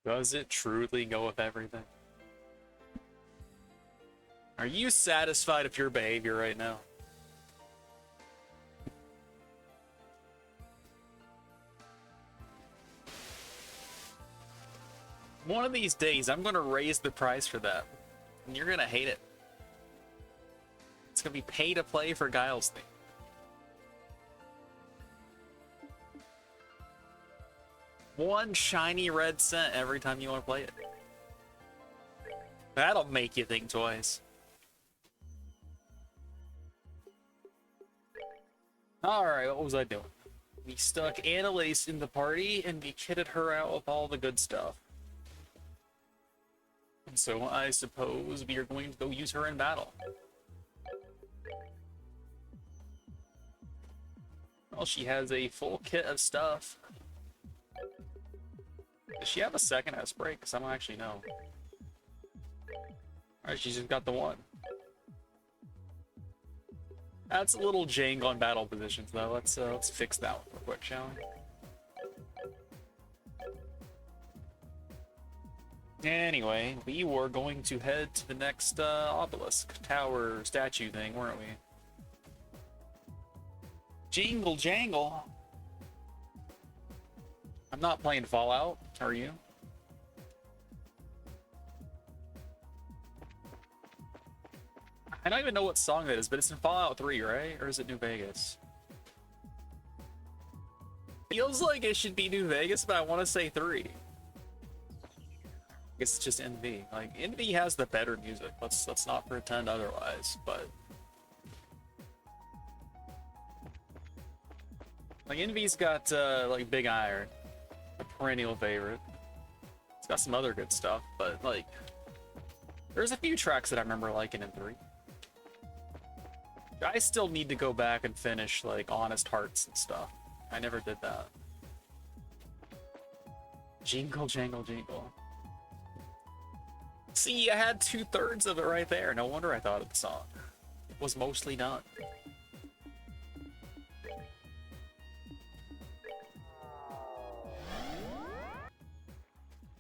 Does it truly go with everything? Are you satisfied with your behavior right now? One of these days, I'm going to raise the price for that. And you're going to hate it. It's going to be pay to play for Guile's thing. One shiny red cent every time you want to play it. That'll make you think twice. Alright, what was I doing? We stuck Annalise in the party and we kitted her out with all the good stuff. And so I suppose we are going to go use her in battle. Well, she has a full kit of stuff. Does she have a second S-break? Because I don't actually know. Alright, she's just got the one. That's a little jank on battle positions, though. Let's fix that one real quick, shall we? Anyway, we were going to head to the next obelisk, tower, statue thing, weren't we? Jingle jangle! I'm not playing Fallout, are you? I don't even know what song that is, but it's in Fallout 3, right? Or is it New Vegas? Feels like it should be New Vegas, but I want to say 3. I guess it's just NV. Like, NV has the better music. Let's not pretend otherwise, but... like, NV's got, like, Big Iron. A perennial favorite. It's got some other good stuff, but, like... there's a few tracks that I remember liking in 3. I still need to go back and finish, like, Honest Hearts and stuff. I never did that. Jingle, jangle, jingle. See, I had 2/3 of it right there. No wonder I thought of the song. It was mostly done.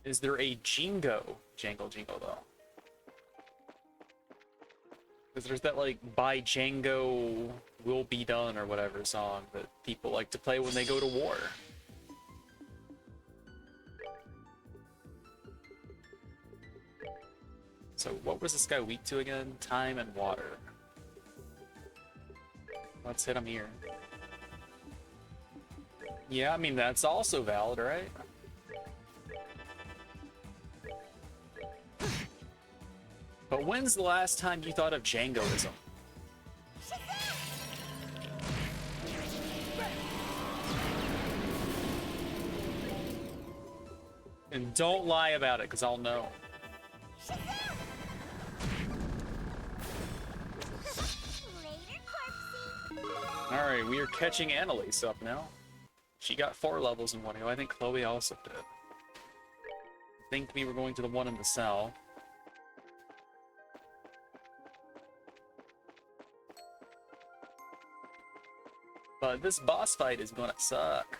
Is there a Jingo Jangle Jingle, though? Because there's that, like, by Django will be done or whatever song that people like to play when they go to war. So what was this guy weak to again? Time and water. Let's hit him here. Yeah, I mean, that's also valid, right? But when's the last time you thought of Djangoism? And don't lie about it, because I'll know. Alright, we are catching Annalise up now. She got 4 levels in one go. I think Chloe also did. I think we were going to the one in the cell. But this boss fight is gonna suck.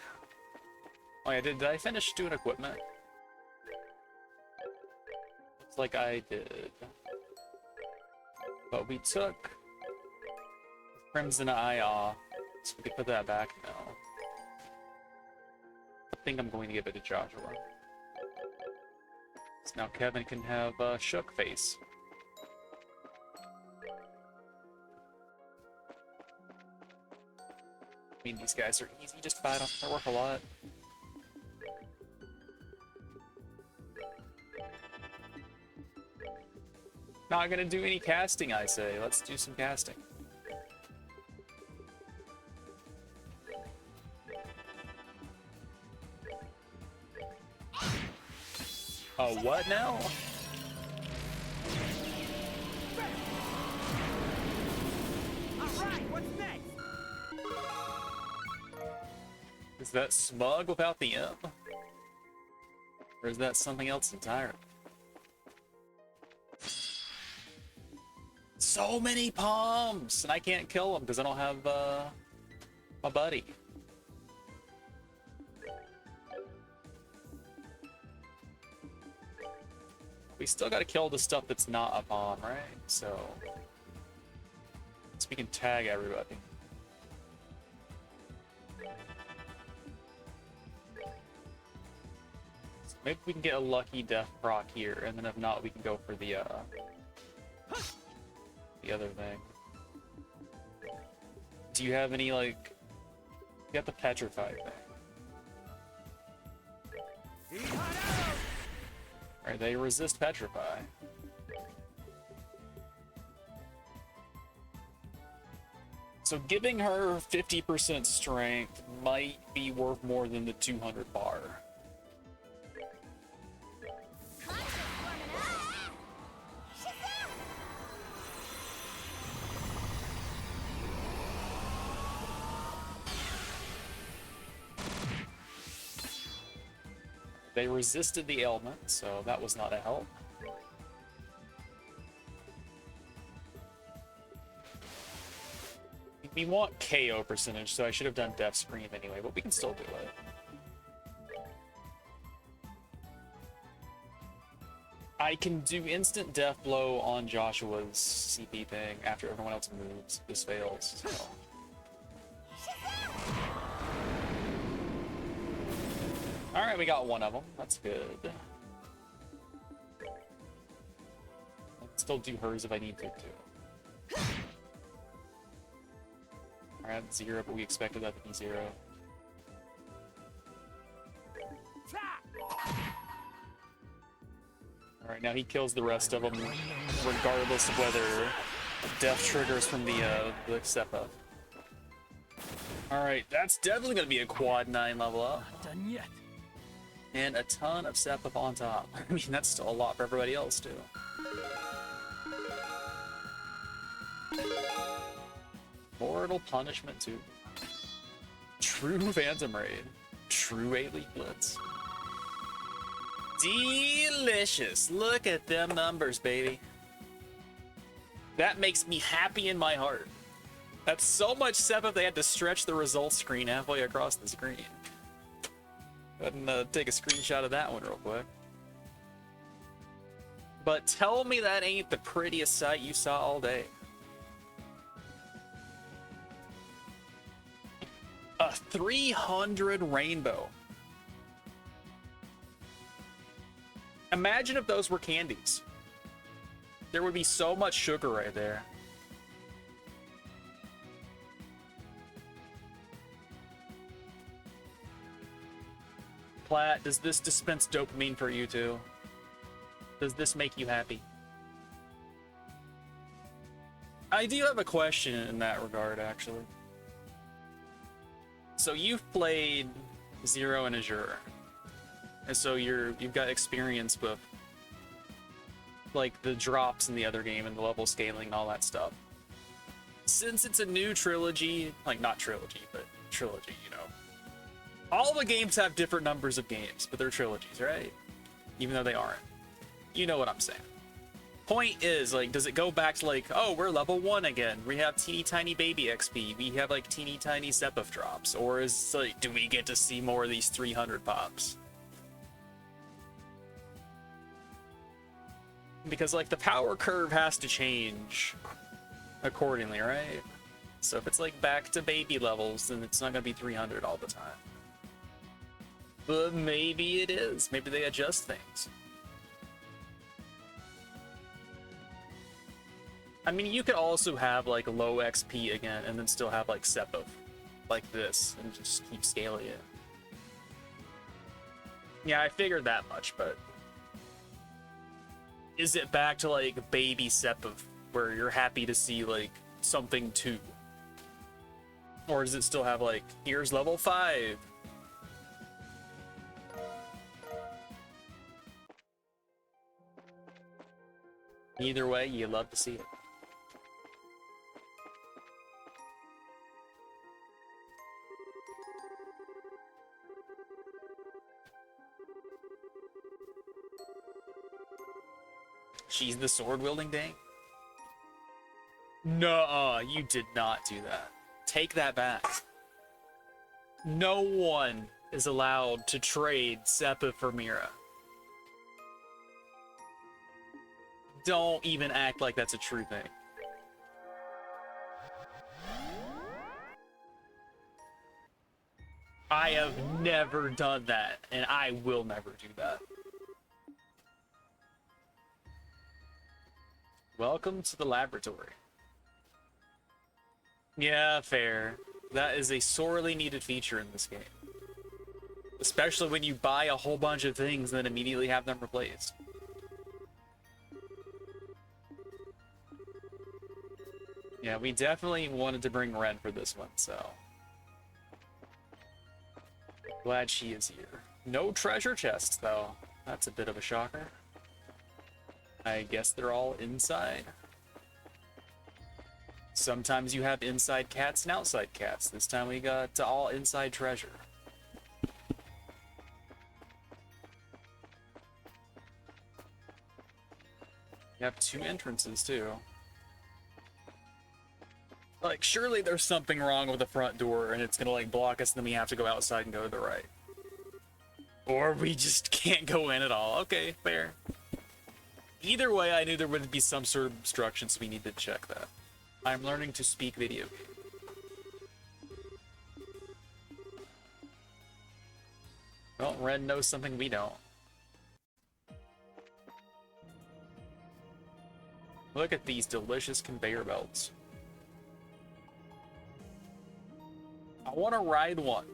Oh yeah, did I finish doing equipment? Looks like I did. But we took Crimson Eye off, so we can put that back now. I think I'm going to give it to Joshua. So now Kevin can have Shook Face. I mean, these guys are easy, just fight them. They're worth a lot. Not gonna do any casting, I say. Let's do some casting. Oh, what now? Alright, what's next? Is that Smug without the M? Or is that something else entirely? So many palms! And I can't kill them because I don't have my buddy. We still gotta kill the stuff that's not a bomb, right? So we can tag everybody. So maybe we can get a lucky death proc here, and then if not, we can go for the other thing. Do you have any, like... You got the petrify thing. Alright, they resist petrify. So giving her 50% strength might be worth more than the 200 bar. They resisted the ailment, so that was not a help. We want KO percentage, so I should have done Death Scream anyway, but we can still do it. I can do instant death blow on Joshua's CP thing after everyone else moves. This fails, so. Alright, we got one of them. That's good. I can still do hers if I need to, too. Alright, 0, but we expected that to be 0. Alright, now he kills the rest of them, regardless of whether death triggers from the Seppa. Alright, that's definitely going to be a quad 9 level up. Not done yet. And a ton of step up on top. I mean, that's still a lot for everybody else, too. Mortal Punishment, too. True Phantom Raid. True Elite Blitz. Delicious. Look at them numbers, baby. That makes me happy in my heart. That's so much step up they had to stretch the results screen halfway across the screen. Go ahead and take a screenshot of that one real quick. But tell me that ain't the prettiest sight you saw all day. A 300 rainbow. Imagine if those were candies. There would be so much sugar right there. Platt, does this dispense dopamine for you too? Does this make you happy? I do have a question in that regard, actually. So you've played Zero and Azure, and so you've got experience with like the drops in the other game and the level scaling and all that stuff. Since it's a new trilogy, like not trilogy, but trilogy, you know. All the games have different numbers of games, but they're trilogies, right? Even though they aren't. You know what I'm saying. Point is, like, does it go back to like, oh, we're level 1 again. We have teeny tiny baby XP. We have like teeny tiny Sepif drops. Or is like, do we get to see more of these 300 pops? Because like the power curve has to change accordingly, right? So if it's like back to baby levels, then it's not gonna be 300 all the time. But maybe it is. Maybe they adjust things. I mean, you could also have like low XP again and then still have like Sepif like this and just keep scaling it. Yeah, I figured that much, but is it back to like baby Sepif where you're happy to see like something 2? Or does it still have like, here's level 5? Either way, you love to see it. She's the sword-wielding dang? Nuh-uh, you did not do that. Take that back. No one is allowed to trade Seppa for Mira. don't even act like that's a true thing. I have never done that, and I will never do that. Welcome to the laboratory. Yeah, fair. That is a sorely needed feature in this game. Especially when you buy a whole bunch of things and then immediately have them replaced. Yeah, we definitely wanted to bring Ren for this one, so... glad she is here. No treasure chests, though. That's a bit of a shocker. I guess they're all inside. Sometimes you have inside cats and outside cats. This time we got all inside treasure. You have 2 entrances, too. Like, surely there's something wrong with the front door and it's gonna, like, block us and then we have to go outside and go to the right. Or we just can't go in at all. Okay, fair. Either way, I knew there would be some sort of obstruction, so we need to check that. I'm learning to speak video game. Well, Ren knows something we don't. Look at these delicious conveyor belts. I want to ride one.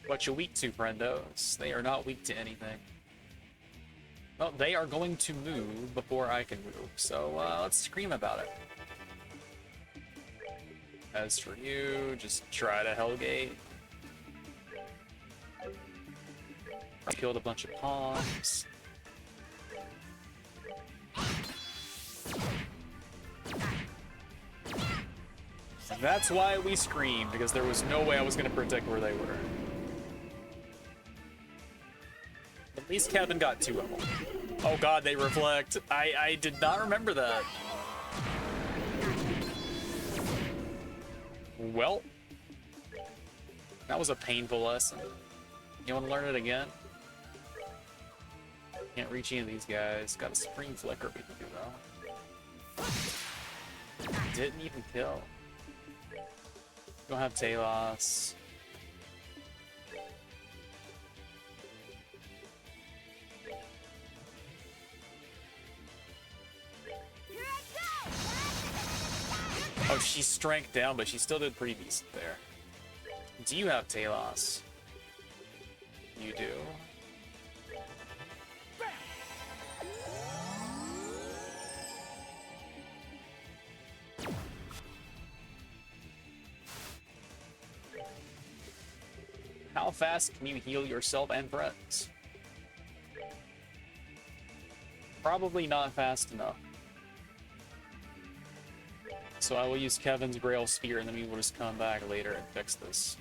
What you weak to, friendos? They are not weak to anything. Well, they are going to move before I can move, so let's scream about it. As for you, just try to Hellgate. I killed a bunch of pawns. And that's why we screamed, because there was no way I was going to predict where they were. At least Kevin got 2 of them. Oh god, they reflect. I did not remember that. Well, that was a painful lesson. You want to learn it again? Can't reach any of these guys. Got a spring flicker we can do though. Didn't even kill. Don't have Talos. Oh, she's strength down, but she still did pretty decent there. Do you have Talos? You do. How fast can you heal yourself and friends? Probably not fast enough. So I will use Kevin's Grail Spear and then we will just come back later and fix this.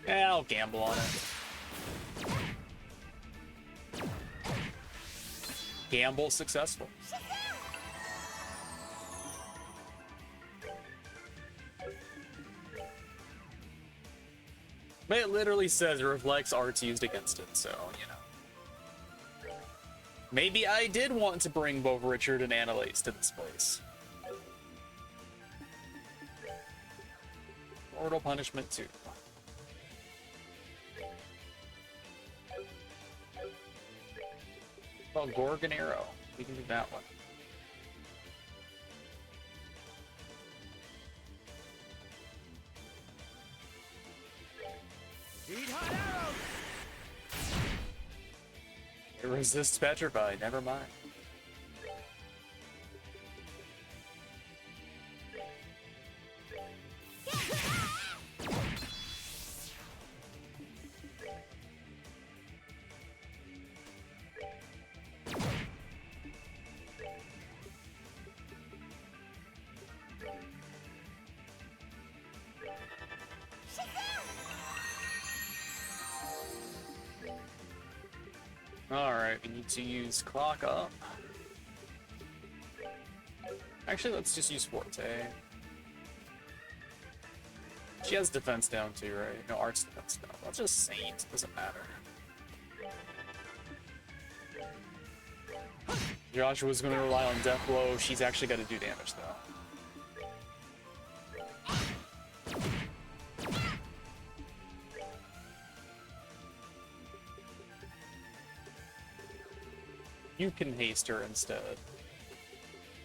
Yeah, I'll gamble on it. Gamble successful. But it literally says it reflects arts used against it, so, you know. Maybe I did want to bring both Richard and Annalise to this place. Mortal Punishment 2. Well, Gorgon Arrow. We can do that one. Eat hot arrows! It resists Petrify, never mind. Alright, we need to use clock up. Actually, let's just use Forte. She has defense down too, right? No, arts defense down. Let's just Saint, doesn't matter. Joshua's gonna rely on Death Blow. She's actually gotta do damage though. You can haste her instead.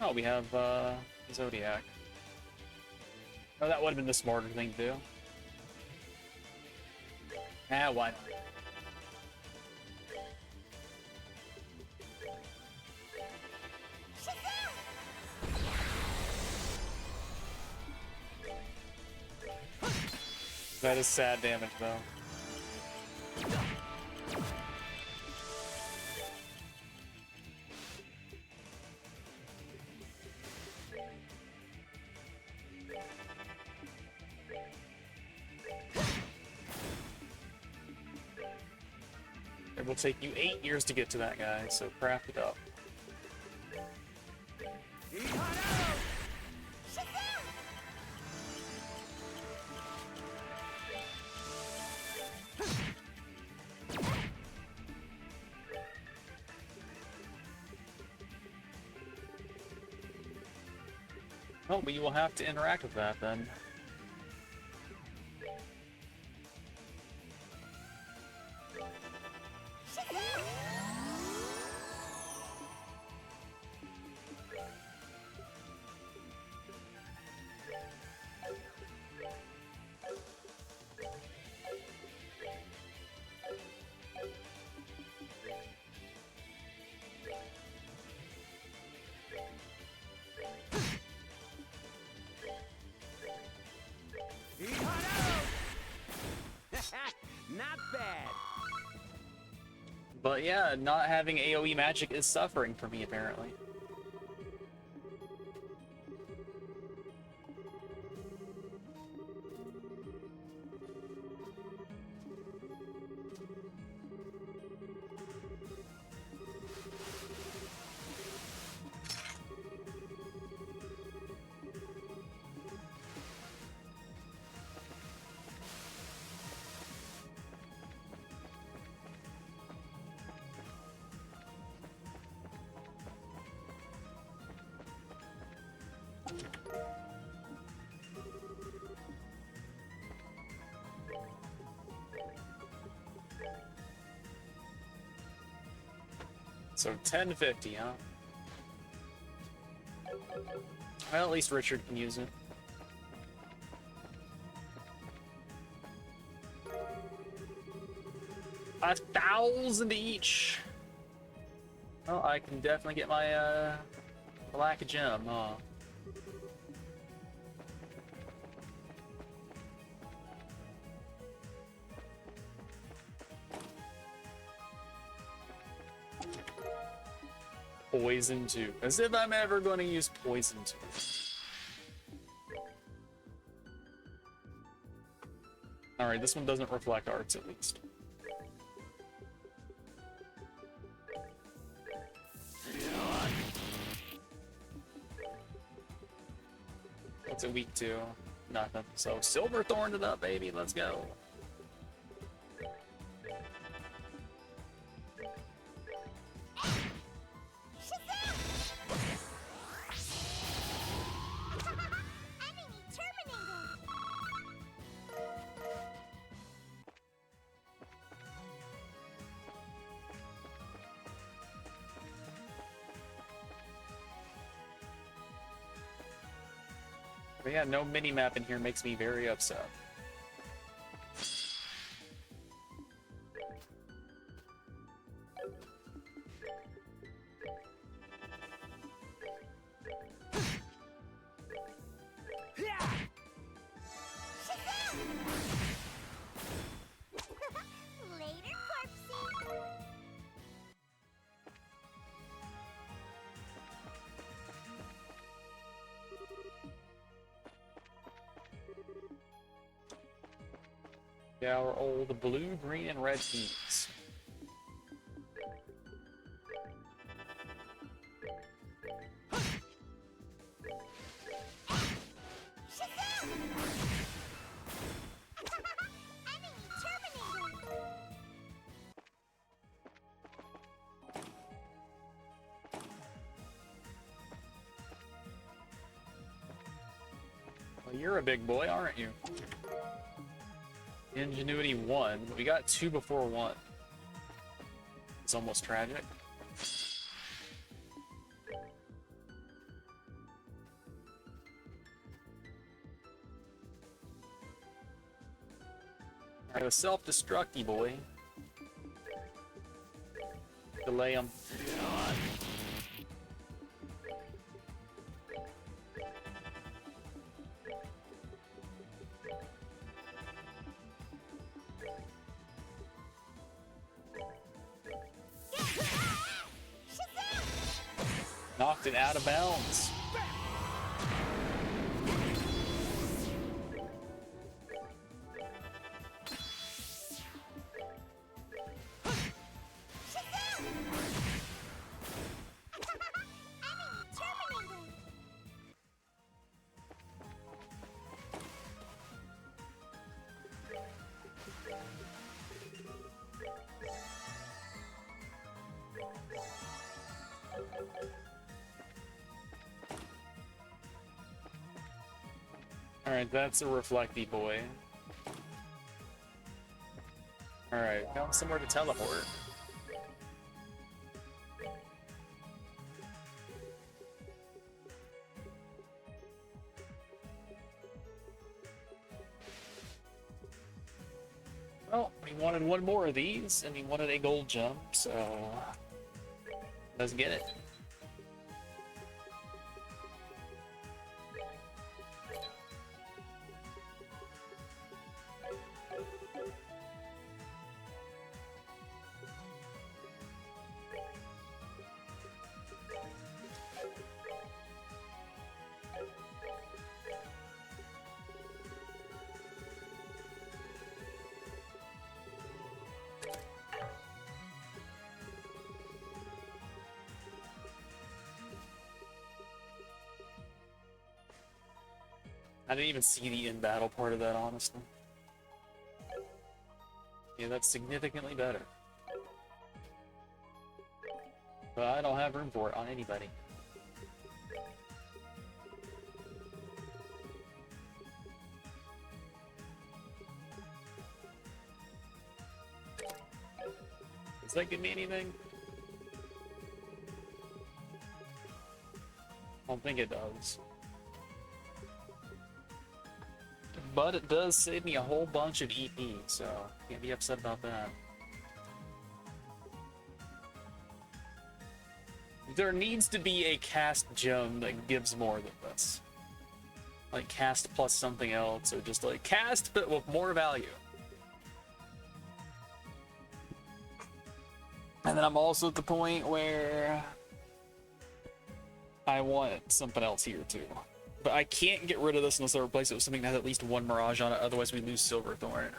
Oh, we have Zodiac. Oh, that would have been the smarter thing to do. Ah, why not? That is sad damage, though. It will take you 8 years to get to that guy, so craft it up. Oh, but you will have to interact with that then. Not bad. But yeah, not having AoE magic is suffering for me, apparently. So 1050, huh? Well, at least Richard can use it. $1,000 each. Well, I can definitely get my black gem, huh? Poison 2. As if I'm ever going to use Poison 2. Alright, this one doesn't reflect arts at least. What's a week 2? Nothing. So Silverthorned it up, baby. Let's go. But yeah, no mini-map in here makes me very upset. Later, Corpsey. Yeah, our old blue, green, and red teams. You're a big boy, aren't you? Ingenuity 1. We got 2 before 1. It's almost tragic. Alright, a self-destructy boy. Delay him. Knocked it out of bounds. Alright, that's a reflecty boy. Alright, found somewhere to teleport. Well, we wanted one more of these, and we wanted a gold jump, so let's get it. I didn't even see the in-battle part of that, honestly. Yeah, that's significantly better. But I don't have room for it on anybody. Does that give me anything? I don't think it does. But it does save me a whole bunch of EP, so can't be upset about that. There needs to be a cast gem that gives more than this. Like cast plus something else, or just like cast but with more value. And then I'm also at the point where I want something else here too. But I can't get rid of this unless I replace it with something that has at least one Mirage on it, otherwise we lose Silverthorn.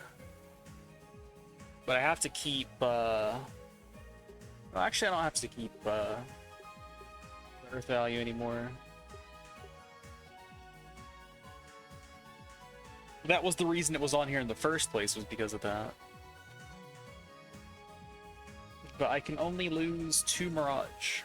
But I have to keep, well, actually I don't have to keep, Earth Value anymore. That was the reason it was on here in the first place, was because of that. But I can only lose 2 Mirage.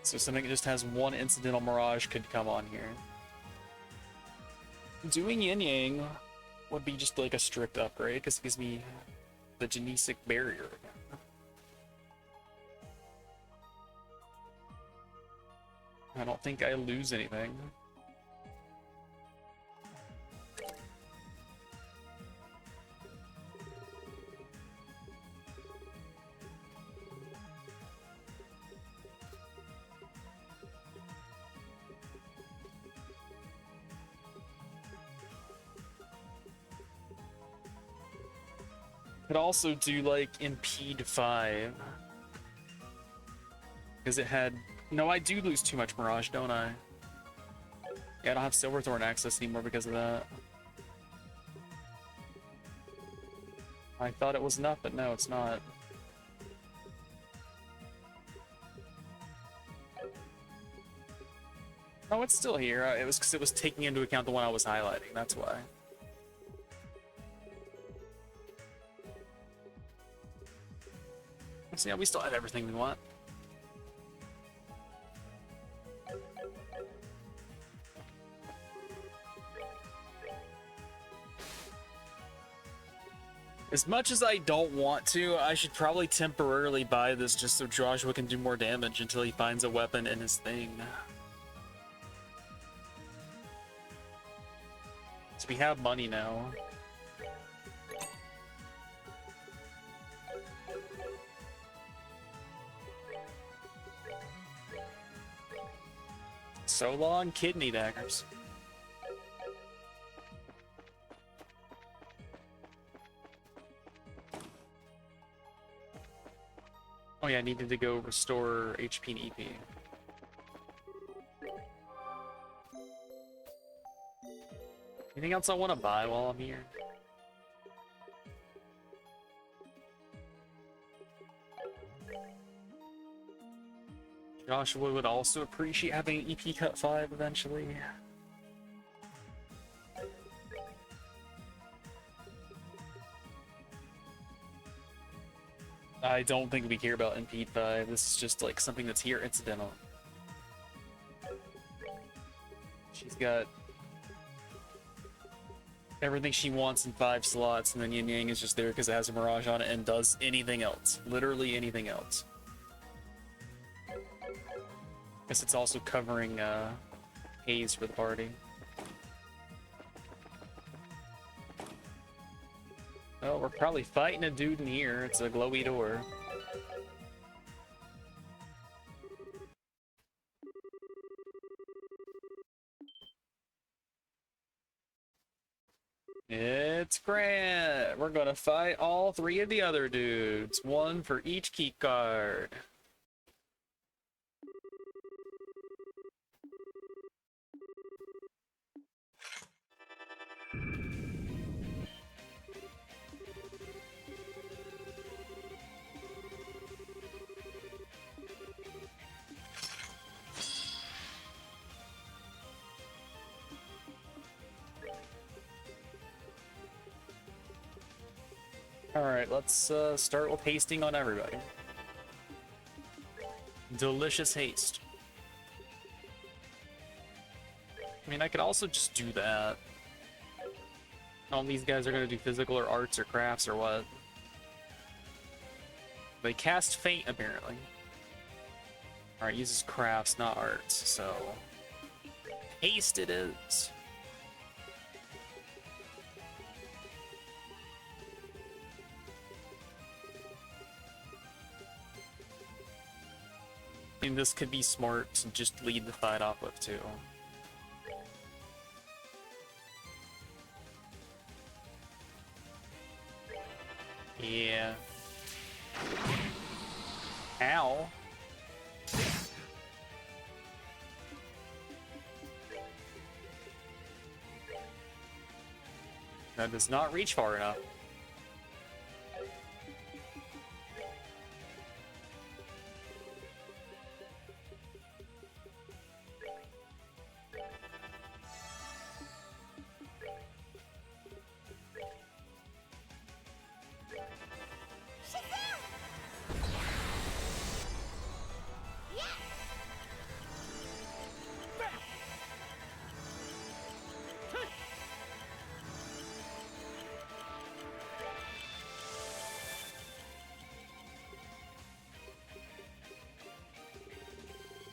So something that just has 1 incidental Mirage could come on here. Doing Yin Yang would be just like a strict upgrade, because it gives me the Genesic Barrier again. I don't think I lose anything. Could also do like Impede 5. Because it had... No, I do lose too much Mirage, don't I? Yeah, I don't have Silverthorn access anymore because of that. I thought it was enough, but no, it's not. Oh, it's still here. It was because it was taking into account the one I was highlighting, that's why. So yeah, we still have everything we want. As much as I don't want to, I should probably temporarily buy this just so Joshua can do more damage until he finds a weapon in his thing. So we have money now. So long, kidney daggers. Oh yeah, I needed to go restore HP and EP. Anything else I want to buy while I'm here? Joshua would also appreciate having an EP cut 5 eventually. I don't think we care about MP 5. This is just like something that's here incidental. She's got everything she wants in 5 slots, and then Yin Yang is just there because it has a Mirage on it and does anything else. Literally anything else. Guess it's also covering haze for the party. Oh, we're probably fighting a dude in here. It's a glowy door. It's Grant. We're gonna fight all 3 of the other dudes. 1 for each key card. Alright, let's start with hasting on everybody. Delicious haste. I mean, I could also just do that. All these guys are gonna do physical or arts or crafts or what? They cast Fate, apparently. Alright, uses crafts, not arts, so... haste it is. I mean, this could be smart to just lead the fight off with, too. Yeah. Ow. That does not reach far enough.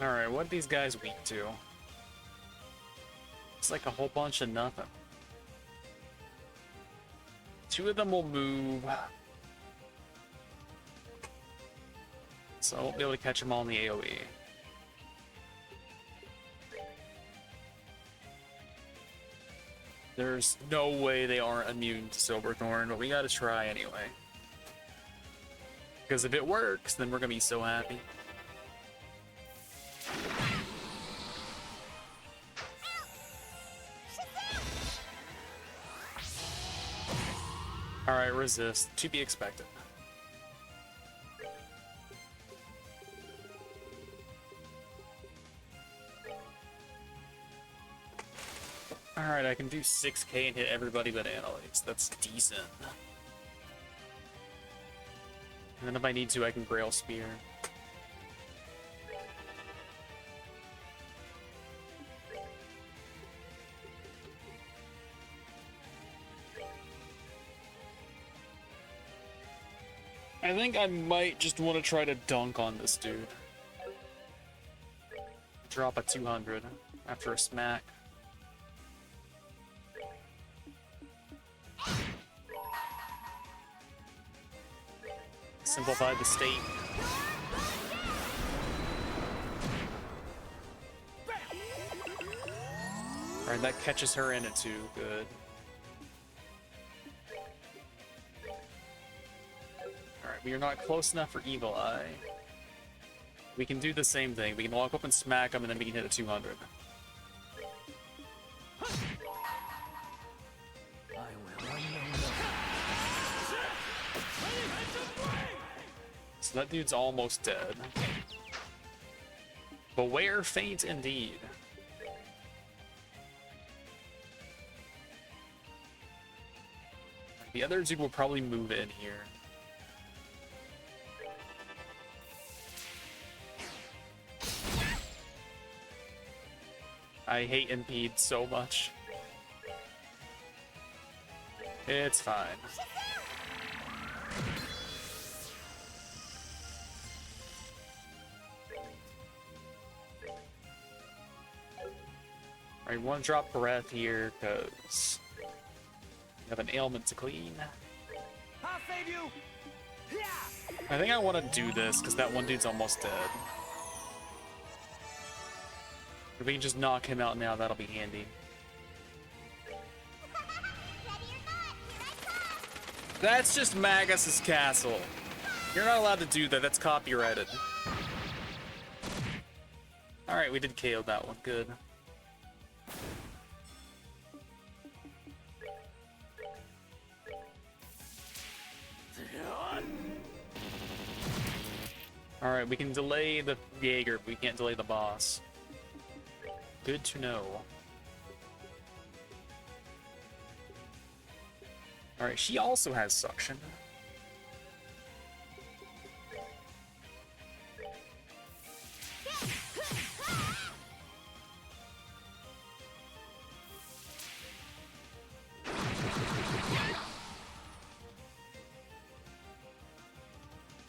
Alright, what are these guys weak to? It's like a whole bunch of nothing. 2 of them will move. So I won't be able to catch them all in the AoE. There's no way they aren't immune to Silverthorn, but we gotta try anyway. Because if it works, then we're gonna be so happy. Alright, resist. To be expected. Alright, I can do 6k and hit everybody but Annalise. That's decent. And then if I need to, I can Grail Spear. I think I might just want to try to dunk on this dude. Drop a 200 after a smack. Simplify the state. Alright, that catches her in it too. Good. Alright, we are not close enough for Evil Eye. We can do the same thing. We can walk up and smack him, and then we can hit a 200. So that dude's almost dead. Beware fate indeed. The other dude will probably move in here. I hate impede so much. It's fine. Alright, one drop breath here, because we have an ailment to clean. I'll save you. I think I want to do this, because that one dude's almost dead. If we can just knock him out now, that'll be handy. That's just Magus's castle. You're not allowed to do that, that's copyrighted. Alright, we did KO that one, good. Alright, we can delay the Jaeger, but we can't delay the boss. Good to know. Alright, she also has suction.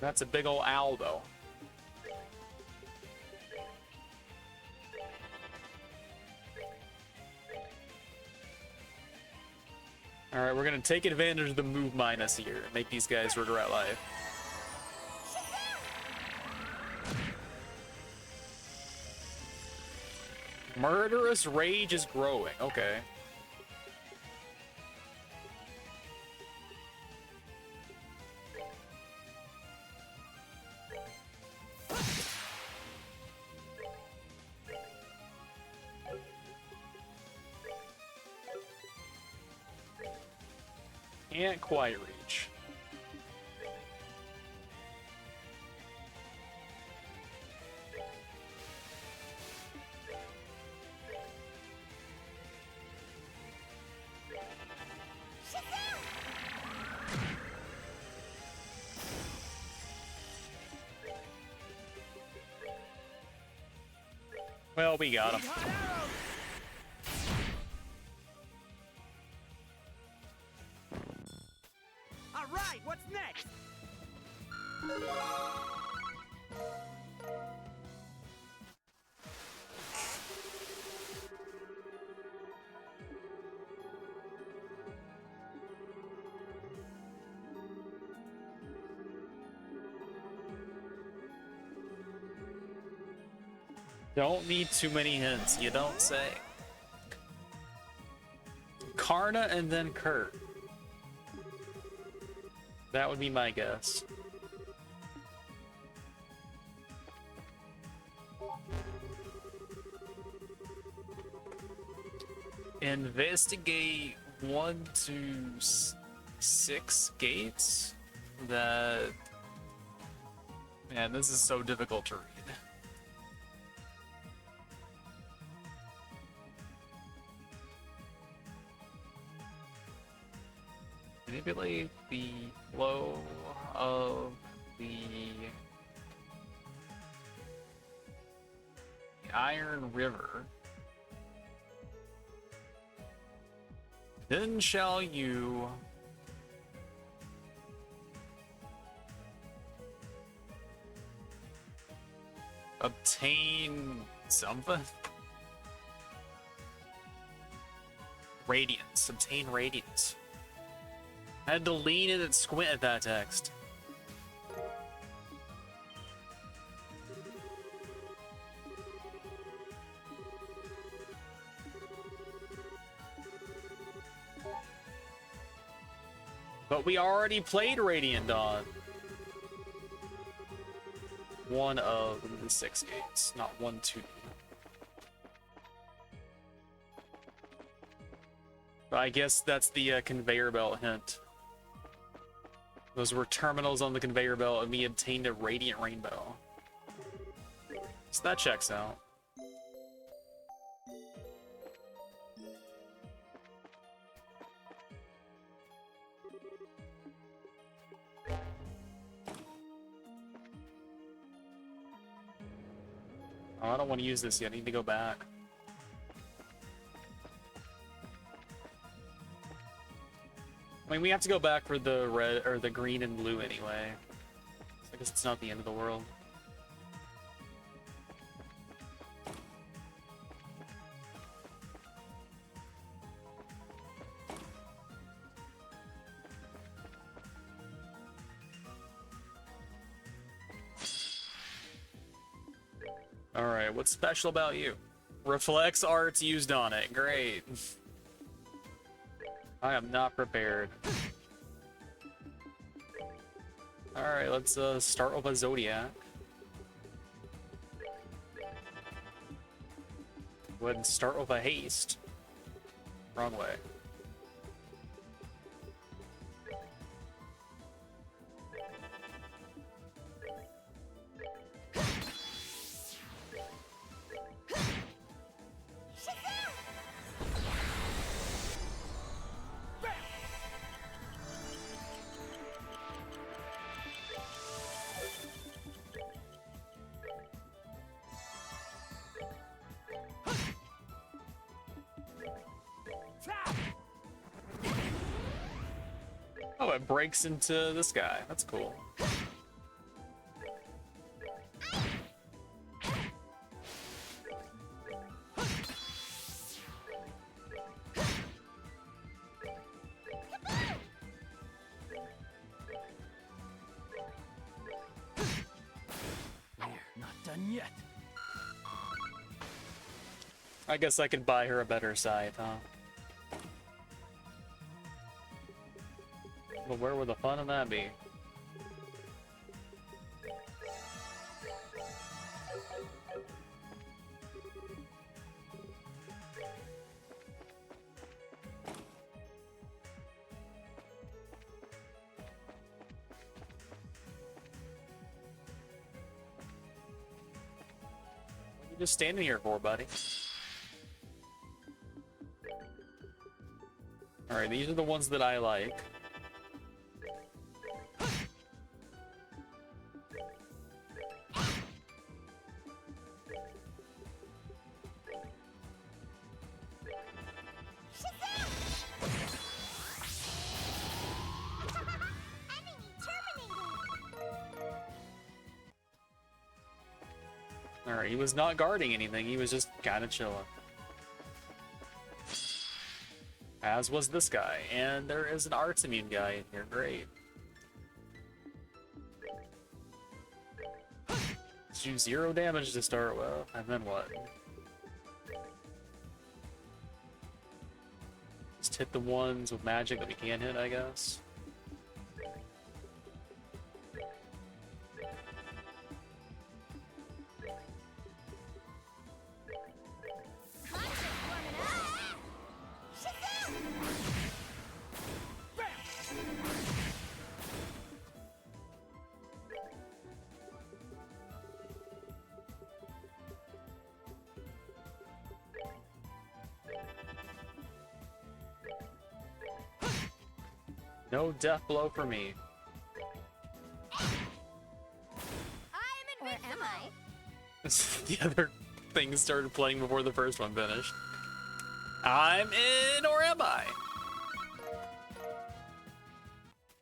That's a big ol' owl, though. Alright, we're gonna take advantage of the move minus here and make these guys regret life. Murderous rage is growing, okay. Can't quite reach. Well, we got him. All right, what's next? Don't need too many hints, you don't say. Karna and then Kurt. That would be my guess. Investigate 1 to 6 gates. That... Man, this is so difficult to read. Manipulate the flow of the Iron River. Then shall you obtain something? Radiance. Obtain radiance. I had to lean in and squint at that text. But we already played Radiant Dawn. One of the 6 games, not 1, 2. But I guess that's the conveyor belt hint. Those were terminals on the conveyor belt, and we obtained a Radiant Rainbow. So that checks out. Oh, I don't want to use this yet. I need to go back. I mean, we have to go back for the red or the green and blue anyway. So I guess it's not the end of the world. Alright, what's special about you? Reflex arts used on it. Great. I am not prepared. Alright, let's start with a Zodiac. Go ahead and start with a Haste. Wrong way. Oh, it breaks into this guy. That's cool. We're not done yet. I guess I could buy her a better side, huh? But where would the fun in that be? What are you just standing here for, buddy? Alright, these are the ones that I like. Alright, he was not guarding anything, he was just kind of chilling. As was this guy, and there is an arts immune guy in here, great. Do 0 damage to start with, and then what? Just hit the ones with magic that we can hit, I guess. No death blow for me. The other thing started playing before the first one finished. I'm in, or am I?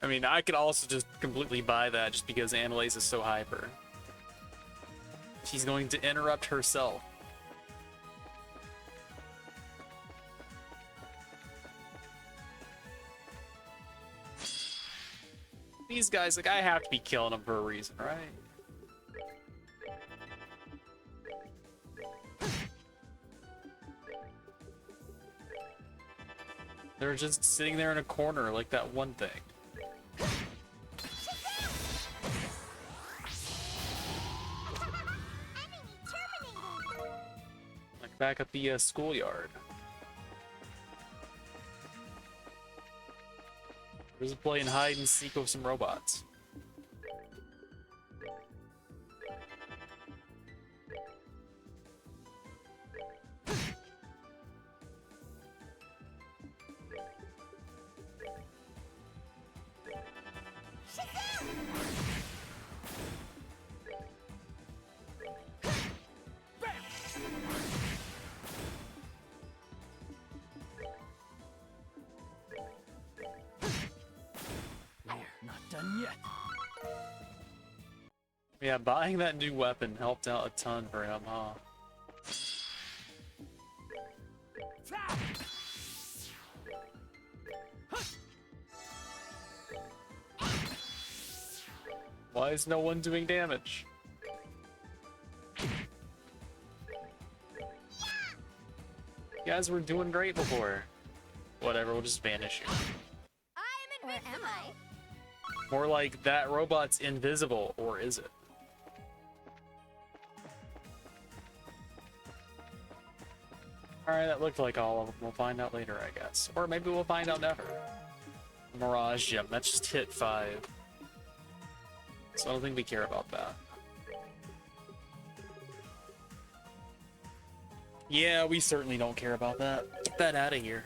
I mean, I could also just completely buy that just because Annalise is so hyper. She's going to interrupt herself. These guys, like, I have to be killing them for a reason, right? They're just sitting there in a corner like that one thing. Like back at the schoolyard. We're just playing hide and seek with some robots. Yeah, buying that new weapon helped out a ton for him, huh? Why is no one doing damage? You guys were doing great before. Whatever, we'll just banish you. Or am I? More like that robot's invisible, or is it? Alright, that looked like all of them. We'll find out later, I guess. Or maybe we'll find out never. Mirage Gem, that's just hit 5. So I don't think we care about that. Yeah, we certainly don't care about that. Get that out of here.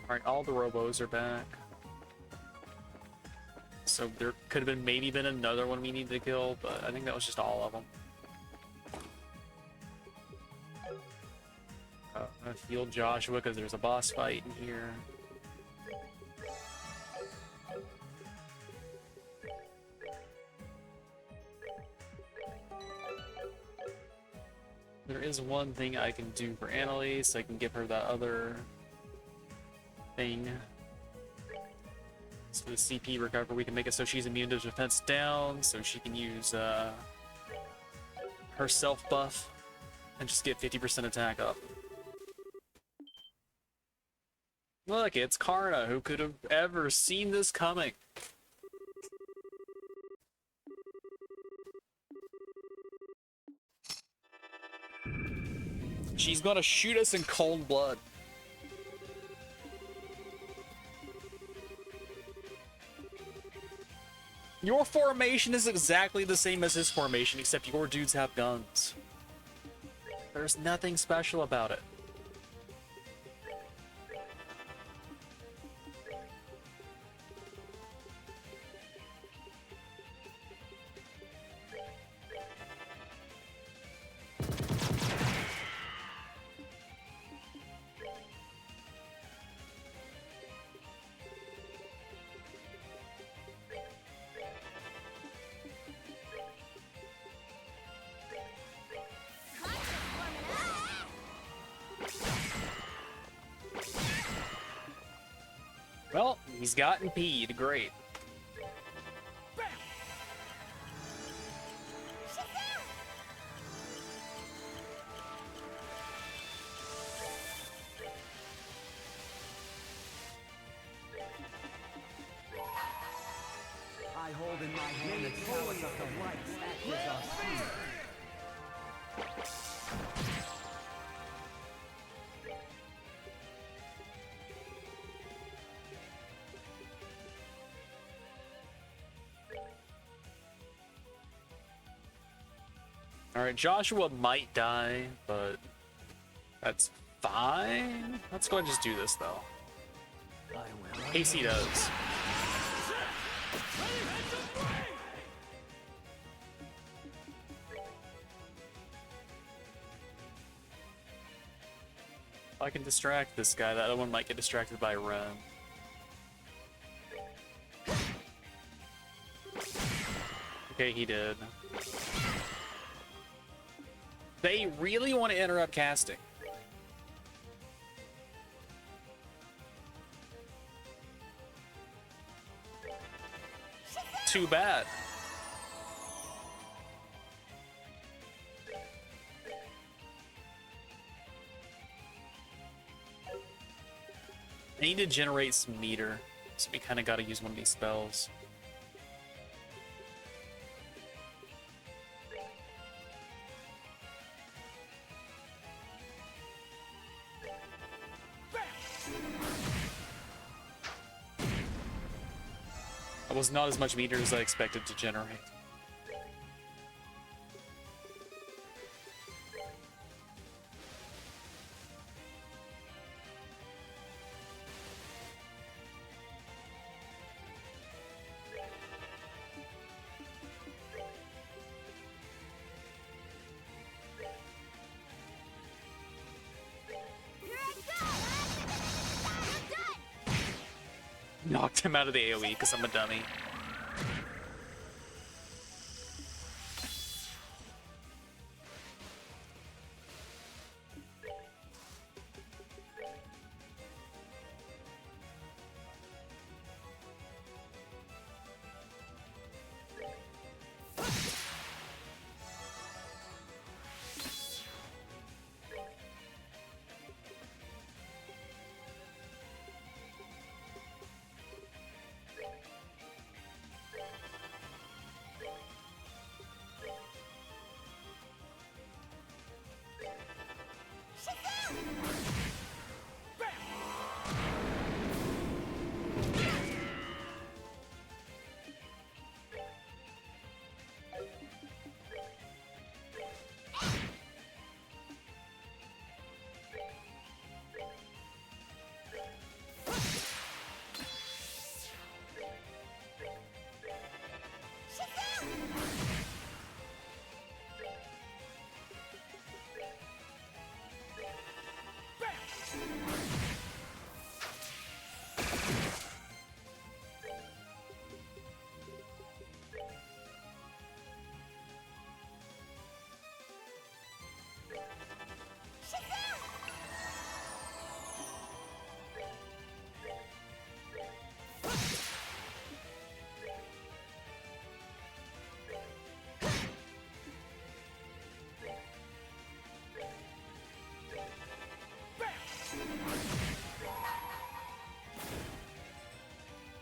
Alright, all the robos are back. So there could have maybe been another one we needed to kill, but I think that was just all of them. I'm gonna heal Joshua because there's a boss fight in here. There is one thing I can do for Annalise. I can give her that other thing. So the CP recover, we can make it so she's immune to defense down, so she can use her self buff and just get 50% attack up. Look, it's Karna. Who could have ever seen this coming? She's gonna shoot us in cold blood. Your formation is exactly the same as his formation, except your dudes have guns. There's nothing special about it. Well, he's gotten peed. Great. I hold in my hand the chalice of the rights act as our shield. Alright, Joshua might die, but that's fine. Let's go ahead and just do this, though. In case he does. I can distract this guy. The other one might get distracted by Ren. Okay, he did. They really want to interrupt casting. Too bad. I need to generate some meter, so we kind of got to use one of these spells. That was not as much meter as I expected to generate. Knocked him out of the AoE because I'm a dummy.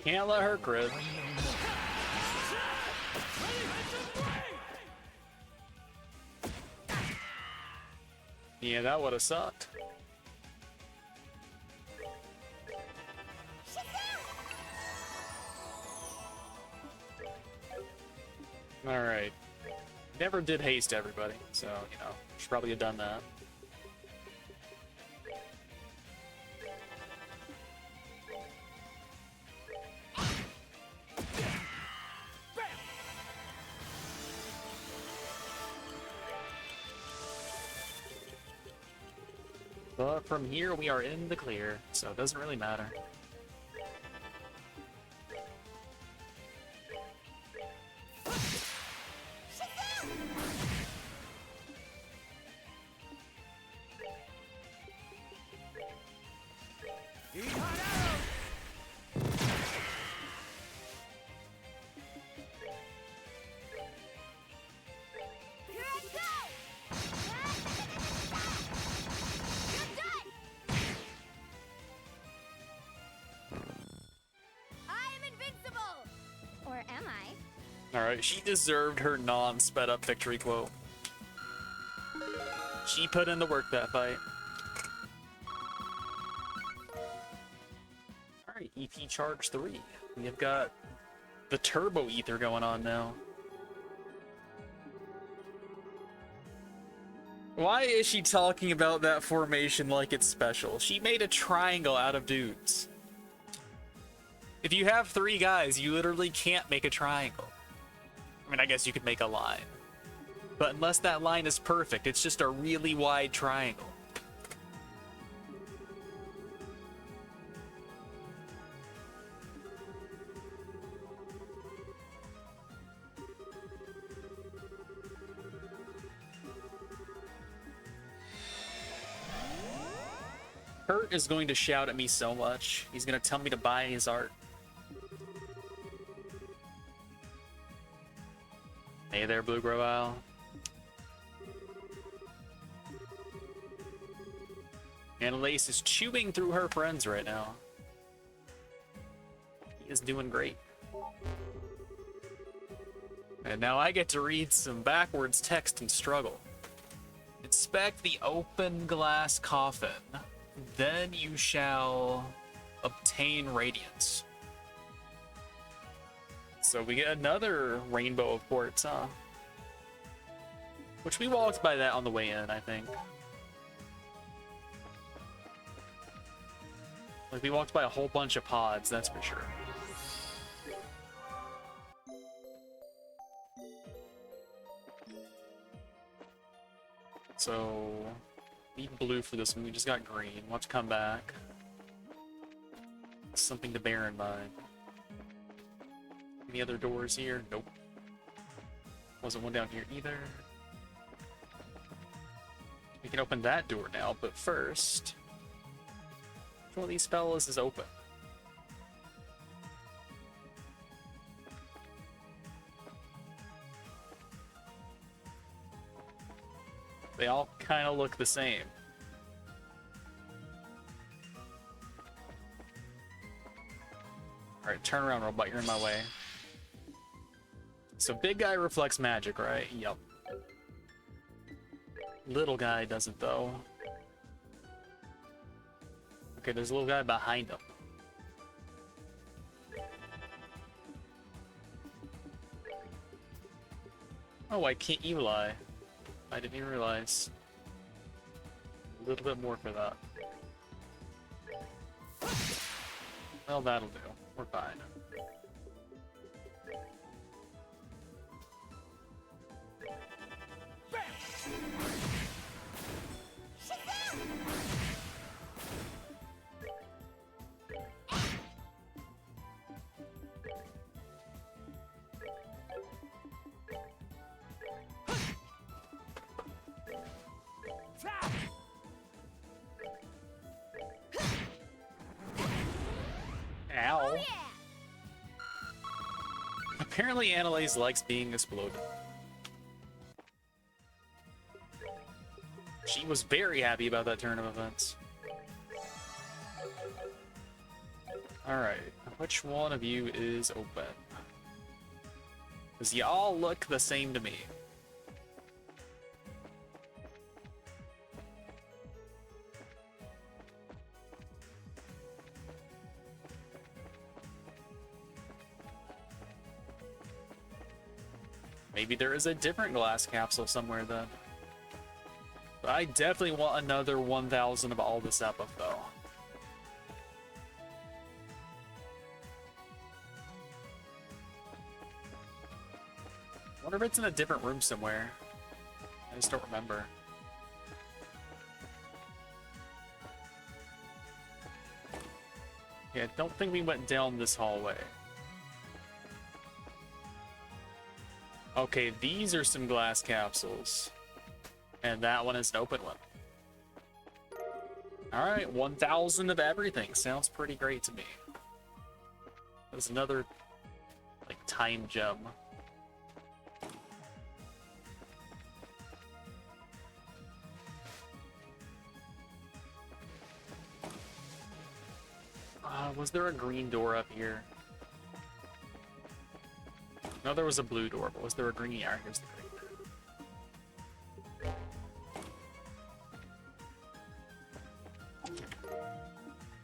Can't let her crit. Yeah, that would have sucked. Alright. Never did haste everybody, so, you know, should probably have done that. But from here, we are in the clear, so it doesn't really matter. Alright, she deserved her non-sped up victory quote. She put in the work that fight. Alright, EP charge 3. We've got the turbo ether going on now. Why is she talking about that formation like it's special? She made a triangle out of dudes. If you have 3 guys, you literally can't make a triangle. I mean, I guess you could make a line. But unless that line is perfect, it's just a really wide triangle. Kurt is going to shout at me so much. He's going to tell me to buy his art. Hey there, Blue Grovile. Annalise is chewing through her friends right now. He is doing great. And now I get to read some backwards text and struggle. Inspect the open glass coffin. Then you shall obtain radiance. So we get another rainbow of quartz, huh? Which we walked by that on the way in, I think. Like, we walked by a whole bunch of pods, that's for sure. So, need blue for this one. We just got green. We'll have to come back. Something to bear in mind. Any other doors here? Nope. Wasn't one down here either. We can open that door now, but first... which one of these fellas is open? They all kind of look the same. Alright, turn around, robot. You're in my way. So big guy reflects magic, right? Yep. Little guy doesn't, though. Okay, there's a little guy behind him. Oh, I can't Eli. I didn't even realize. A little bit more for that. Well, that'll do. We're fine. Ow. Oh, yeah. Apparently Annalise likes being exploded. She was very happy about that turn of events. Alright, which one of you is open? Because y'all look the same to me. Maybe there is a different glass capsule somewhere then. But I definitely want another 1,000 of all this epic though. Wonder if it's in a different room somewhere. I just don't remember. Yeah, I don't think we went down this hallway. Okay, these are some glass capsules. And that one is an open one. Alright, 1,000 of everything. Sounds pretty great to me. There's another, like, time gem. Was there a green door up here? No, there was a blue door, but was there a green? Yeah, here's the green.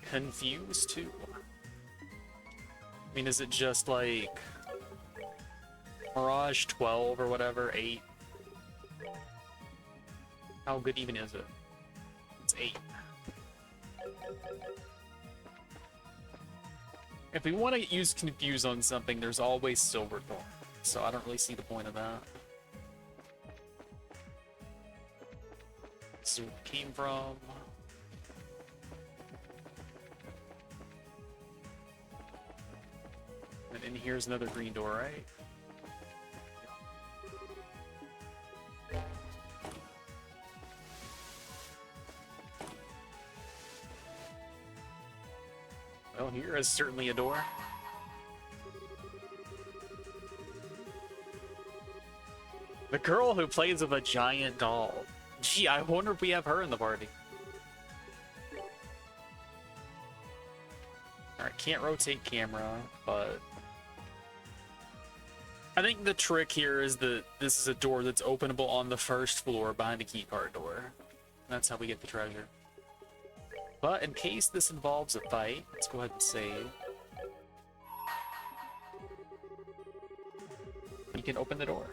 Confused too. I mean, is it just like Mirage 12 or whatever? 8? How good even is it? It's 8. If we want to use Confuse on something, there's always Silverthorn. So I don't really see the point of that. This is where it came from. And in here's another green door, right? Well, here is certainly a door. The girl who plays with a giant doll. Gee, I wonder if we have her in the party. Alright, can't rotate camera, but... I think the trick here is that this is a door that's openable on the first floor behind a keycard door. That's how we get the treasure. But in case this involves a fight, let's go ahead and save. You can open the door.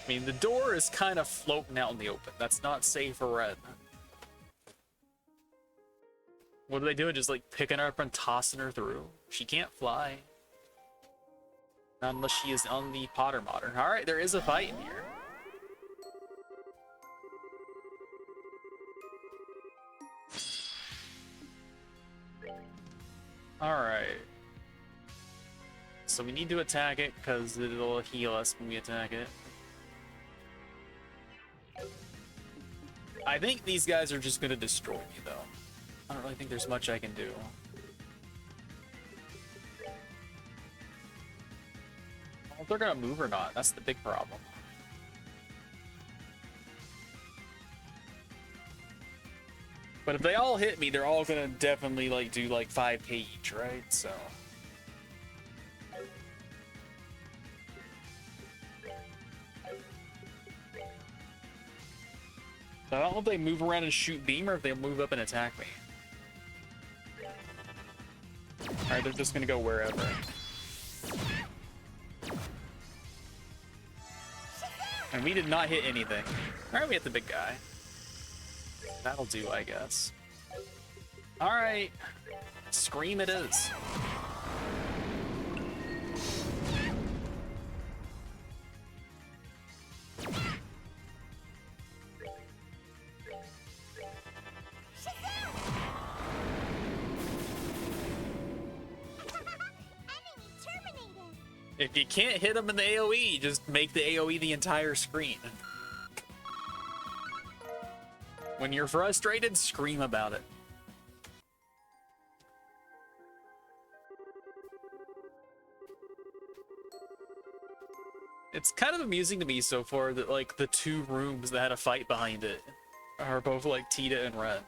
I mean, the door is kind of floating out in the open. That's not safe for Red. What are they doing? Just like picking her up and tossing her through? She can't fly. Not unless she is on the Potter Modern. Alright, there is a fight in here. Alright. So we need to attack it because it'll heal us when we attack it. I think these guys are just gonna destroy me though. I don't really think there's much I can do. If they're gonna move or not, that's the big problem. But if they all hit me, they're all gonna definitely like do like 5k each, right? So I don't know if they move around and shoot beam or if they move up and attack me. Alright, they're just gonna go wherever. And we did not hit anything. Alright, we hit the big guy. That'll do, I guess. Alright. Scream it is. If you can't hit them in the AoE, just make the AoE the entire screen. When you're frustrated, scream about it. It's kind of amusing to me so far that like the two rooms that had a fight behind it are both like Tita and Ren.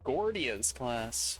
Gordia's class.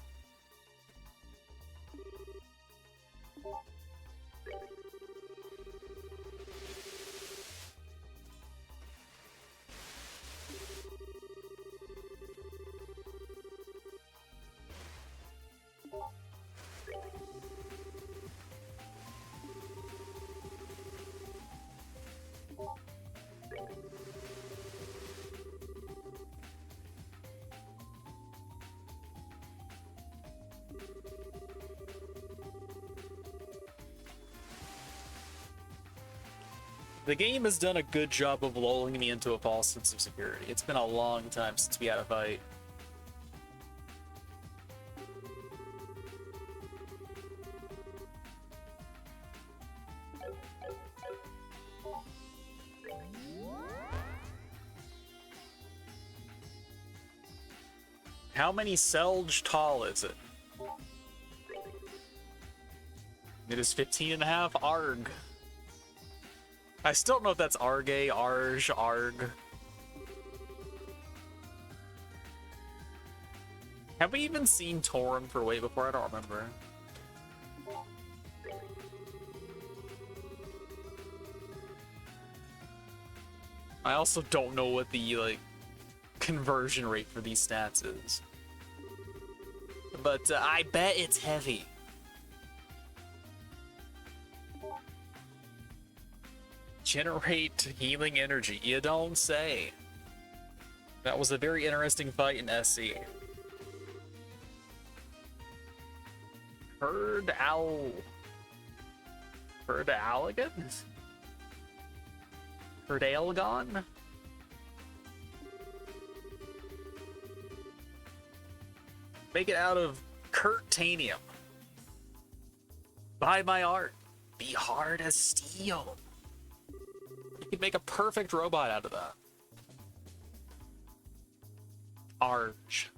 The game has done a good job of lulling me into a false sense of security. It's been a long time since we had a fight. How many Selge tall is it? It is 15.5 Arg. I still don't know if that's Arge, Arge, Arg. Have we even seen Torin for weight before? I don't remember. I also don't know what the, like, conversion rate for these stats is. But I bet it's heavy. Generate healing energy, you don't say. That was a very interesting fight in SC. Herd owl. Herd owl again? Perdailgon? Make it out of Curtanium. Buy my art. Be hard as steel. You could make a perfect robot out of that. Arch.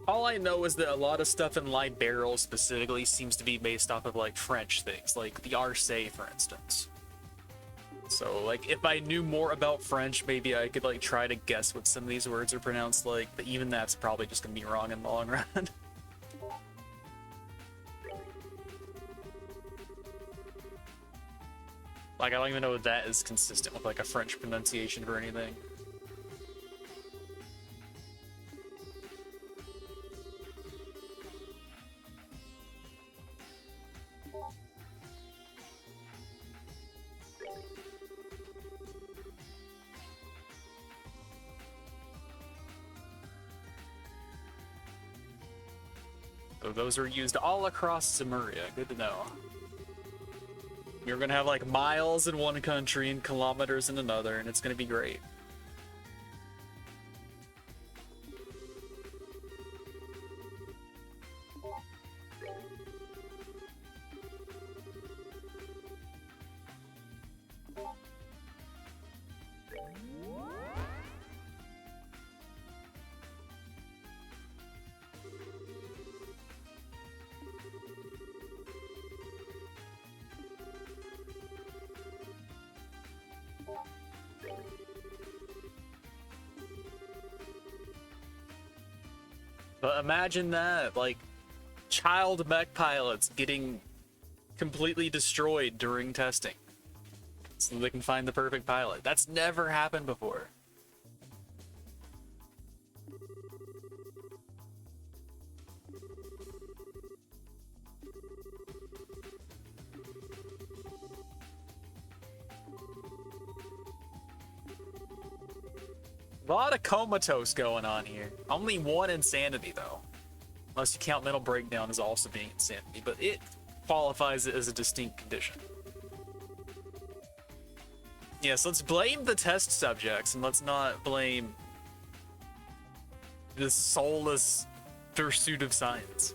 All I know is that a lot of stuff in Light Barrel specifically seems to be based off of like French things, like the Arce, for instance. So like if I knew more about French, maybe I could like try to guess what some of these words are pronounced like, but even that's probably just gonna be wrong in the long run. Like I don't even know if that is consistent with like a French pronunciation for anything. So those are used all across Zemuria. Good to know. You're gonna have like miles in one country and kilometers in another, and it's gonna be great. But imagine that, like, child mech pilots getting completely destroyed during testing so they can find the perfect pilot. That's never happened before. A lot of comatose going on here. Only one insanity, though. Unless you count mental breakdown as also being insanity, but it qualifies it as a distinct condition. Yes, let's blame the test subjects, and let's not blame the soulless pursuit of science.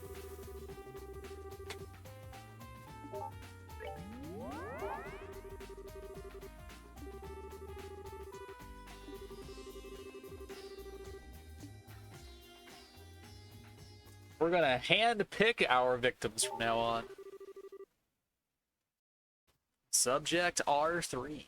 We're gonna hand pick our victims from now on. Subject R3.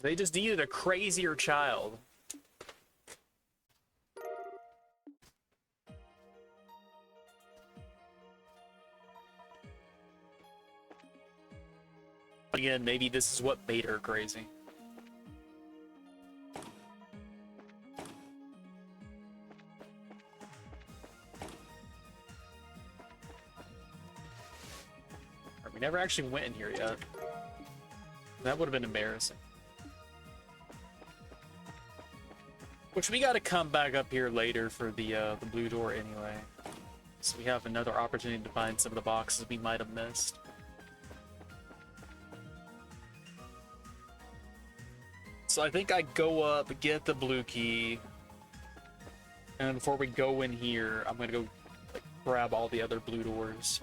They just needed a crazier child. Again, maybe this is what made her crazy. We never actually went in here yet. That would have been embarrassing. Which we gotta come back up here later for the blue door anyway. So we have another opportunity to find some of the boxes we might have missed. So I think I go up, get the blue key, and before we go in here, I'm gonna go like, grab all the other blue doors.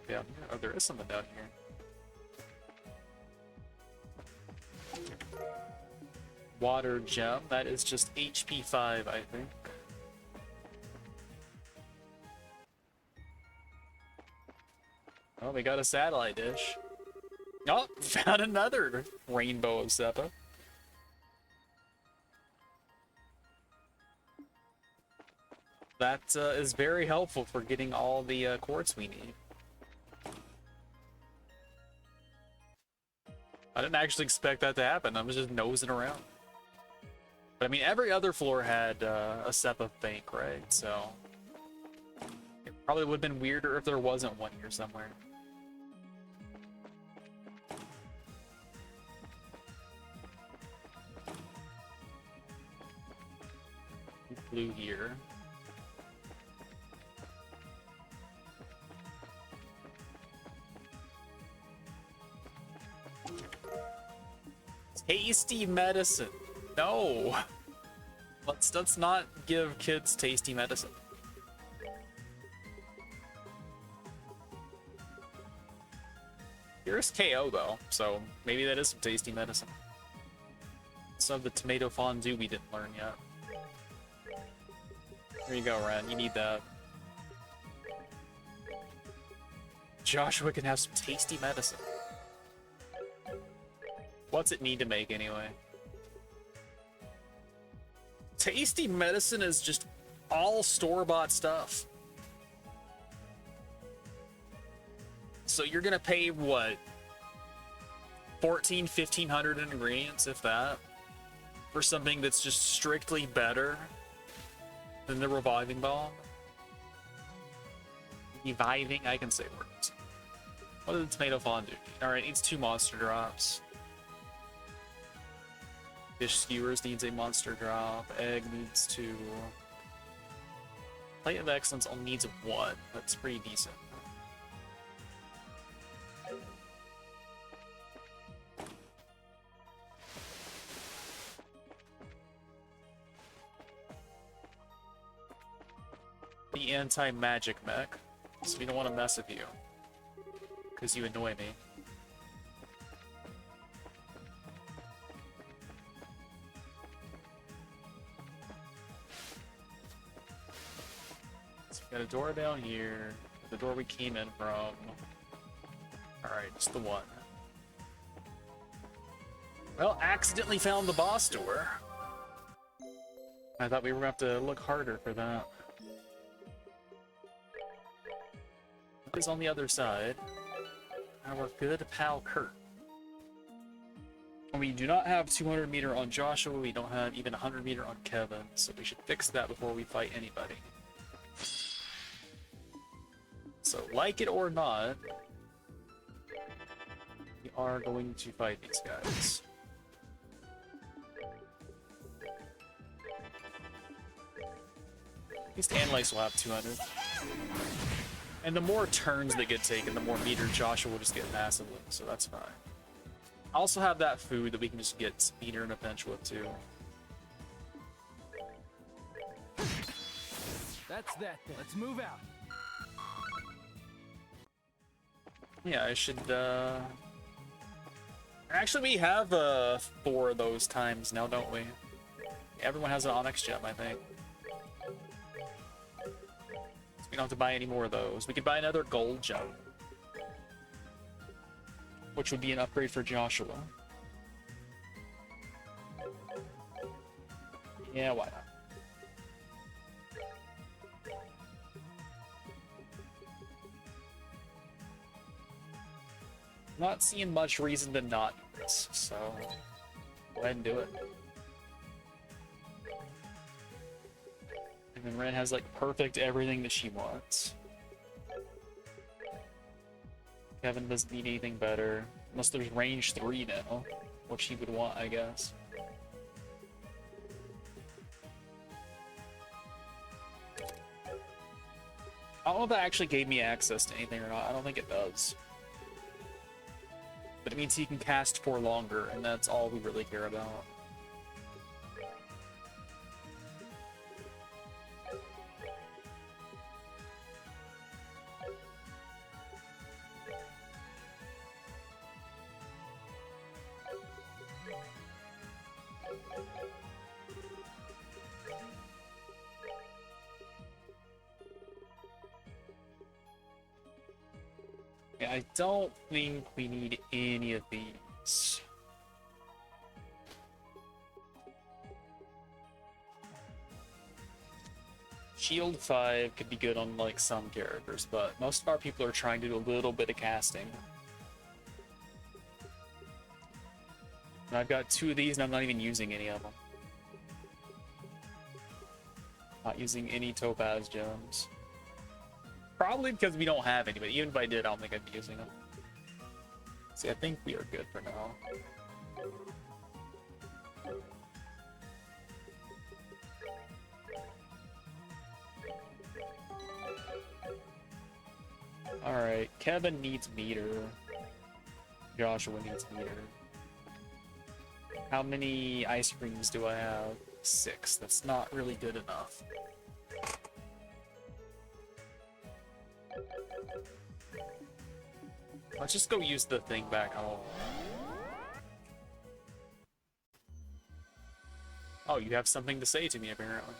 Down here? Oh, there is something down here. Water gem, that is just HP 5, I think. Oh, we got a satellite dish. Oh, found another rainbow of Seppa. That is very helpful for getting all the quartz we need. I didn't actually expect that to happen. I was just nosing around. But I mean, every other floor had a Seppa bank, right? So it probably would have been weirder if there wasn't one here somewhere. Blue here. Tasty medicine. No. Let's not give kids tasty medicine. Here's KO though, so maybe that is some tasty medicine. Some of the tomato fondue we didn't learn yet. Here you go, Ren. You need that. Joshua can have some tasty medicine. What's it need to make anyway? Tasty medicine is just all store-bought stuff. So you're gonna pay what? 1,500 in ingredients, if that, for something that's just strictly better than the reviving bomb? Reviving? I can say words. What did the tomato fondue need? Alright, needs 2 monster drops. Fish skewers needs a monster drop. Egg needs 2. Plate of Excellence only needs 1. That's pretty decent. The anti-magic mech, so we don't want to mess with you, because you annoy me. So we got a door down here, the door we came in from. Alright, just the one. Well, accidentally found the boss door. I thought we were going to have to look harder for that. Is on the other side. Our good pal Kurt. And we do not have 200 meter on Joshua, we don't have even 100 meter on Kevin, so we should fix that before we fight anybody. So, like it or not, we are going to fight these guys. At least Analyze will have 200. And the more turns that get taken, the more meter Joshua will just get massively, so that's fine. I also have that food that we can just get meter in a pinch with, too. That's that then. Let's move out. Yeah, I should, Actually, we have, 4 of those times now, don't we? Everyone has an Onyx gem, I think. We don't have to buy any more of those. We could buy another gold gem, which would be an upgrade for Joshua. Yeah, why not? Not seeing much reason to not do this, so go ahead and do it. And then Ren has like perfect everything that she wants. Kevin doesn't need anything better. Unless there's range 3 now, which he would want, I guess. I don't know if that actually gave me access to anything or not. I don't think it does. But it means he can cast for longer, and that's all we really care about. Yeah, I don't think we need any of these. Shield 5 could be good on like some characters, but most of our people are trying to do a little bit of casting. And I've got 2 of these and I'm not even using any of them. Not using any topaz gems. Probably because we don't have any, but even if I did, I don't think I'd be using them. See, I think we are good for now. Alright, Kevin needs meter. Joshua needs meter. How many ice creams do I have? 6. That's not really good enough. Let's just go use the thing back home. Oh, you have something to say to me, apparently.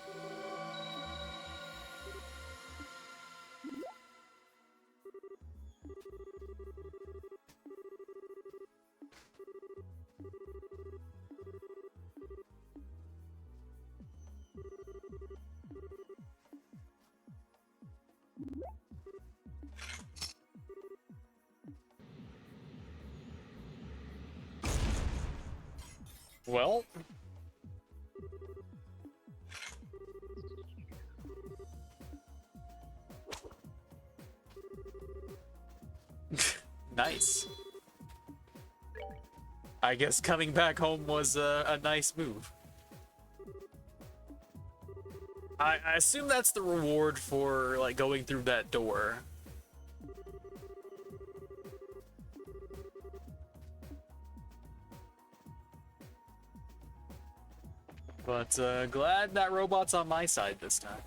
Well, nice. I guess coming back home was a nice move. I assume that's the reward for like going through that door. But glad that robot's on my side this time.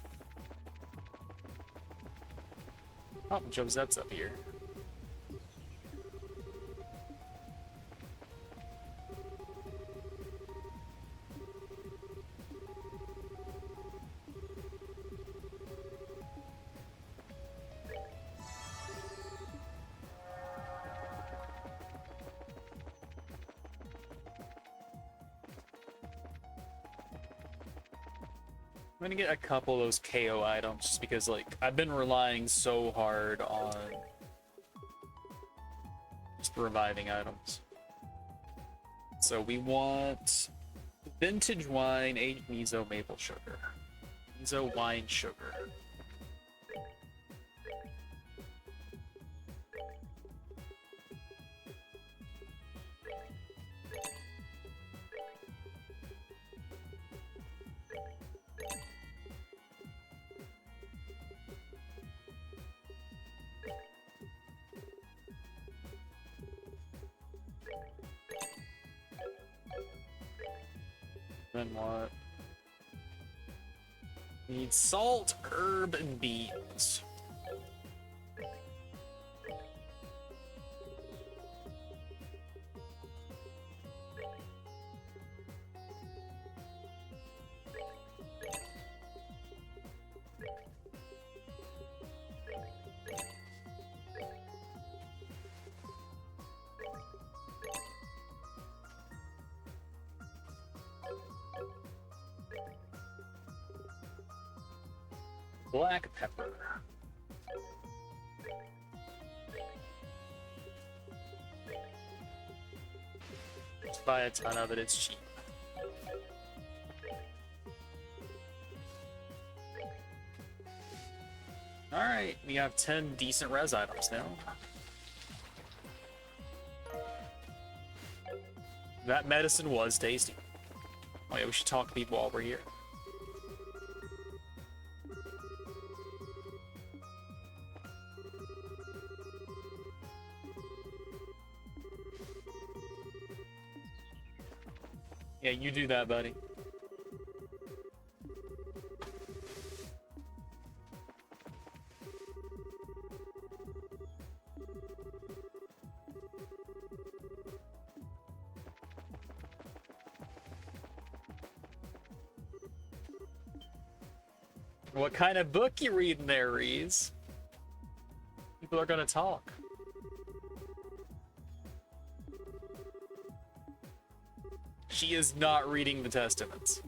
Oh, Josette's up here. I'm gonna get a couple of those KO items just because, like, I've been relying so hard on just reviving items. So we want vintage wine, aged miso, maple sugar. Miso, wine, sugar. Then what? Need salt, herb, and beans. Black pepper. Just buy a ton of it, it's cheap. Alright, we have 10 decent res items now. That medicine was tasty. Oh yeah, we should talk to people while we're here. Yeah, you do that, buddy. What kind of book you reading there, Reese? People are gonna talk. She is not reading the testaments.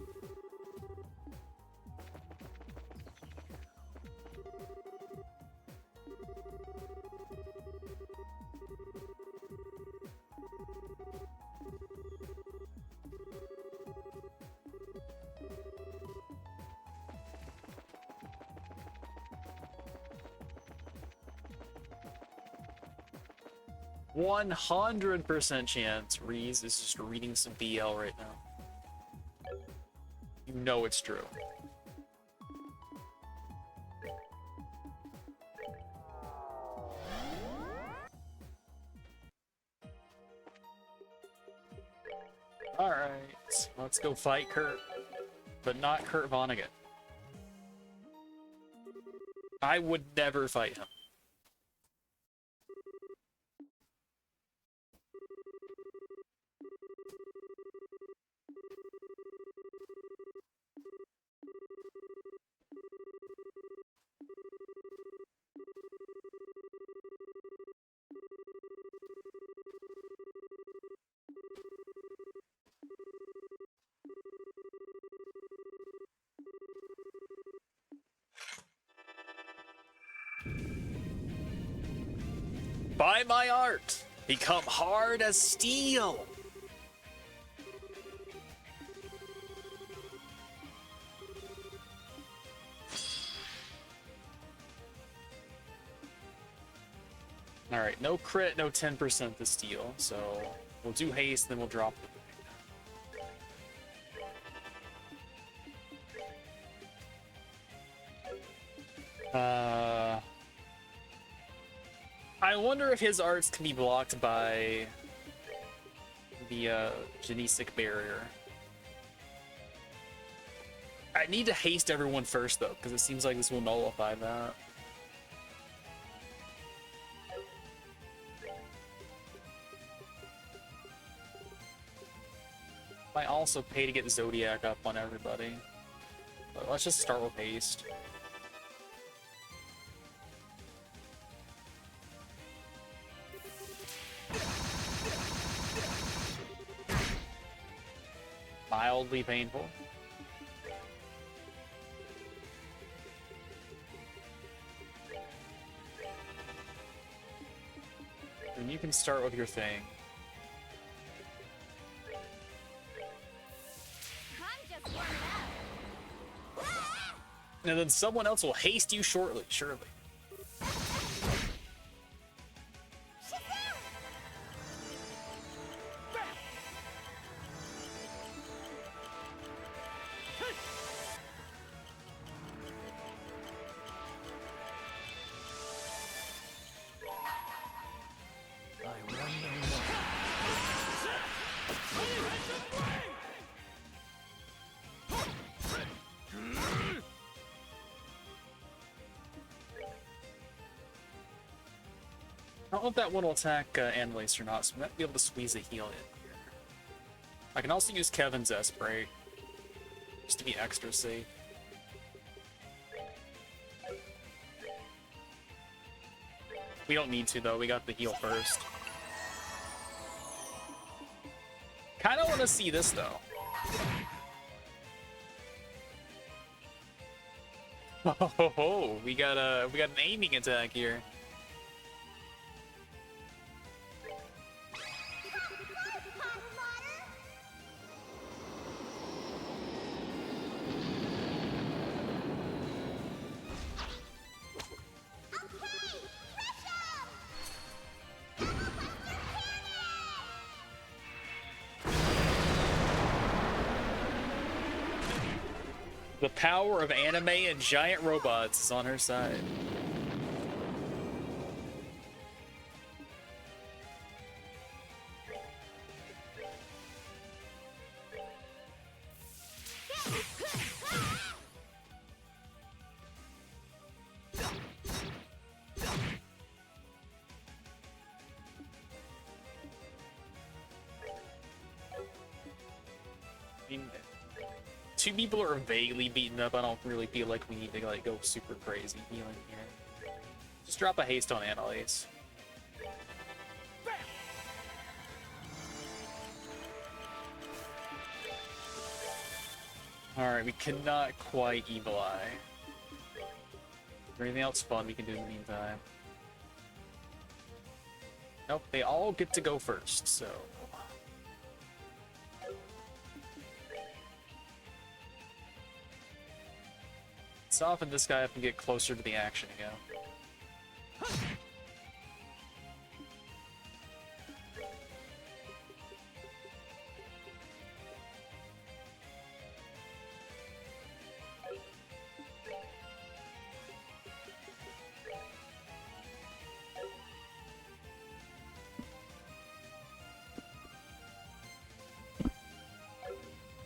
%100 chance Reese is just reading some BL right now. You know it's true. Alright, let's go fight Kurt. But not Kurt Vonnegut. I would never fight him. Buy my art! Become hard as steel! Alright, no crit, no 10% to steel, so we'll do haste, then we'll drop the I wonder if his arts can be blocked by the genesic barrier. I need to haste everyone first though, because it seems like this will nullify that. Might also pay to get Zodiac up on everybody. But let's just start with haste. Mildly painful. And you can start with your thing. And then someone else will haste you shortly, surely. I don't know if that one will attack Annalise or not, so we might be able to squeeze a heal in here. I can also use Kevin's S-Break, just to be extra safe. We don't need to, though. We got the heal first. Kind of want to see this, though. Oh, we got an aiming attack here. The power of anime and giant robots is on her side. Two people are vaguely beaten up. I don't really feel like we need to like go super crazy healing here. Just drop a haste on Annalise. Alright, we cannot quite Evil Eye. Is there anything else fun we can do in the meantime? Nope, they all get to go first, so... Soften this guy up and get closer to the action again.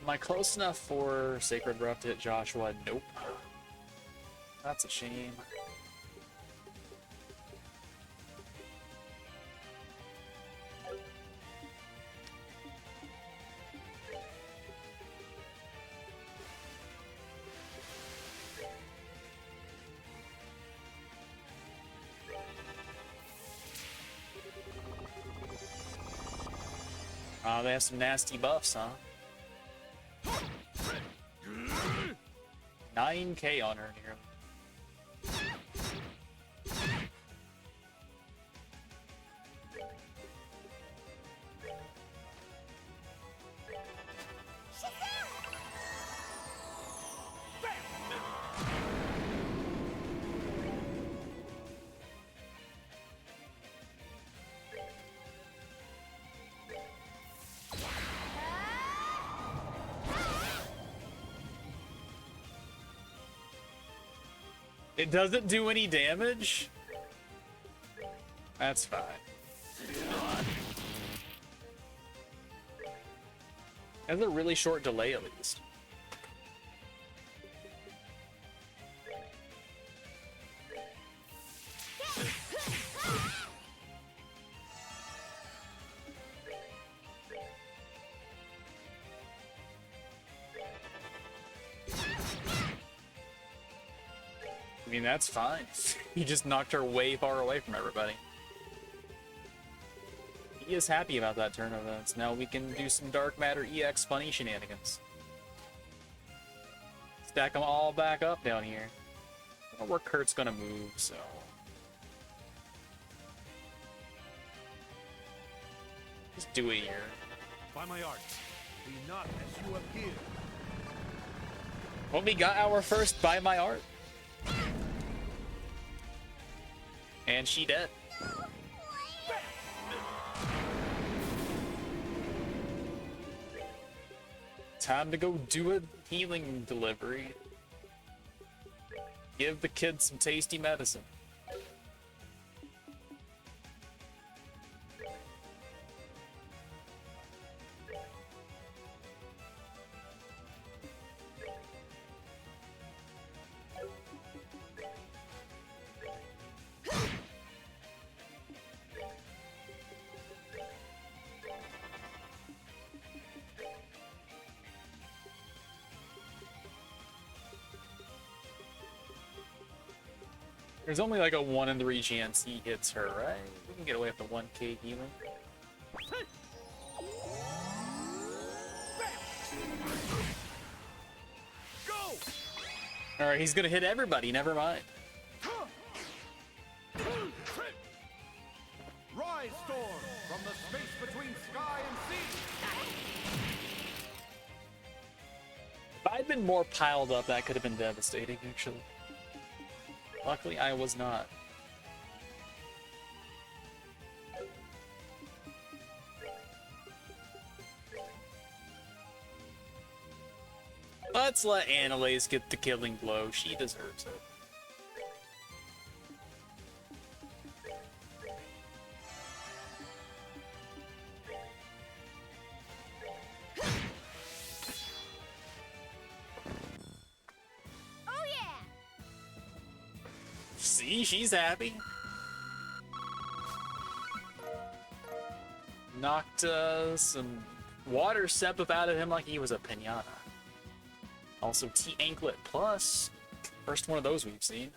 Am I close enough for Sacred Breath to hit Joshua? Nope. That's a shame. They have some nasty buffs, huh? 9K on her nearly. It doesn't do any damage? That's fine. Has a really short delay at least. I mean, that's fine. He just knocked her way far away from everybody. He is happy about that turn of events. Now we can do some Dark Matter EX funny shenanigans. Stack them all back up down here. I don't know where Kurt's gonna move, so... just do it here. By my art, be not as you appear. Well, we got our first By My Art. And she dead. Time to go do a healing delivery. Give the kids some tasty medicine. There's only like a 1 in 3 chance he hits her, right? We can get away with the 1K healing. Alright, he's gonna hit everybody, never mind. Rise, storm, from the space between sky and sea. If I'd been more piled up, that could have been devastating, actually. Luckily, I was not. Let's let Annalise get the killing blow. She deserves it. Oh yeah! See, she's happy. Knocked some water sep up out of him like he was a pinata. Also, T-Anklet Plus. First one of those we've seen.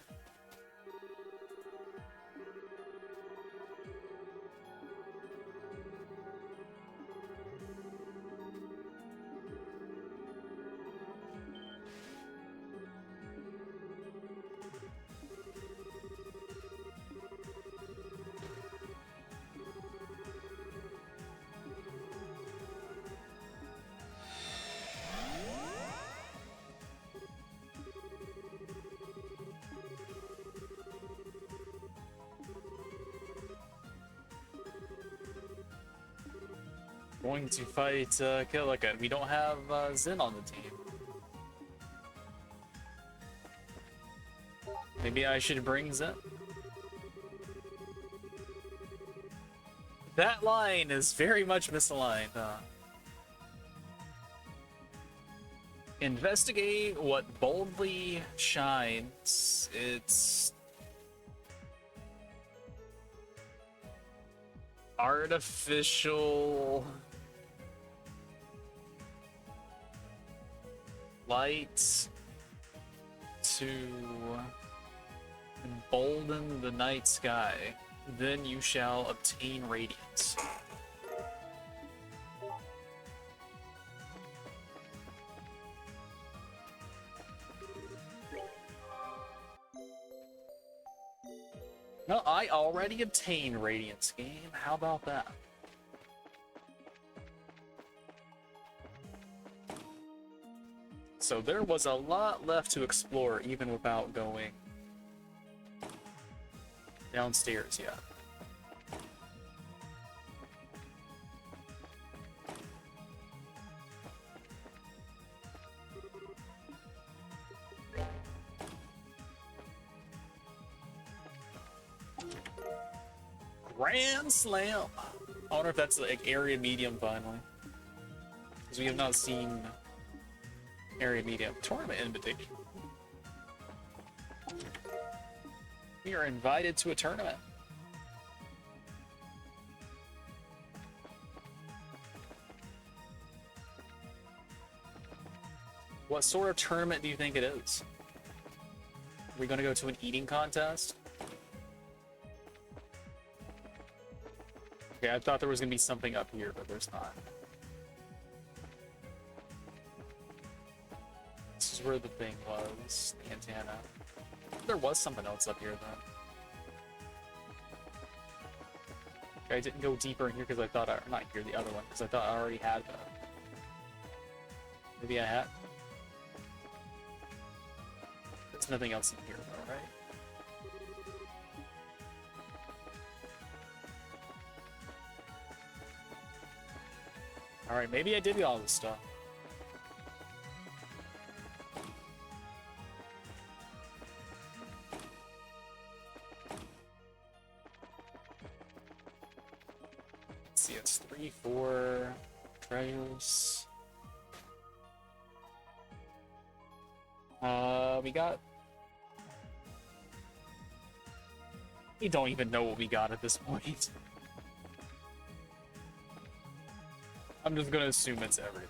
Going to fight Killican. We don't have Zin on the team. Maybe I should bring Zin. That line is very much misaligned. Investigate what boldly shines. It's artificial light to embolden the night sky. Then you shall obtain radiance. No, I already obtained radiance, game. How about that? So there was a lot left to explore even without going downstairs yet. Grand Slam! I wonder if that's like area medium finally. Because we have not seen area medium. Tournament invitation. We are invited to a tournament. What sort of tournament do you think it is? Are we gonna go to an eating contest? Okay, I thought there was gonna be something up here, but there's not. This is where the thing was, the antenna. There was something else up here, though. Okay, I didn't go deeper in here because I thought not here, the other one, because I thought I already had that. Maybe I had. There's nothing else in here, though, right? Alright, maybe I did get all this stuff. Let's see, it's 3, 4 treasures. We got... We don't even know what we got at this point. I'm just gonna assume it's everything.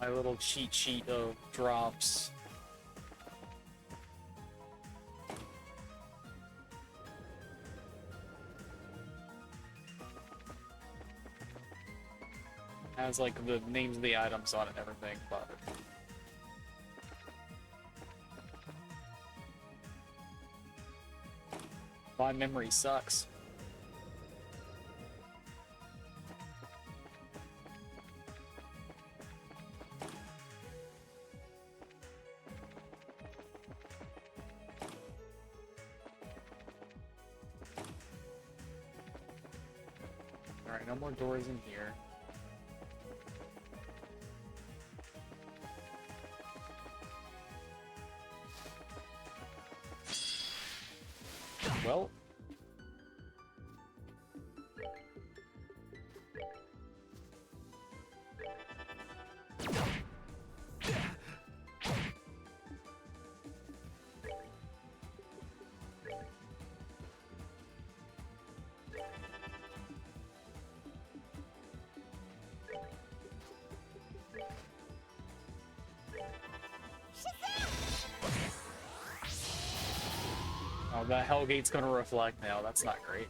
My little cheat sheet of drops. Has like the names of the items on it and everything, but my memory sucks. Alright, no more doors in here. Well, oh, that Hellgate's gonna reflect now. That's not great.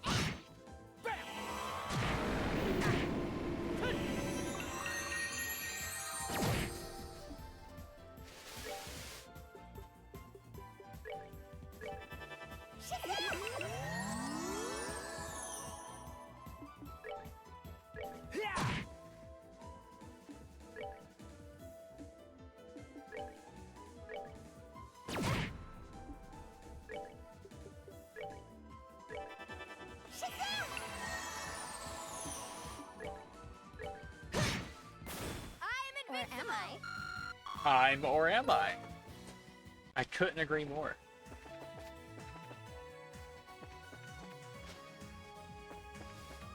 Or am I? I couldn't agree more.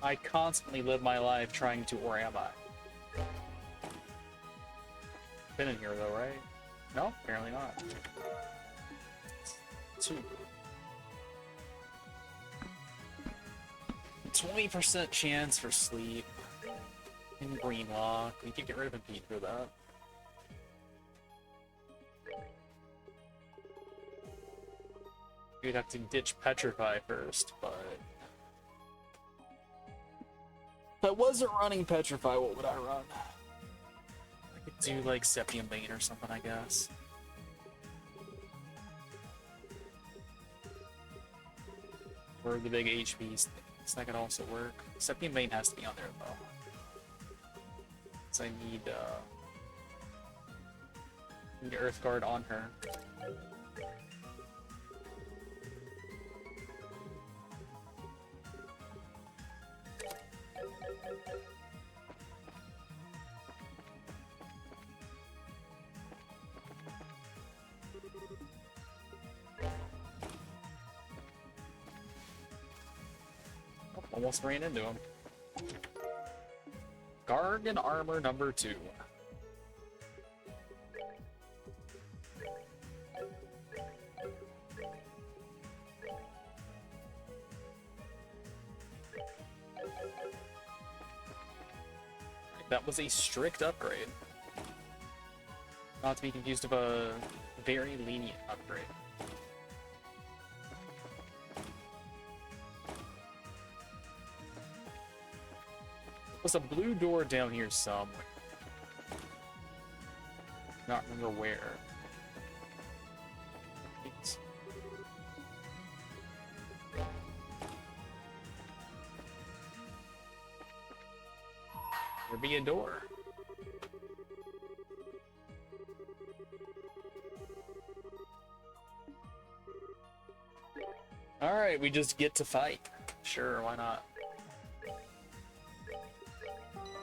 I constantly live my life trying to, or am I? Been in here though, right? No, apparently not. 2. 20% chance for sleep. In green lock. We could get rid of Impede for that. We'd have to ditch Petrify first, but... If I wasn't running Petrify, what would I run? I could do like Septium Bane or something, I guess. Or the big HPs. That could also work. Septium Bane has to be on there though. So I need Earthguard on her. Almost ran into him. Gargan armor number 2. That was a strict upgrade. Not to be confused with a very lenient upgrade. There's a blue door down here somewhere. Not remember where. It's... There be a door. Alright, we just get to fight. Sure, why not?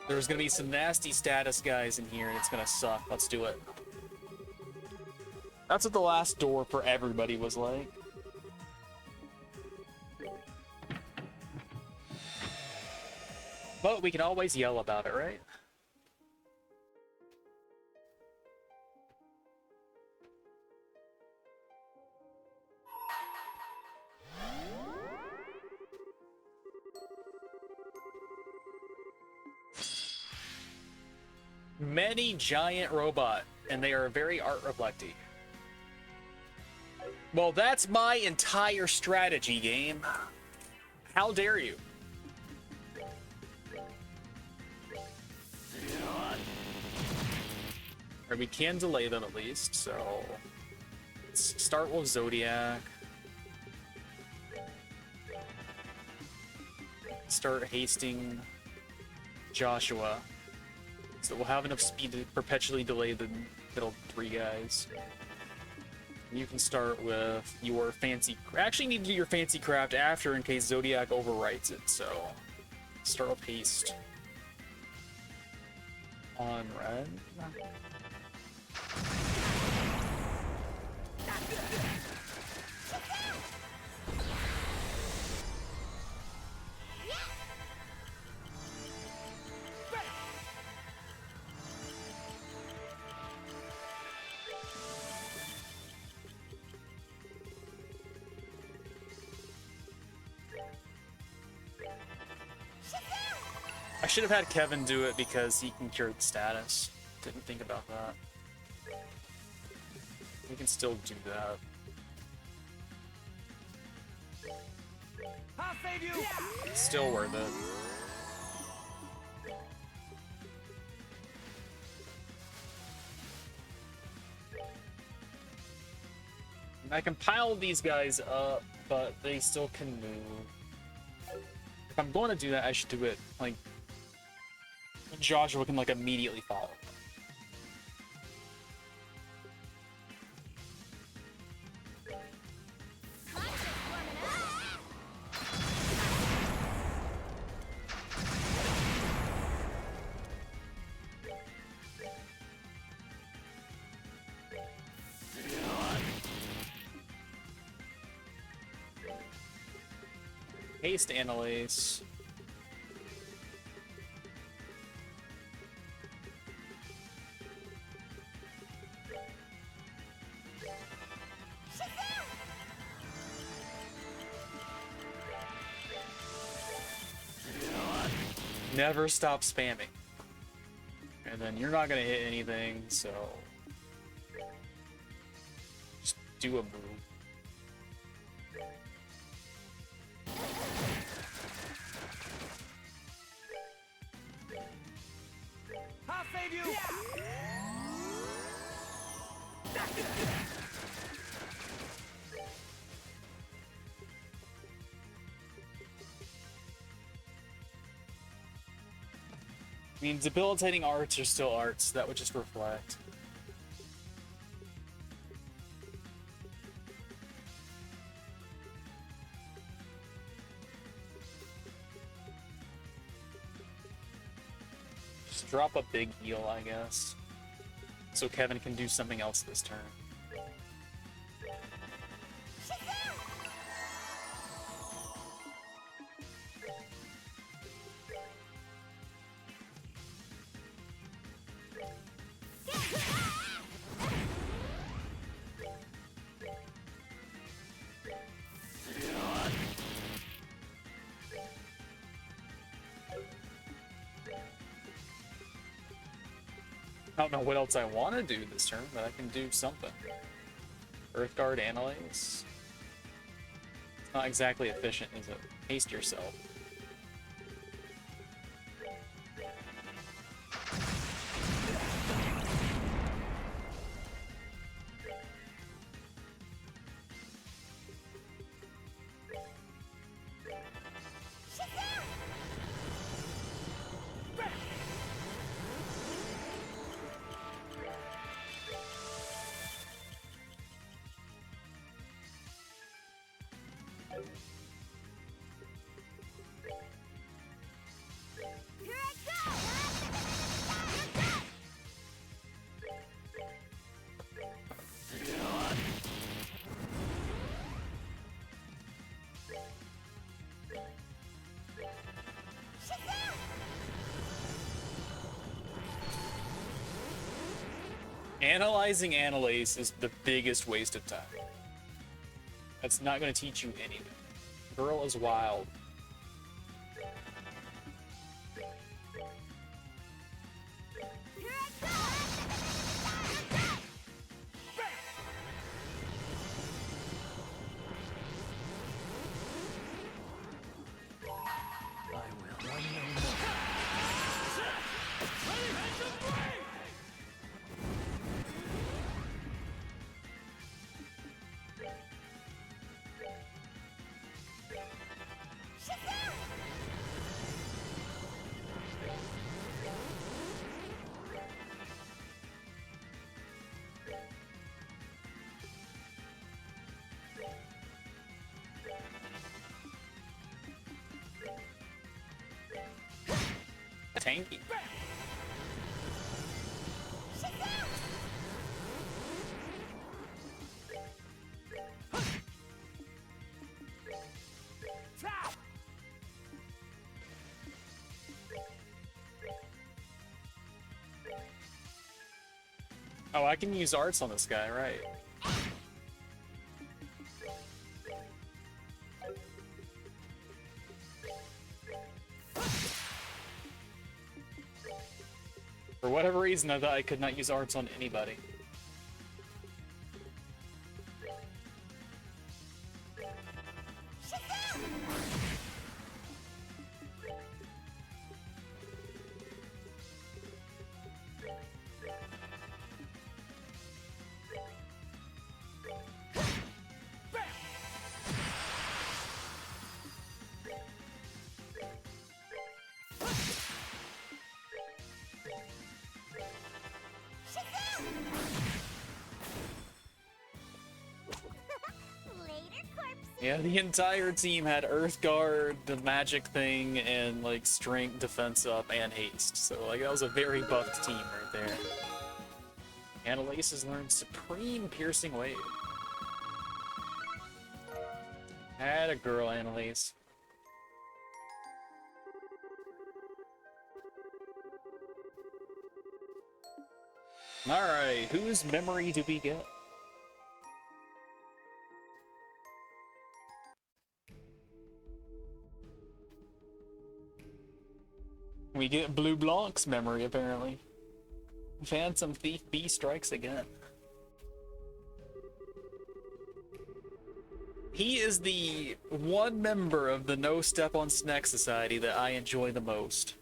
There's gonna be some nasty status guys in here, and it's gonna suck. Let's do it. That's what the last door for everybody was like. But we can always yell about it, right? Many giant robot, and they are very art reflecty. Well, that's my entire strategy game. How dare you? Or we can delay them at least, so let's start with Zodiac. Start hasting Joshua. So we'll have enough speed to perpetually delay the middle 3 guys. You can start with your fancy... Actually, you need to do your fancy craft after in case Zodiac overwrites it, so... Start with haste. On red. I should have had Kevin do it because he can cure the status. Didn't think about that. We can still do that. I'll save you. It's still worth it. And I can pile these guys up, but they still can move. If I'm going to do that, I should do it like Joshua can like immediately follow. Haste Annalise. Never stop spamming. And then you're not gonna hit anything, so just do a move. I'll save you! I mean, debilitating arts are still arts. That would just reflect. Just drop a big heal, I guess. So Kevin can do something else this turn. I don't know what else I want to do this turn, but I can do something. Earthguard Annalise. It's not exactly efficient, is it? Haste yourself. Here I go! Analyzing Annalise is the biggest waste of time. That's not going to teach you anything. Girl is wild. Here I go! Tanky. Oh, I can use arts on this guy, right? For whatever reason, I thought I could not use arts on anybody. Yeah, the entire team had Earthguard, the magic thing, and like strength, defense up, and haste. So like that was a very buffed team right there. Annalise has learned Supreme Piercing Wave. Had a girl, Annalise. Alright, whose memory do we get? We get Blue Blanc's memory, apparently. Phantom Thief B strikes again. He is the one member of the No Step on Snack Society that I enjoy the most.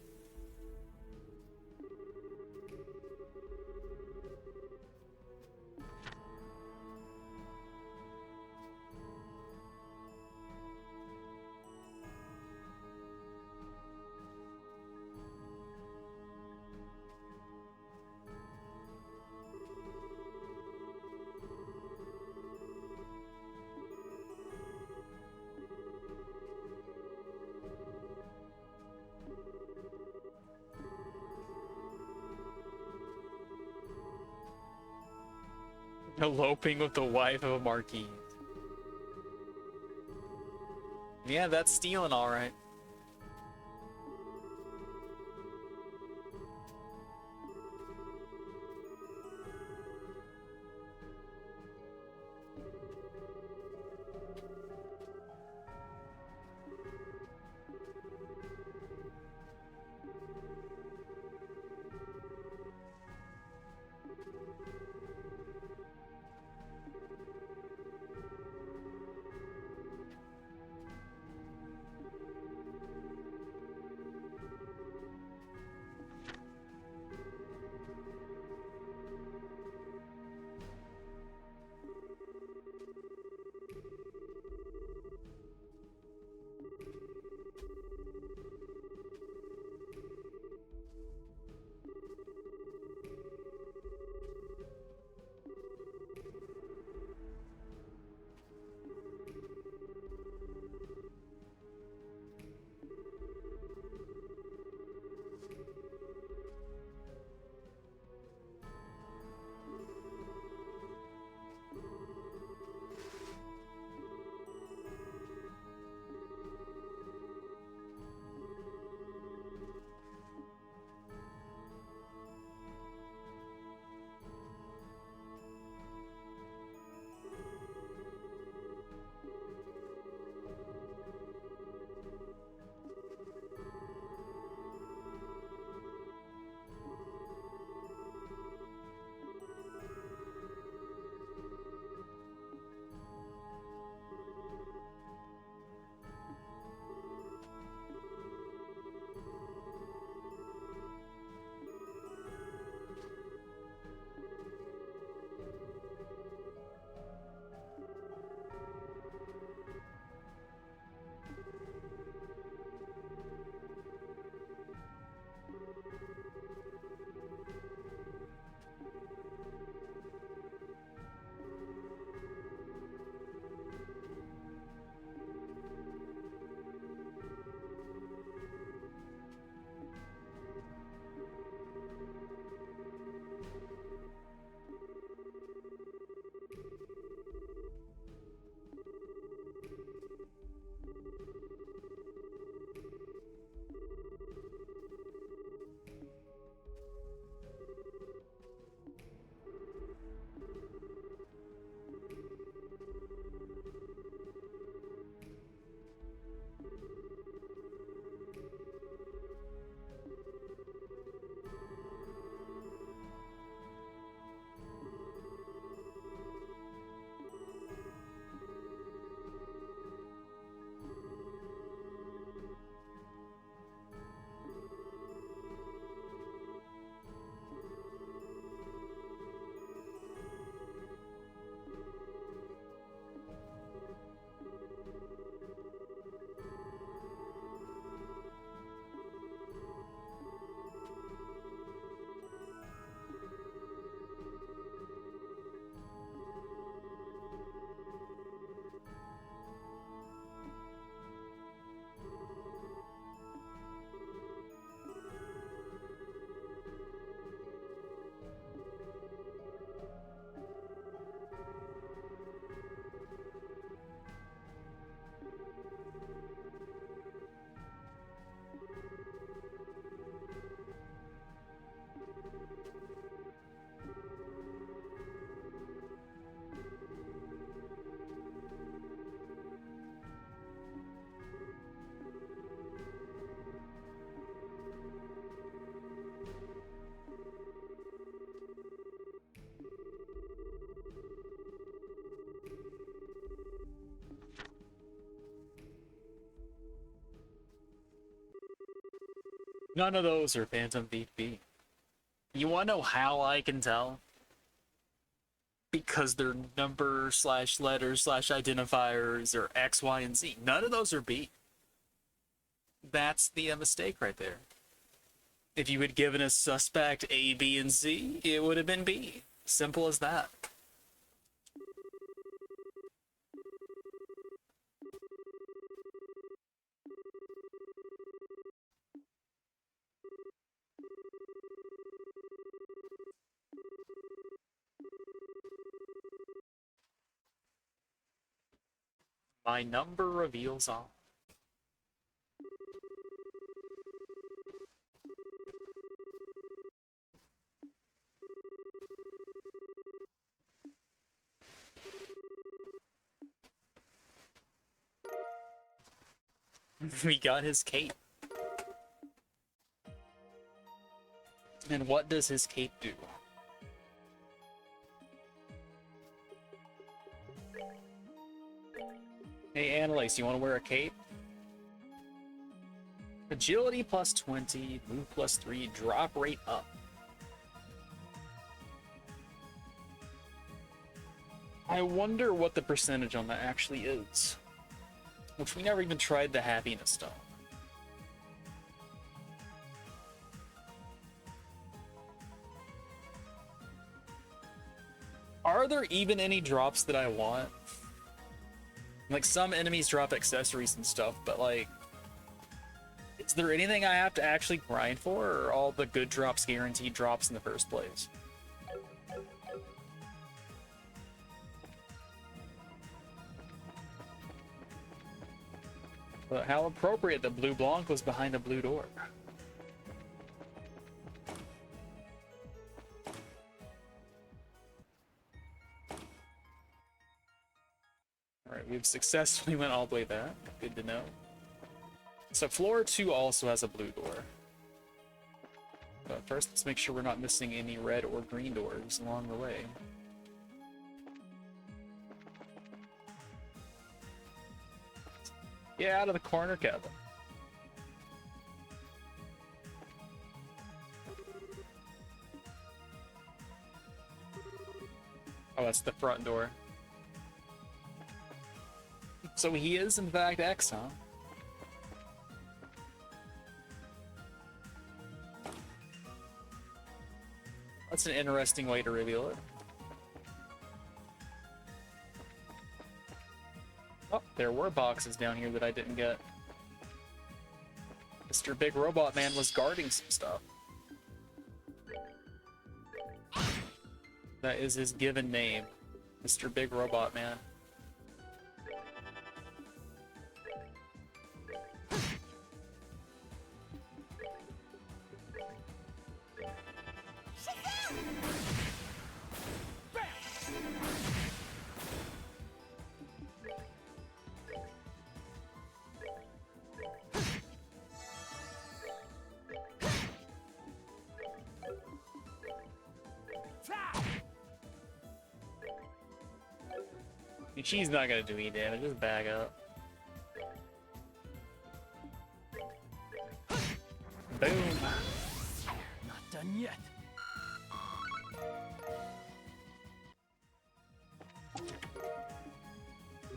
Eloping with the wife of a marquis. Yeah, that's stealing, alright. None of those are Phantom VP. You wanna know how I can tell? Because they're number slash letters slash identifiers or X, Y, and Z. None of those are B. That's the mistake right there. If you had given a suspect A, B, and C, it would have been B. Simple as that. My number reveals all. We got his cape. And what does his cape do? Hey, Annalise, you want to wear a cape? Agility plus 20, move plus 3, drop rate up. I wonder what the percentage on that actually is. Which we never even tried the happiness stone. Are there even any drops that I want? Like, some enemies drop accessories and stuff, but like, is there anything I have to actually grind for, or are all the good drops guaranteed drops in the first place? But how appropriate that Blue Blanc was behind a blue door. Alright, we've successfully went all the way back. Good to know. So floor 2 also has a blue door. But first, let's make sure we're not missing any red or green doors along the way. Get out of the corner, Kevin. Oh, that's the front door. So he is, in fact, X, huh? That's an interesting way to reveal it. Oh, there were boxes down here that I didn't get. Mr. Big Robot Man was guarding some stuff. That is his given name, Mr. Big Robot Man. She's not gonna do any damage, just back up. Boom! Not done yet.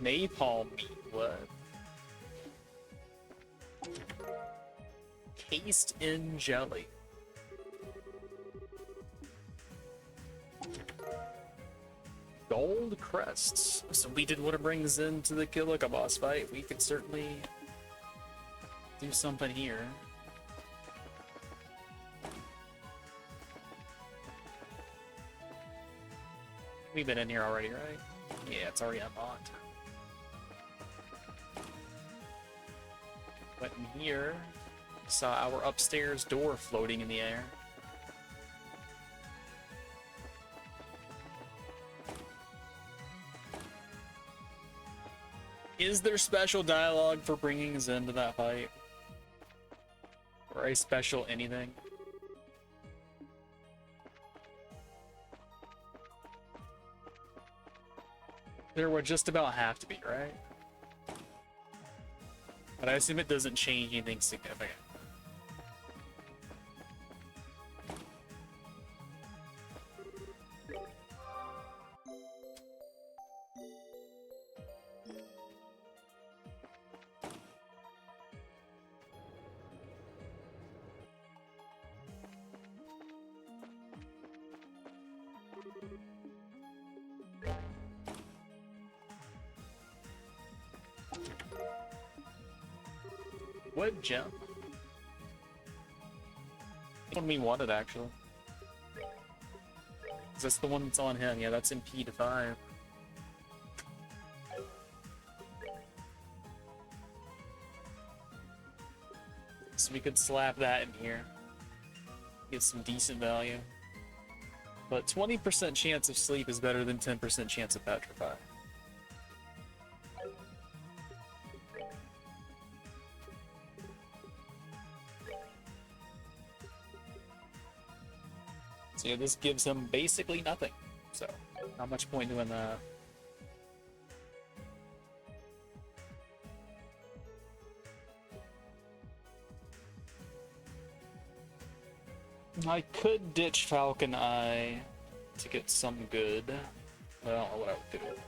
Napalm meat, what? Cased in jelly. Gold crests. So we did want to bring this into the Kilika boss fight. We could certainly do something here. We've been in here already, right? Yeah, it's already unlocked. Went in here. Saw our upstairs door floating in the air. Is there special dialogue for bringing us into that fight? Or a special anything? There would just about have to be, right? But I assume it doesn't change anything significant. Web gem. One we wanted actually. 'Cause that's the one that's on him. Yeah, that's in P to 5. So we could slap that in here. Get some decent value. But 20% chance of sleep is better than 10% chance of petrify. So yeah, this gives him basically nothing. So, not much point doing that. I could ditch Falcon Eye to get some good. But I don't know what I would do.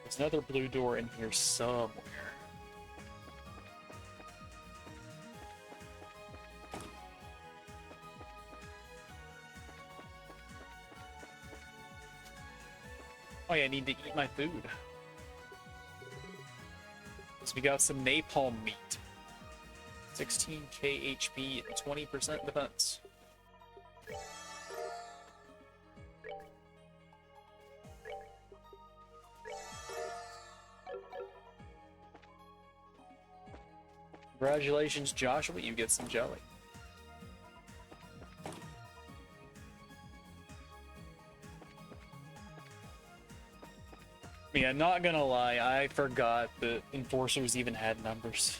There's another blue door in here somewhere. Oh yeah, I need to eat my food. So we got some napalm meat. 16k HP and 20% defense. Congratulations, Joshua, you get some jelly. Yeah, not gonna lie, I forgot that enforcers even had numbers.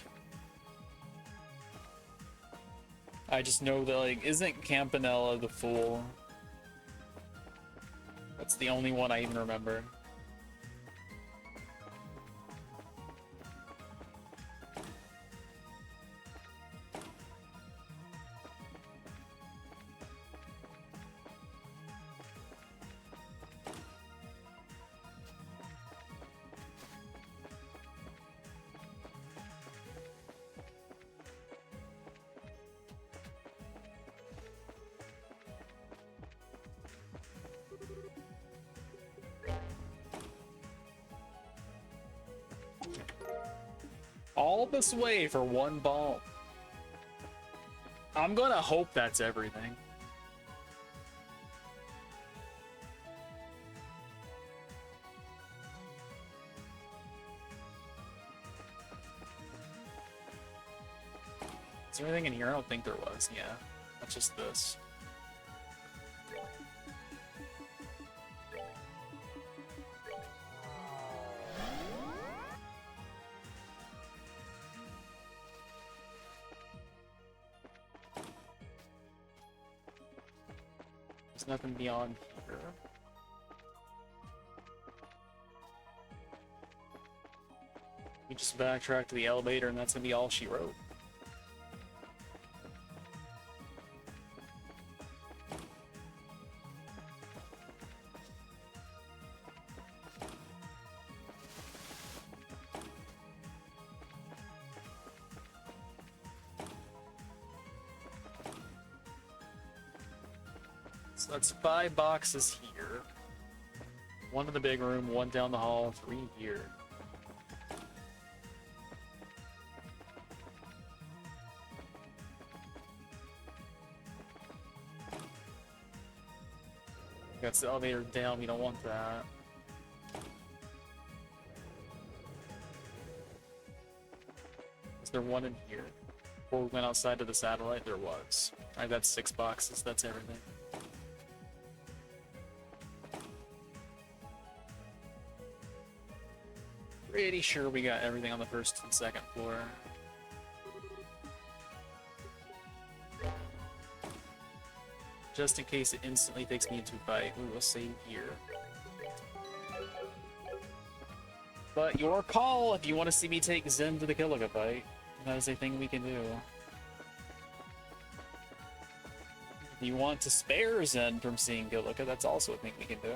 I just know that, like, isn't Campanella the fool? That's the only one I even remember. All this way for one bomb. I'm gonna hope that's everything. Is there anything in here? I don't think there was. Yeah, that's just this. There's nothing beyond here. We just backtrack to the elevator and that's gonna be all she wrote. So that's 5 boxes here. 1 in the big room, 1 down the hall, 3 here. That's the elevator down, we don't want that. Is there 1 in here? Before we went outside to the satellite, there was. Alright, that's 6 boxes, that's everything. Pretty sure we got everything on the 1st and 2nd floor. Just in case it instantly takes me into a fight, we will save here. But your call if you want to see me take Zen to the Killiga fight. That is a thing we can do. If you want to spare Zen from seeing Killiga, that's also a thing we can do.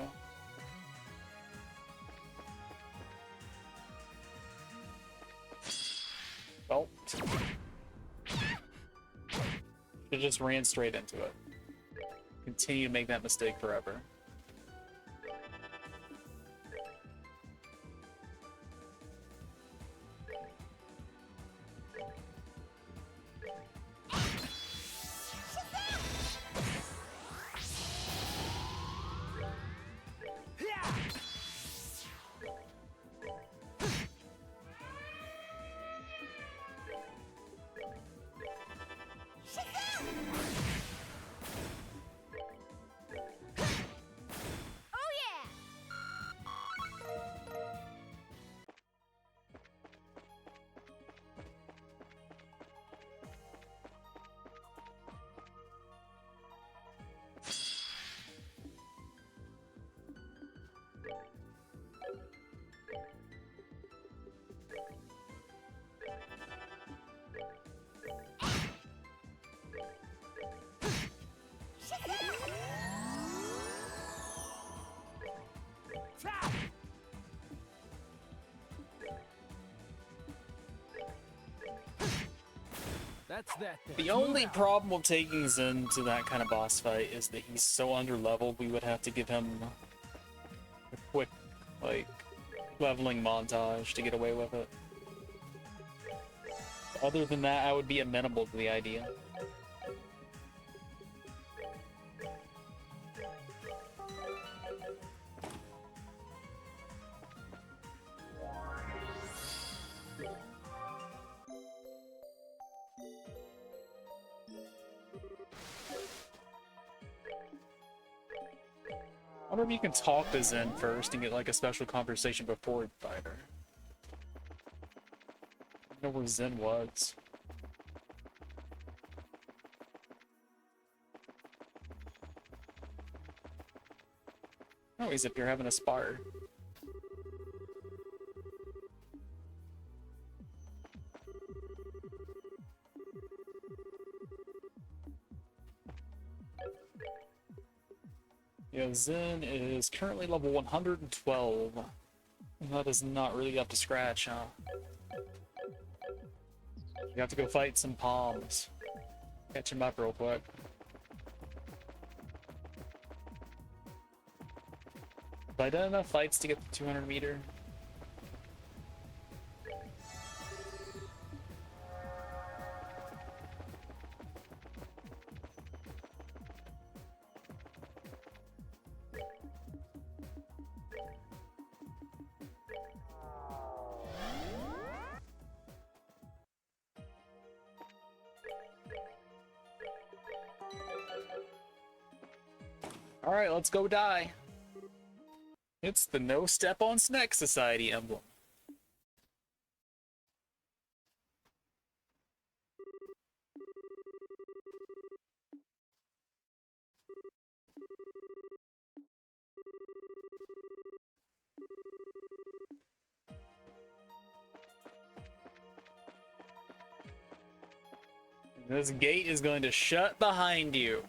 Well, it just ran straight into it. Continue to make that mistake forever. That's that then. The only problem with taking Zen to that kind of boss fight is that he's so under-leveled, we would have to give him a quick, like, leveling montage to get away with it. Other than that, I would be amenable to the idea. I wonder if you can talk to Zen first and get like a special conversation before you fight her. I don't know where Zen was. Oh, he's up here having a spar. Yeah, Zen is currently level 112. That is not really up to scratch, huh? You have to go fight some palms. Catch him up real quick. Have I done enough fights to get the 200 meter? Alright, let's go die. It's the No Step on Snack Society emblem. This gate is going to shut behind you.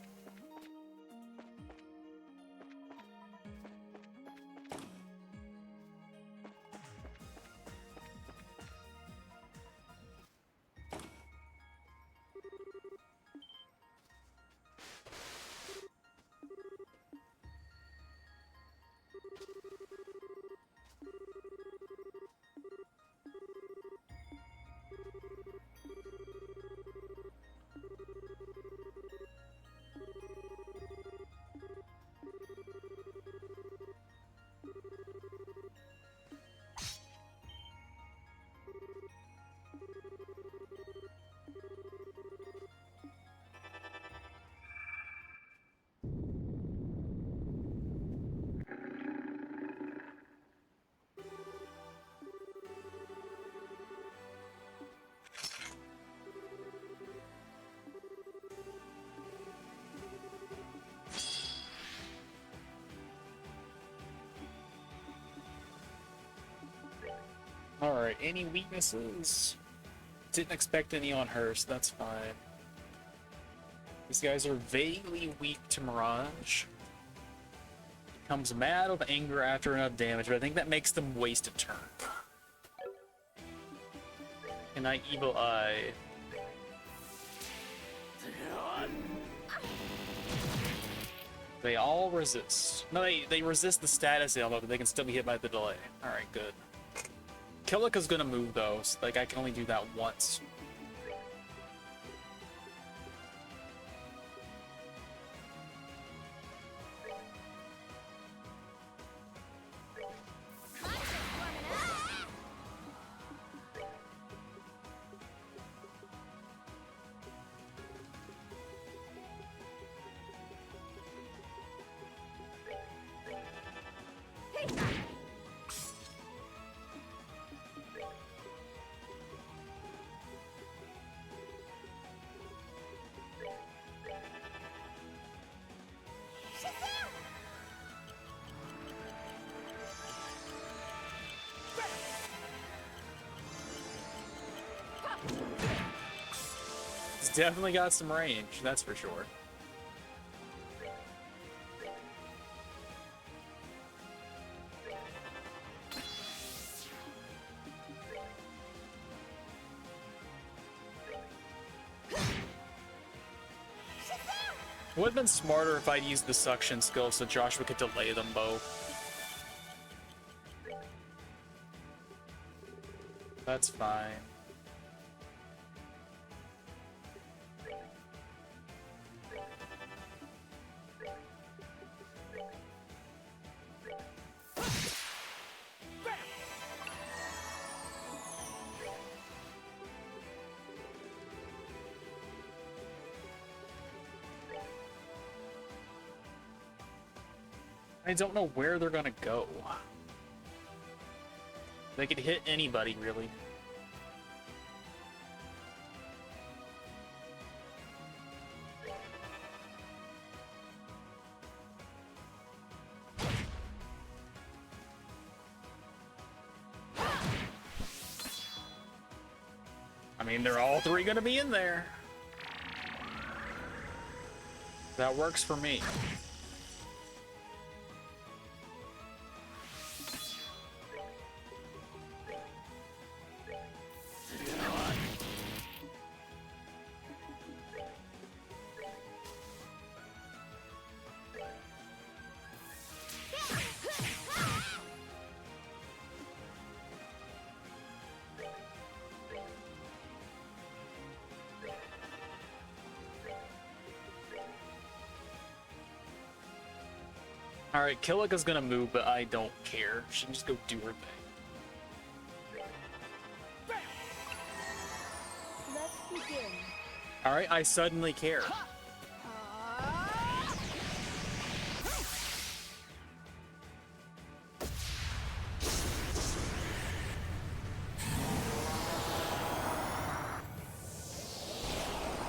Alright, any weaknesses? Didn't expect any on her, so that's fine. These guys are vaguely weak to Mirage. Becomes mad with anger after enough damage, but I think that makes them waste a turn. And I Evil Eye. They all resist. No, they resist the status ailment, but they can still be hit by the delay. Alright, good. Kilika's gonna move though, so like I can only do that once. Definitely got some range, that's for sure. would have been smarter if I'd used the suction skill so Joshua could delay them both. That's fine. I don't know where they're gonna go. They could hit anybody, really. I mean, they're all three gonna be in there. That works for me. Alright, Kilika's gonna move, but I don't care. She can just go do her thing. Let's begin. Alright, I suddenly care.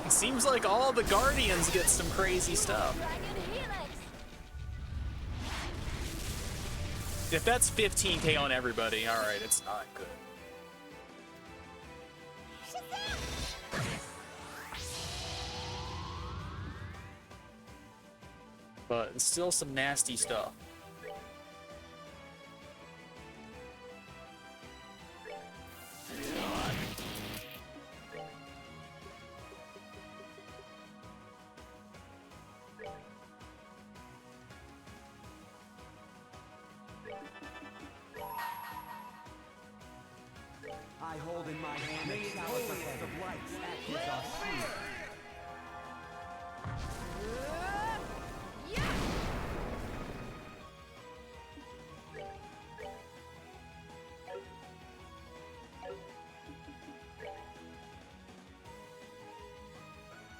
It seems like all the Guardians get some crazy stuff. Dragon Helix. If that's 15k on everybody, alright, it's not good. But it's still some nasty stuff. I hold in my hand a chalice of lights active on speed.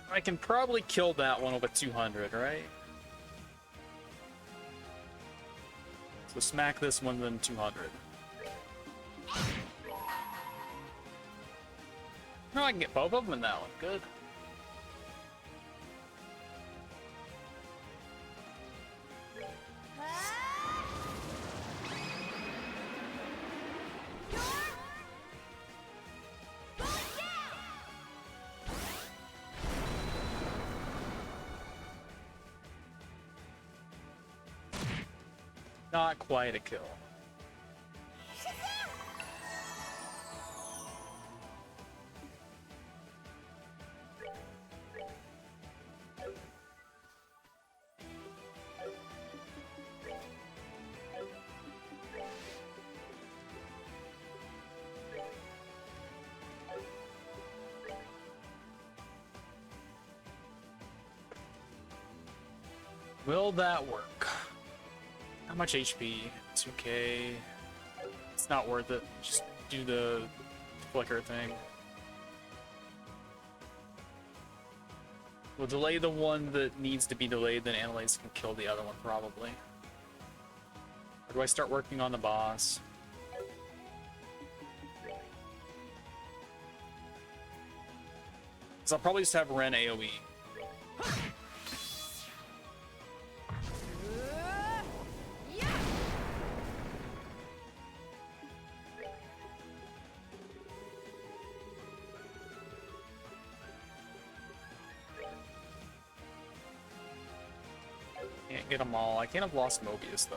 I can probably kill that one with a 200, right? So smack this one, then 200. No, I can get both of them in that one. Good. Not quite a kill. Will that work? How much HP? 2k. It's not worth it. Just do the flicker thing. We'll delay the one that needs to be delayed, then Analyze can kill the other one probably. Or do I start working on the boss? So I'll probably just have Ren AoE. Can't get them all. I can't have lost Mobius though.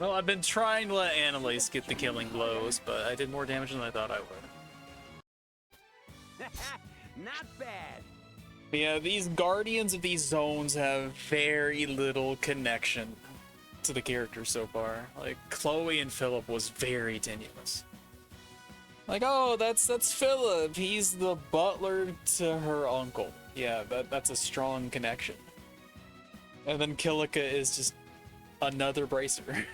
Well, I've been trying to let Annalise get the killing blows, but I did more damage than I thought I would. Not bad. But yeah, these guardians of these zones have very little connection to the characters so far. Like, Chloe and Philip was very tenuous. Like, oh, that's Philip. He's the butler to her uncle. Yeah, that's a strong connection. And then Kilika is just another bracer.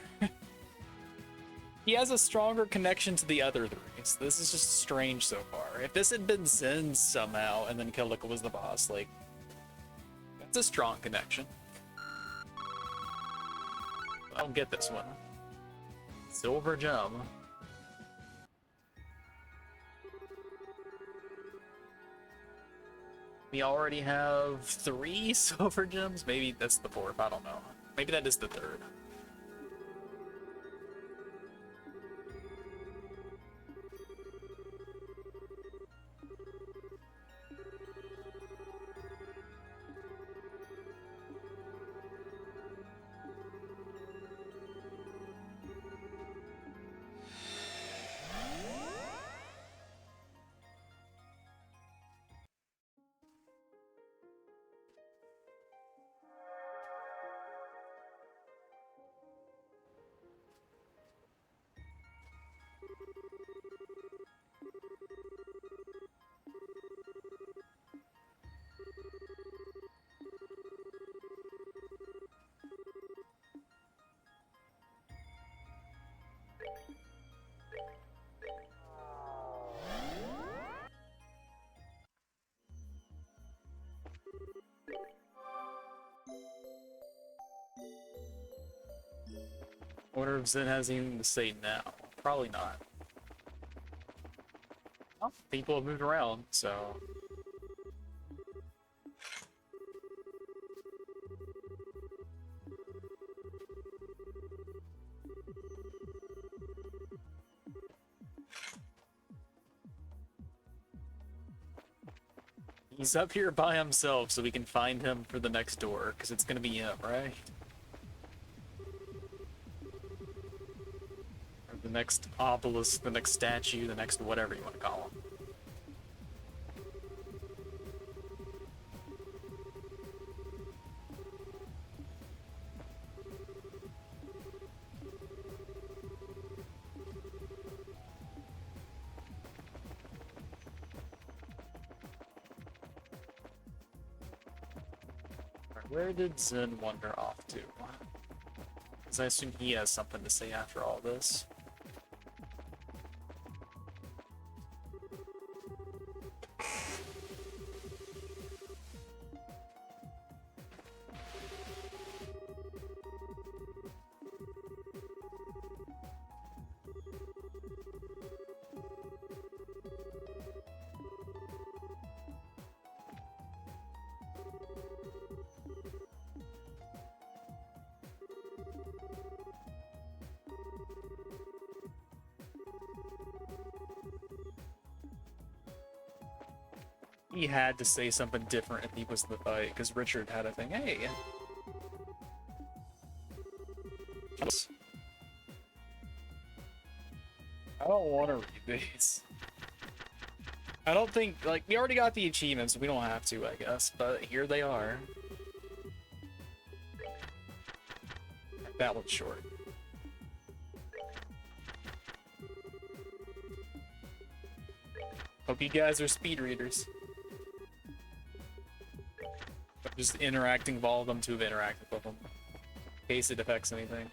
He has a stronger connection to the other three. So this is just strange so far. If this had been Zen somehow, and then Kilika was the boss, like, that's a strong connection. I don't get this one. Silver gem. We already have 3 silver gems? Maybe that's the 4th, I don't know. Maybe that is the 3rd. I wonder if Zen has anything to say now. Probably not. Well, people have moved around, so... He's up here by himself, so we can find him for the next door, because it's gonna be him, right? Or the next obelisk, the next statue, the next whatever you want to call him. Where did Zen wander off to? Because I assume he has something to say after all this. He had to say something different if he was in the fight, because Richard had a thing. Hey! I don't want to read these. I don't think, like, we already got the achievements, we don't have to, I guess, but here they are. That one's short. Hope you guys are speed readers. Just interacting with all of them to have interacted with them, in case it affects anything.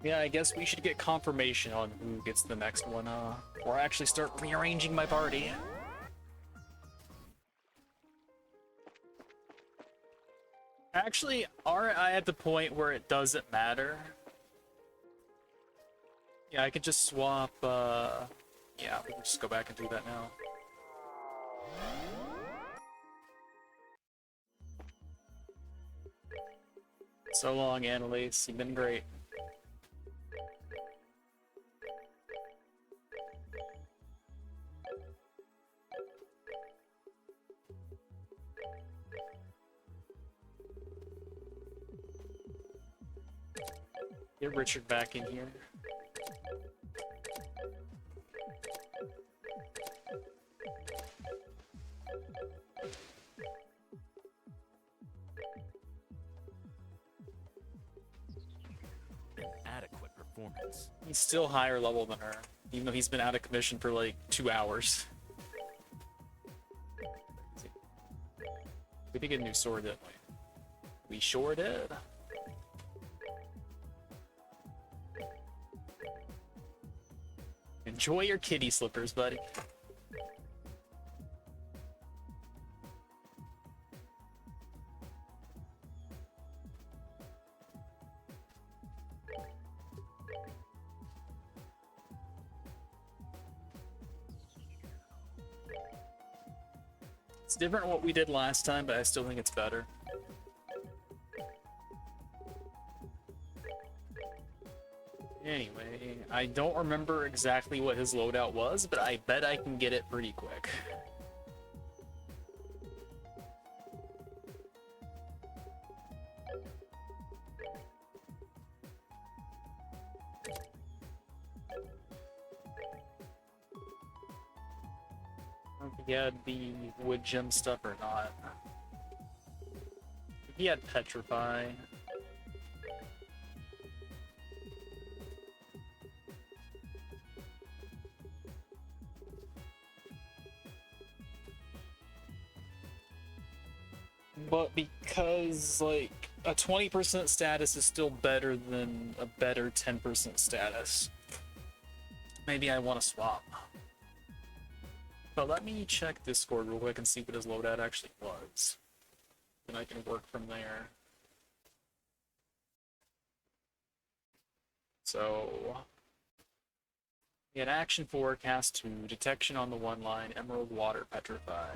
Yeah, I guess we should get confirmation on who gets the next one, or actually start rearranging my party. Actually, aren't I at the point where it doesn't matter? Yeah, I could just swap, yeah, we can just go back and do that now. So long, Annalise. You've been great. Get Richard back in here. Adequate performance. He's still higher level than her, even though he's been out of commission for like 2 hours. We did get a new sword, didn't we? We sure did. Enjoy your kitty slippers, buddy. It's different what we did last time, but I still think it's better. Anyway, I don't remember exactly what his loadout was, but I bet I can get it pretty quick. I don't think he had the wood gem stuff or not. He had petrify. But because, like, a 20% status is still better than a better 10% status, maybe I want to swap. But let me check Discord real quick and see what his loadout actually was. And I can work from there. So, he had Action 4, Cast 2, Detection on the one line, Emerald Water, Petrify.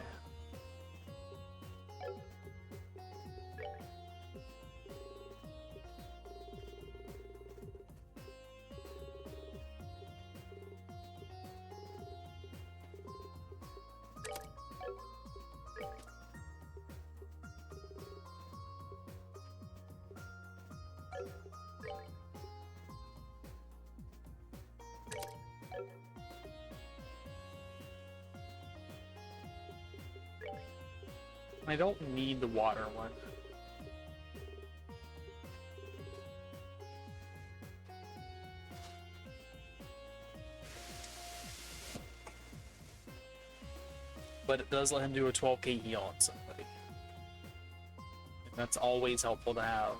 I don't need the water one. But it does let him do a 12k heal on somebody. And that's always helpful to have.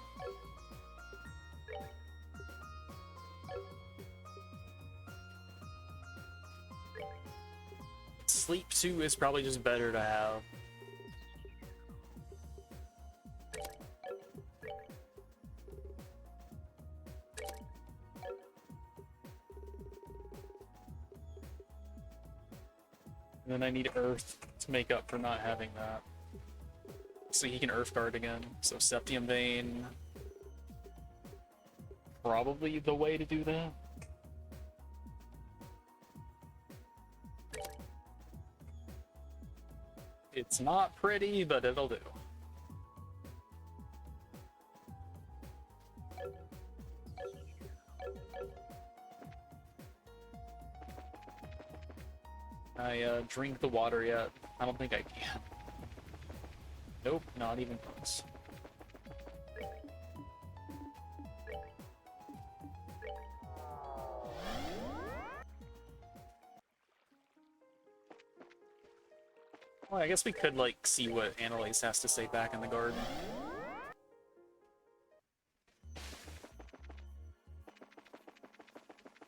Sleep 2 is probably just better to have. And then I need Earth to make up for not having that. So he can Earth Guard again. So Septium Vein. Probably the way to do that. It's not pretty, but it'll do. I drink the water yet? I don't think I can. Nope, not even close. Well, I guess we could, like, see what Annalise has to say back in the garden.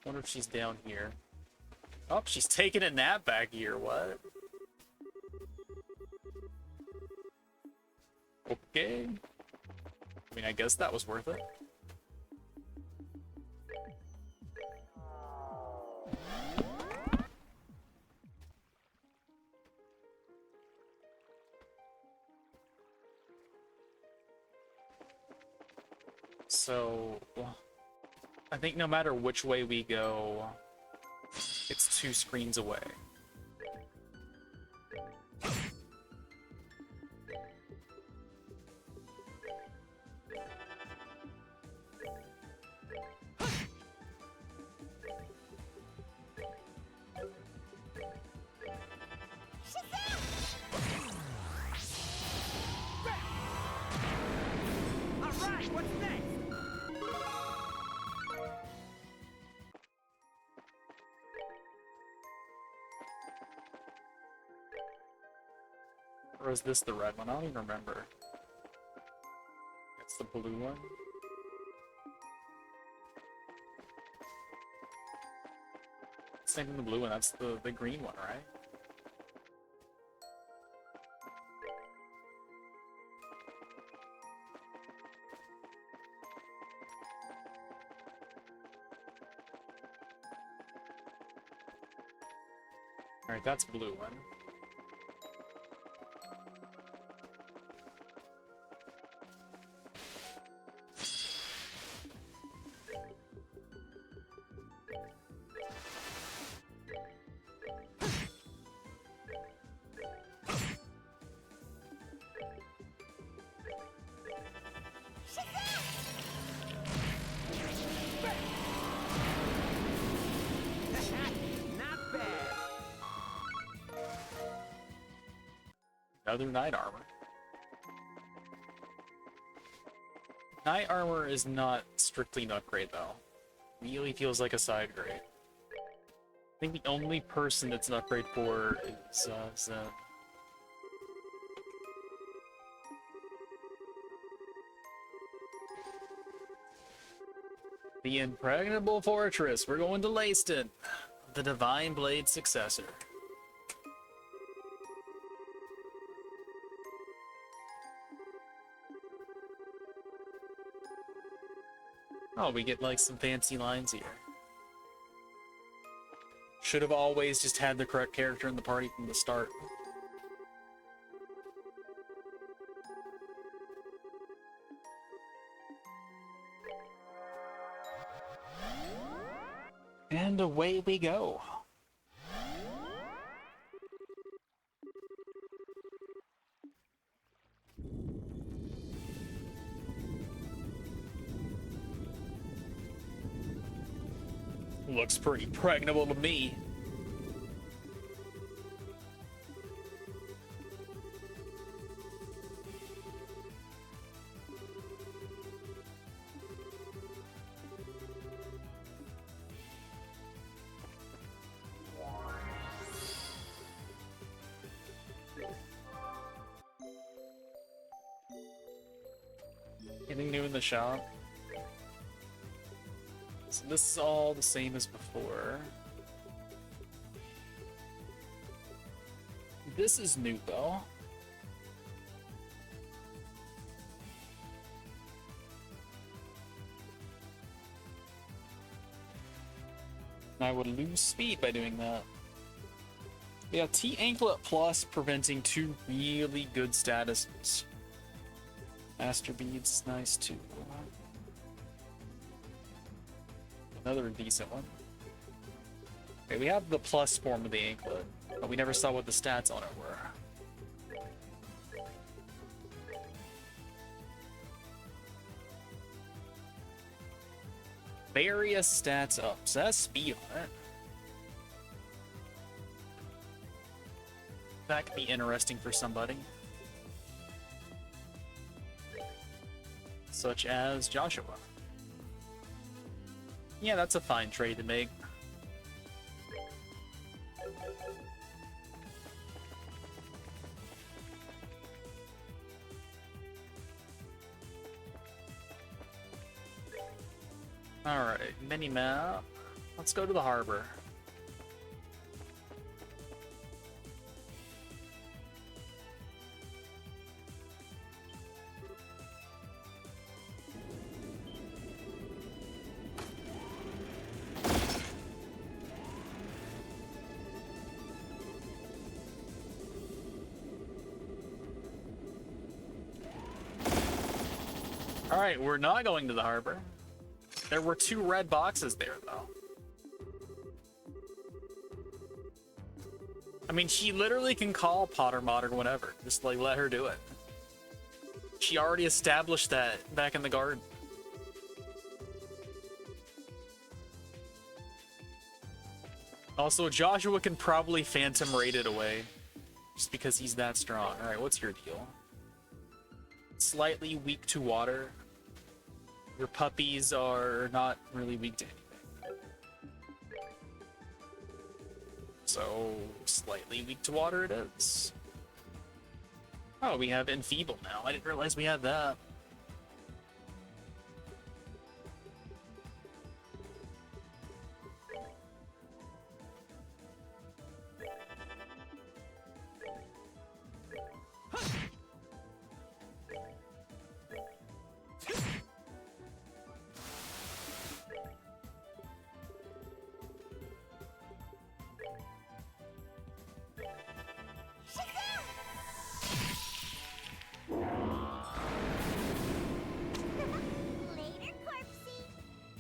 Wonder if she's down here. Oh, she's taking a nap back here, what? Okay. I mean, I guess that was worth it. So I think no matter which way we go, it's 2 screens away. Alright, what's next? Or is this the red one? I don't even remember. It's the blue one. Same thing, the blue one. That's the green one, right? Alright, that's blue one. Not bad. Another knight armor. Knight armor is not strictly an upgrade, though. Really feels like a side grade. I think the only person that's an upgrade for is Zed. The Impregnable Fortress. We're going to Leyston, the Divine Blade successor. Oh, we get like some fancy lines here. Should have always just had the correct character in the party from the start. And away we go. Looks pretty pregnable to me. Anything new in the shop? So this is all the same as before. This is new though. And I would lose speed by doing that. Yeah, T Anklet Plus preventing 2 really good statuses. Master Beads, nice too. Another decent one. Okay, we have the plus form of the anklet, but we never saw what the stats on it were. Various stats up, so that's speed on it. That could be interesting for somebody. Such as Joshua. Yeah, that's a fine trade to make. Alright, mini-map. Let's go to the harbor. Alright, we're not going to the harbor. There were 2 red boxes there, though. I mean, she literally can call Potter Modern whenever. Just, like, let her do it. She already established that back in the garden. Also, Joshua can probably phantom raid it away. Just because he's that strong. Alright, what's your deal? Slightly weak to water. Your puppies are not really weak to anything. So, slightly weak to water it is. Oh, we have enfeeble now. I didn't realize we had that.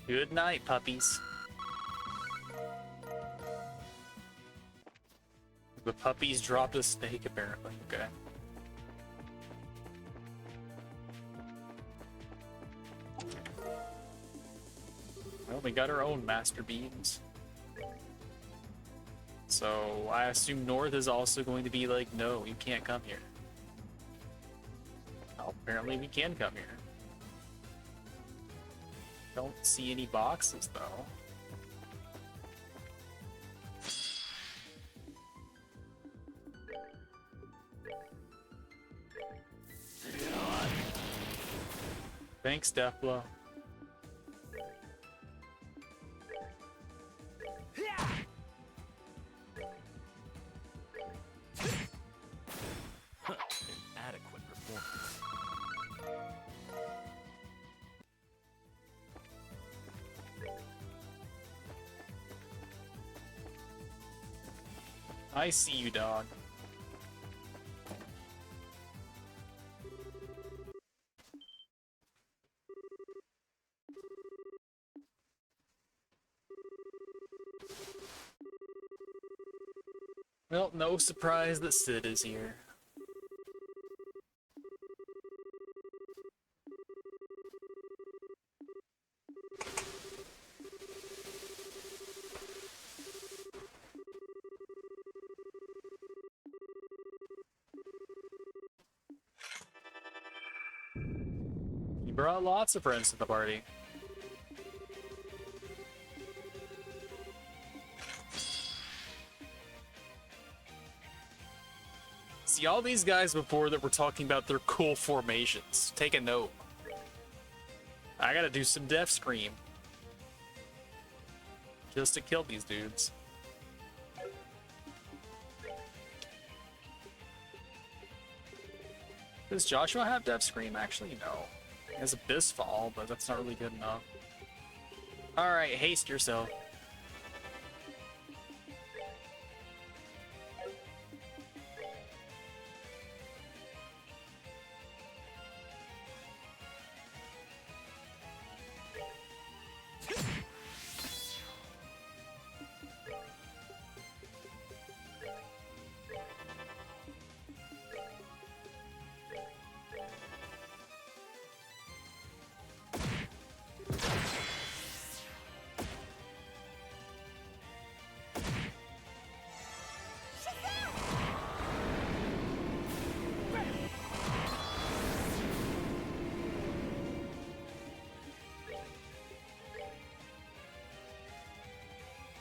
Good night, puppies. The puppies dropped a steak, apparently. Okay. Well, we got our own master beams. So, I assume North is also going to be like, no, you can't come here. Well, apparently we can come here. Don't see any boxes, though. Thanks, Deathblow. Inadequate performance. I see you, dog. Well, no surprise that Sid is here. You brought lots of friends to the party. See, all these guys before that were talking about their cool formations. Take a note. I gotta do some Death Scream. Just to kill these dudes. Does Joshua have Death Scream? Actually, no. He has Abyss Fall, but that's not really good enough. Alright, haste yourself.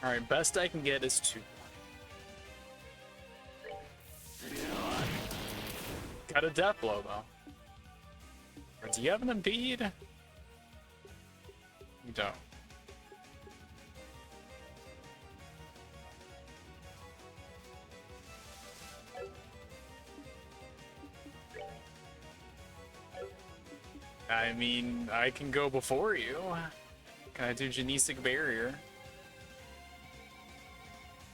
Alright, best I can get is 2. Got a death blow, though. Or do you have an impede? You don't. I mean, I can go before you. Can I do Genesic Barrier?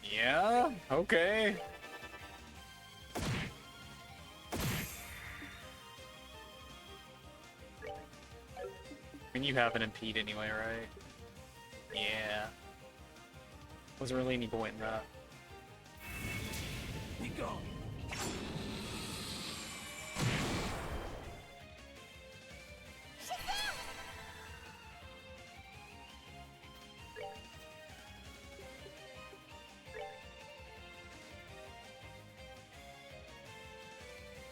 Yeah, okay. And you have an impede anyway, right? Yeah. Wasn't really any point in that. Be gone.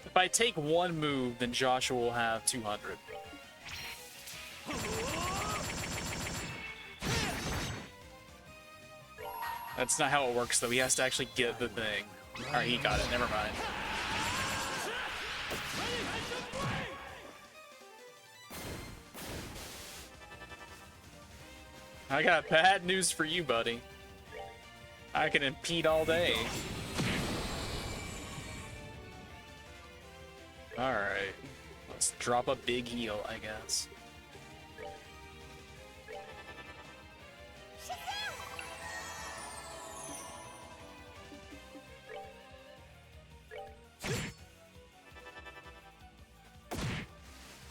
If I take one move, then Joshua will have 200. That's not how it works, though. He has to actually get the thing. Alright, he got it. Never mind. I got bad news for you, buddy. I can impede all day. Alright. Let's drop a big heal, I guess.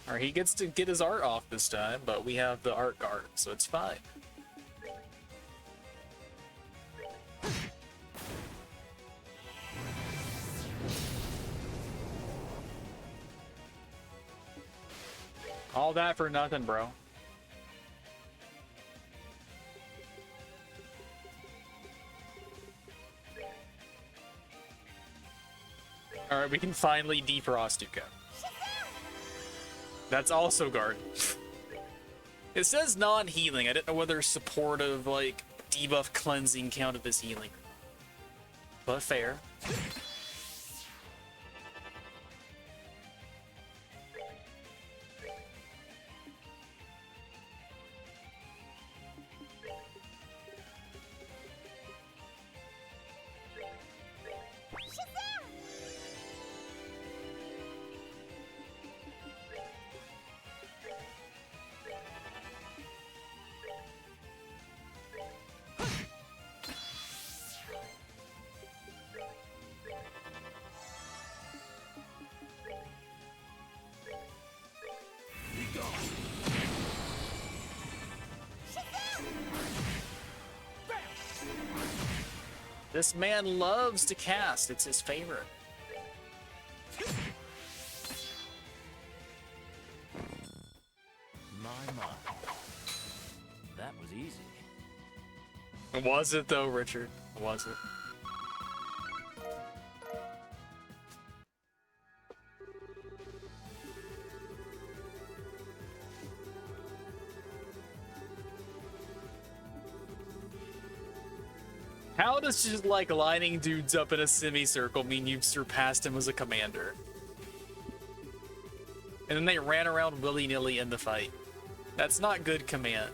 Alright, he gets to get his art off this time, but we have the art guard, so it's fine. All that for nothing, bro. Alright, we can finally defrost Duka. That's also guard. It says non-healing. I didn't know whether supportive, like, debuff cleansing counted as healing. But fair. This man loves to cast. It's his favorite. My. That was easy. Was it though, Richard? Was it? How does just like lining dudes up in a semicircle mean you've surpassed him as a commander? And then they ran around willy-nilly in the fight. That's not good command.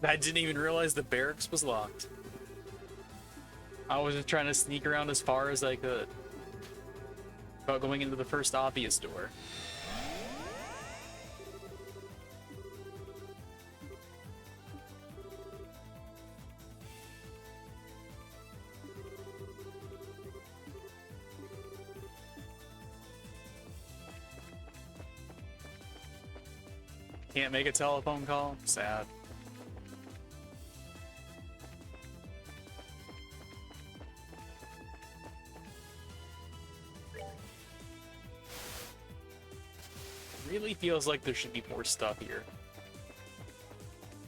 I didn't even realize the barracks was locked. I was just trying to sneak around as far as I could without going into the first obvious door. Can't make a telephone call? Sad. Really feels like there should be more stuff here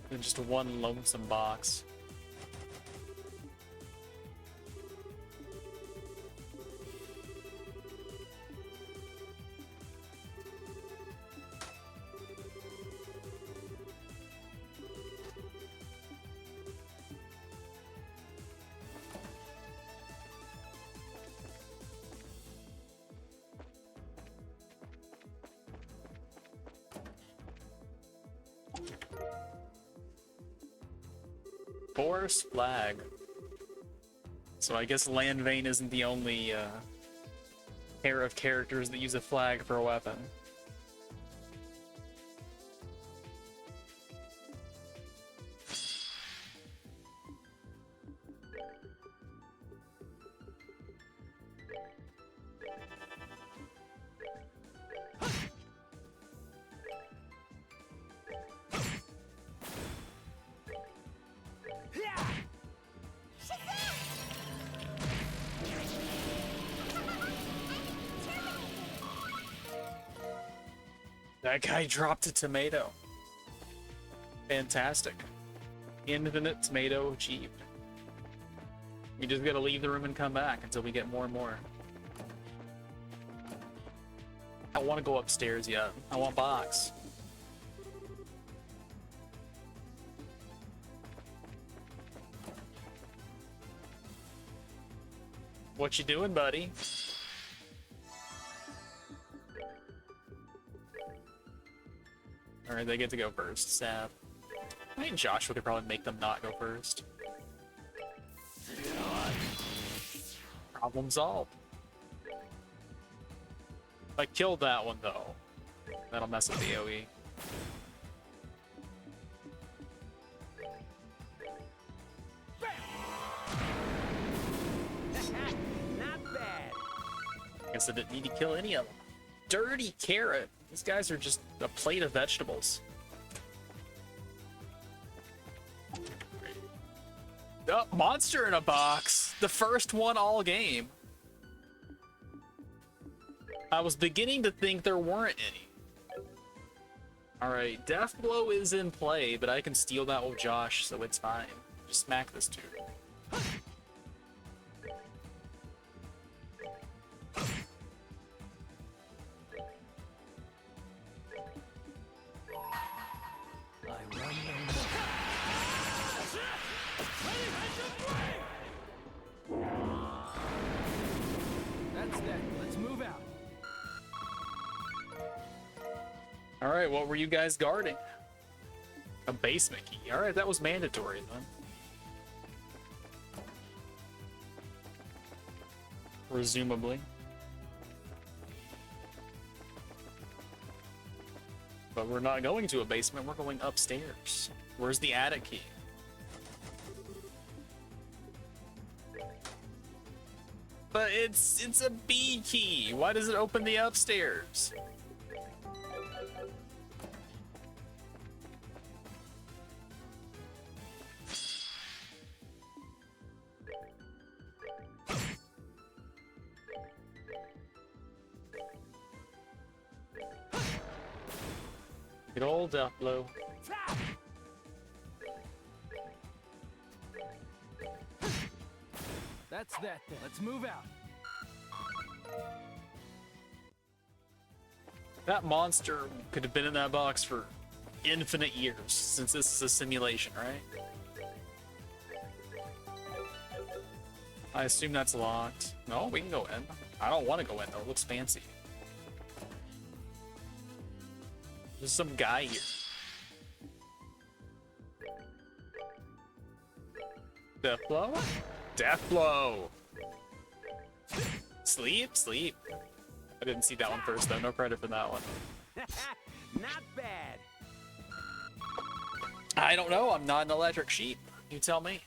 than just one lonesome box. Forest flag. So I guess Land Vein isn't the only pair of characters that use a flag for a weapon. That guy dropped a tomato. Fantastic. Infinite tomato achieved. We just gotta leave the room and come back until we get more and more. I want to go upstairs yet. I want box. What you doing, buddy? Alright, they get to go first. Sad. I think Joshua could probably make them not go first. Problem solved. If I killed that one, though, that'll mess with the AoE. Not bad. Guess I didn't need to kill any of them. Dirty carrot. These guys are just a plate of vegetables. Oh, monster in a box. The first one all game. I was beginning to think there weren't any. Alright, Death Blow is in play, but I can steal that with Josh, so it's fine. Just smack this dude. That's that. Let's move out. Alright, what were you guys guarding? A basement key. Alright, that was mandatory then. Presumably. But we're not going to a basement, we're going upstairs. Where's the attic key? But it's a B key. Why does it open the upstairs? Good old Death Blow. That's that then. Let's move out. That monster could have been in that box for infinite years, since this is a simulation, right? I assume that's locked. No, we can go in. I don't want to go in though, it looks fancy. There's some guy here. Death Blow? Death Blow! Sleep? Sleep. I didn't see that one first though, no credit for that one. Not bad. I don't know, I'm not an electric sheep. You tell me.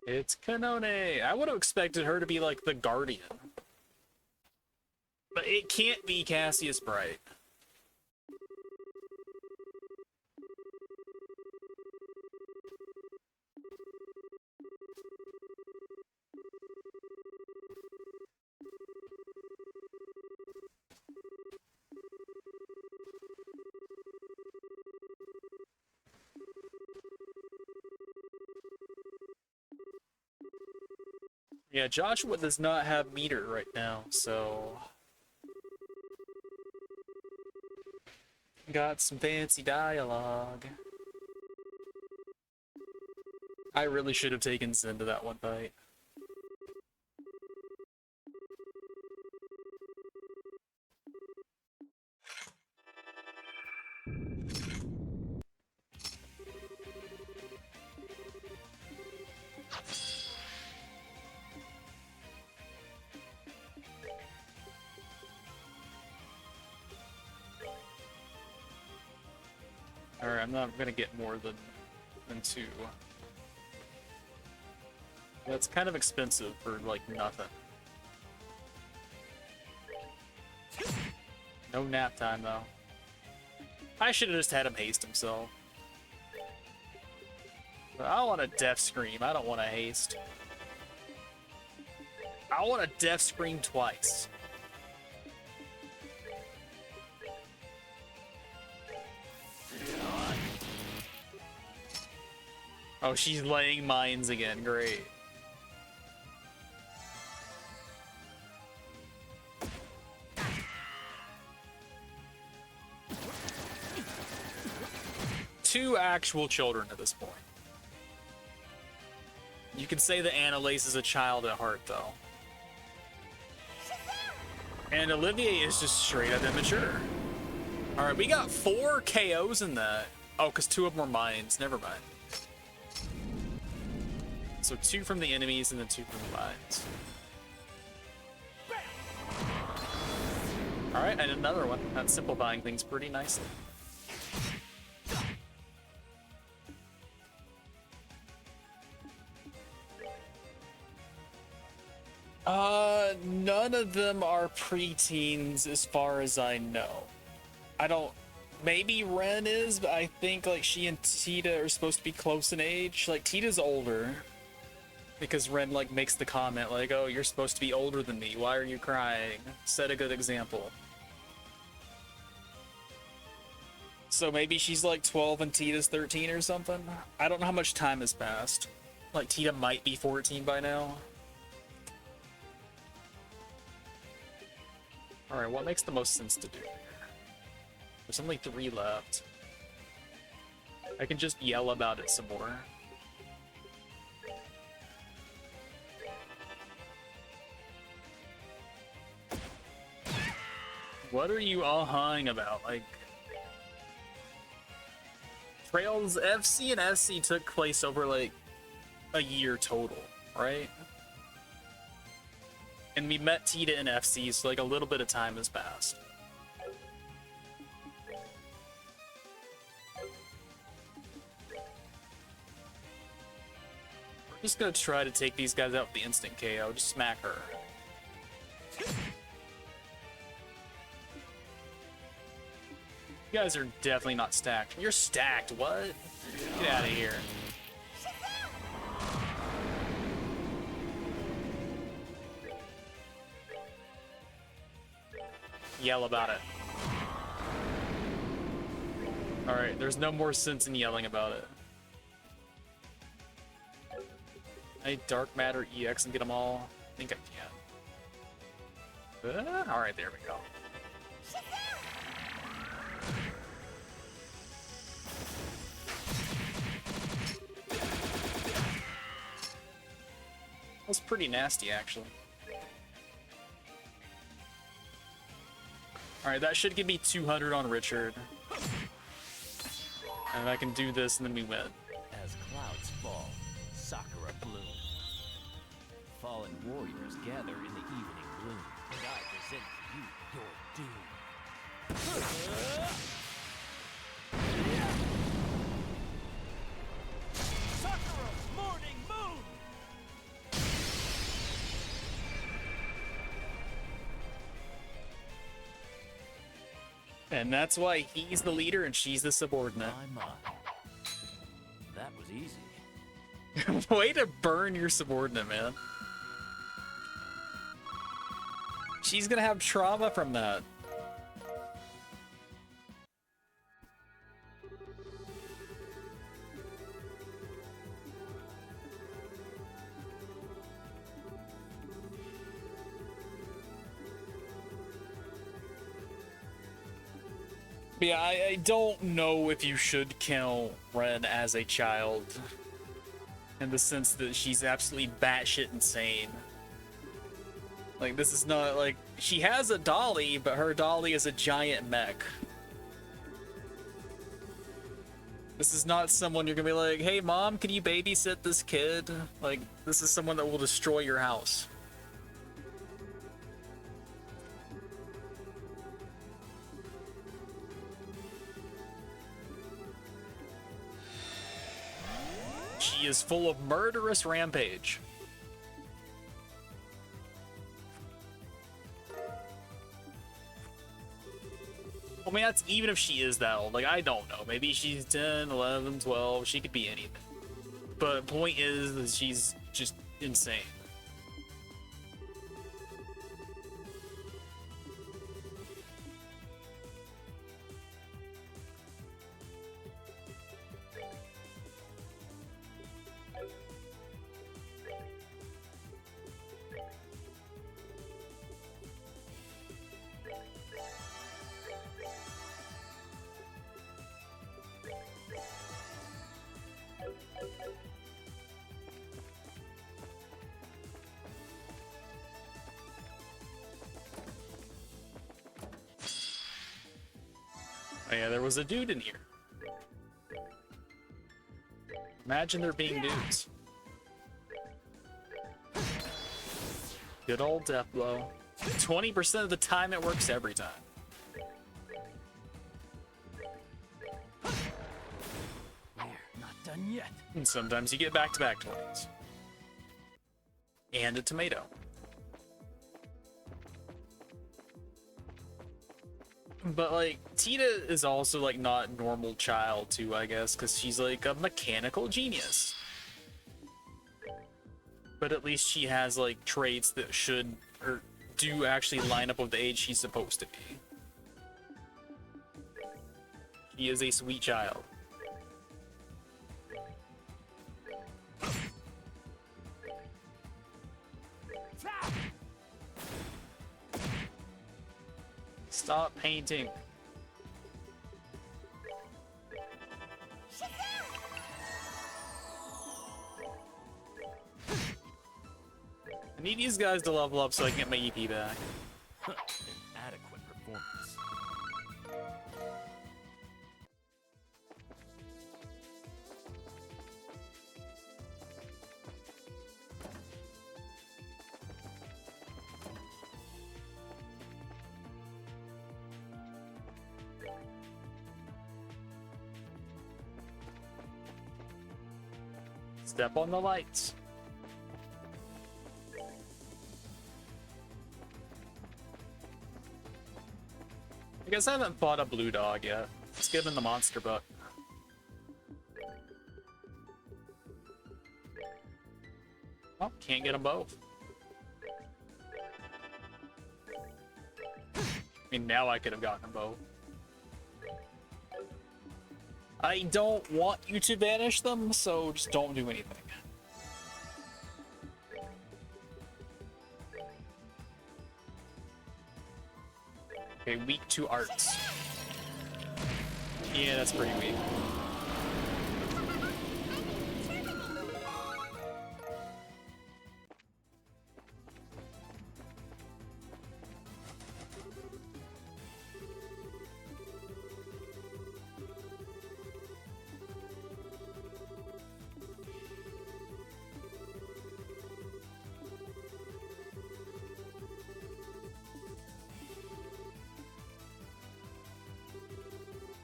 It's Kanone. I would have expected her to be like the guardian. But it can't be Cassius Bright. Yeah, Joshua does not have meter right now, so... Got some fancy dialogue. I really should have taken Zen to that one fight. Alright, I'm not gonna get more than two. That's kind of expensive for, like, nothing. No nap time, though. I should have just had him haste himself. I want a death scream. I don't want a haste. I want a death scream twice. Oh, she's laying mines again. Great. Two actual children at this point. You can say that Annalise is a child at heart, though. And Olivier is just straight up immature. Alright, we got 4 KOs in that. Oh, because 2 of them are mines. Never mind. So 2 from the enemies and then 2 from the mines. Alright, and another one. That's simplifying things pretty nicely. None of them are preteens as far as I know. I don't... Maybe Ren is, but I think like she and Tita are supposed to be close in age. Like Tita's older. Because Ren like makes the comment like, oh, you're supposed to be older than me. Why are you crying? Set a good example. So maybe she's like 12 and Tita's 13 or something? I don't know how much time has passed. Like Tita might be 14 by now. Alright, what makes the most sense to do here? There's only 3 left. I can just yell about it some more. What are you all-hawing about? Like... Trails FC and SC took place over like a year total, right? And we met Tita in FC, so like a little bit of time has passed. We're just gonna try to take these guys out with the instant KO. Just smack her. You guys are definitely not stacked. You're stacked, what? Get out of here. Yell about it. Alright, there's no more sense in yelling about it. I Dark Matter EX and get them all? I think I can. Alright, there we go. That's pretty nasty, actually. Alright, that should give me 200 on Richard. And I can do this and then we win. As clouds fall, sakura bloom. Fallen warriors gather in the evening gloom, and I present to you your doom. Sakura's morning moon! And that's why he's the leader and she's the subordinate. My. That was easy. Way to burn your subordinate, man. She's gonna have trauma from that. Yeah, I don't know if you should count Ren as a child. In the sense that she's absolutely batshit insane. Like, this is not, like, she has a dolly, but her dolly is a giant mech. This is not someone you're gonna be like, hey mom, can you babysit this kid? Like, this is someone that will destroy your house. She is full of murderous rampage. I mean, that's even if she is that old. Like, I don't know. Maybe she's 10, 11, 12. She could be anything. But point is that she's just insane. Oh yeah, there was a dude in here. Imagine there being dudes. Good old death blow. 20% of the time it works every time. We're not done yet. And sometimes you get back-to-back 20s. And a tomato. But like Tita is also like not normal child too, I guess, because she's like a mechanical genius. But at least she has like traits that should or do actually line up with the age she's supposed to be. She is a sweet child. Stop painting. I need these guys to level up so I can get my EP back. An adequate performance. Step on the lights. I guess I haven't fought a blue dog yet. Let's give him the monster book. Well, can't get them both. I mean, now I could have gotten them both. I don't want you to banish them, so just don't do anything. Okay, weak to arts. Yeah, that's pretty weak.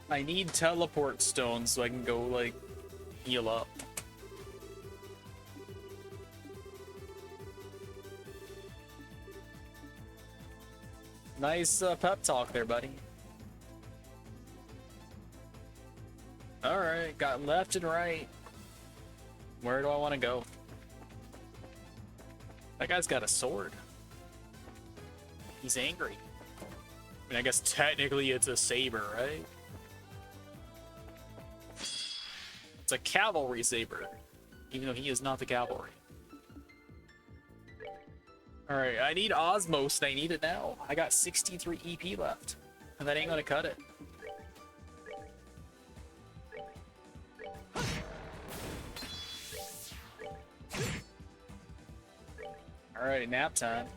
I need teleport stones so I can go, like, heal up. Nice pep talk there, buddy. Alright, got left and right. Where do I want to go? That guy's got a sword. He's angry. I mean, I guess technically it's a saber, right? It's a cavalry saber, even though he is not the cavalry. Alright, I need Osmos, and I need it now. I got 63 EP left, and that ain't gonna cut it. Alright, nap time.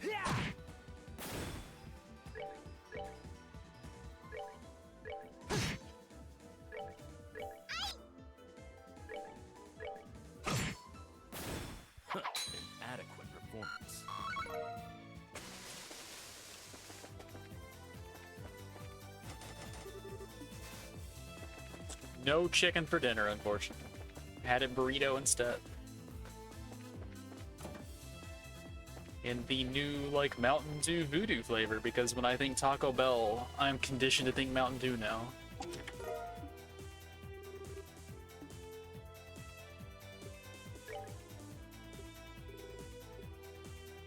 Adequate performance. No chicken for dinner, unfortunately. Had a burrito instead. In the new, like, Mountain Dew Voodoo flavor, because when I think Taco Bell, I'm conditioned to think Mountain Dew now.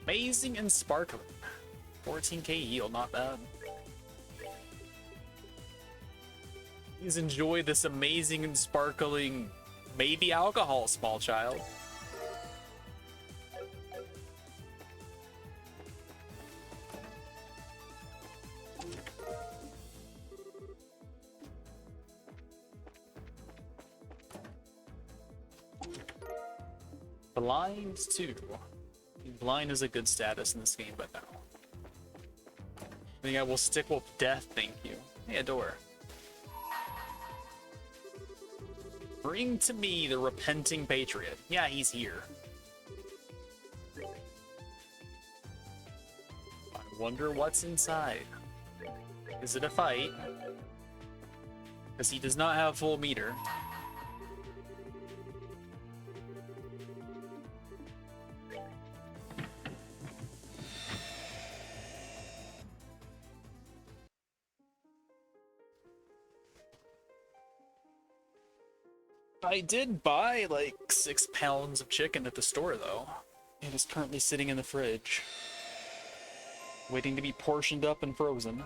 Amazing and sparkling. 14k heal, not bad. Please enjoy this amazing and sparkling, maybe alcohol, small child. Blind 2. Blind is a good status in this game, but now. I think I will stick with death, thank you. Hey, a door. Bring to me the repenting patriot. Yeah, he's here. I wonder what's inside. Is it a fight? Because he does not have full meter. I did buy like 6 pounds of chicken at the store though. It is currently sitting in the fridge, waiting to be portioned up and frozen.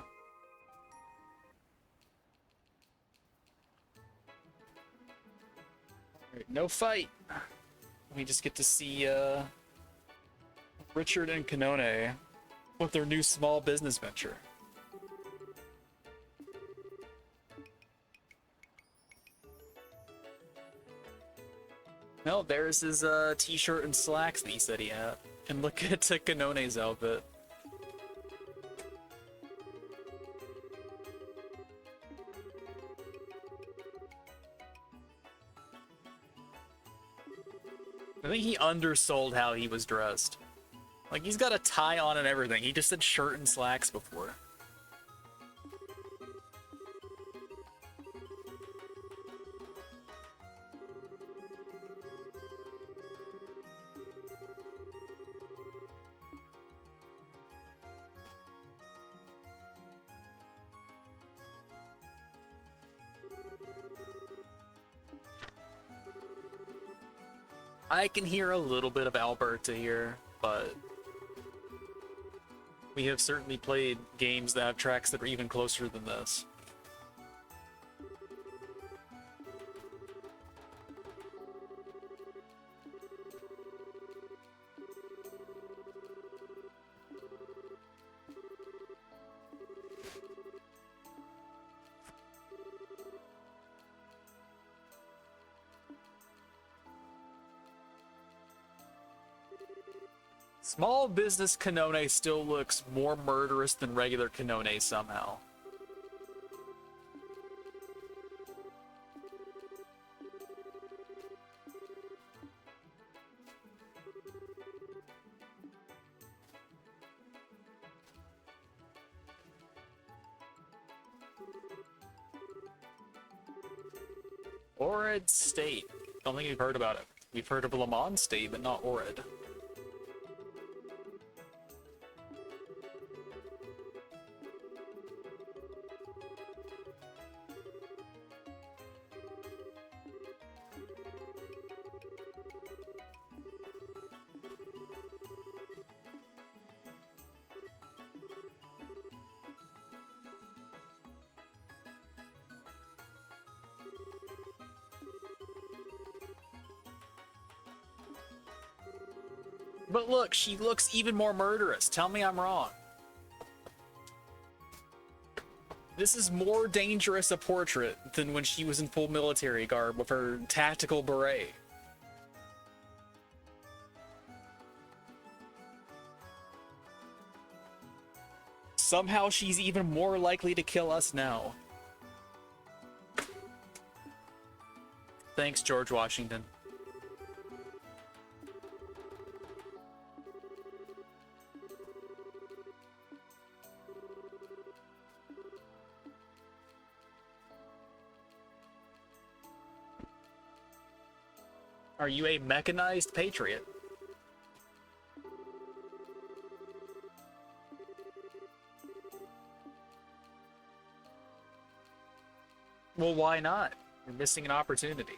Alright, no fight. We just get to see Richard and Kanone with their new small business venture. No, there's his t-shirt and slacks that he said he had. And look at Kanone's outfit. I think he undersold how he was dressed. Like, he's got a tie on and everything. He just said shirt and slacks before. I can hear a little bit of Alberta here, but we have certainly played games that have tracks that are even closer than this. Small business Kanone still looks more murderous than regular Kanone somehow. Orid State. Don't think we've heard about it. We've heard of Le Mans State, but not Orid. But look, she looks even more murderous. Tell me I'm wrong. This is more dangerous a portrait than when she was in full military garb with her tactical beret. Somehow she's even more likely to kill us now. Thanks, George Washington. Are you a mechanized patriot? Well, why not? You're missing an opportunity.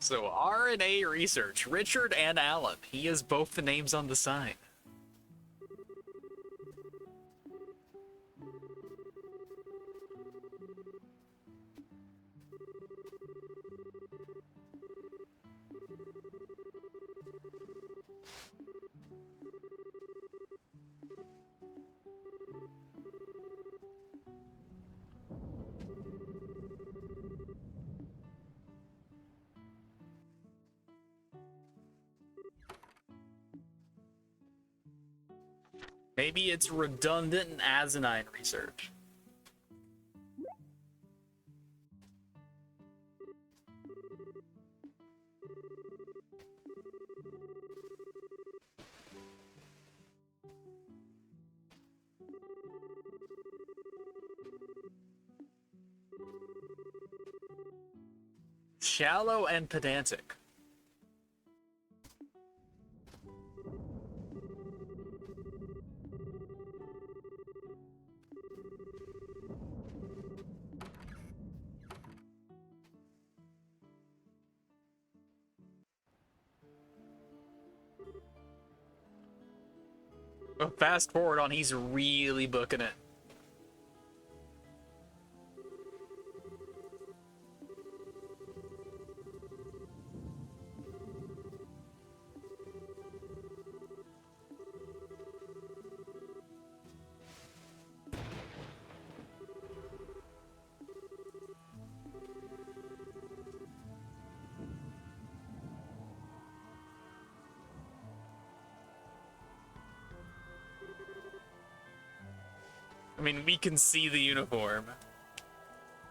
So RNA research, Richard and Alan. He has both the names on the sign. Maybe it's redundant and asinine research. Shallow and pedantic. But fast forward on, he's really booking it. I mean, we can see the uniform.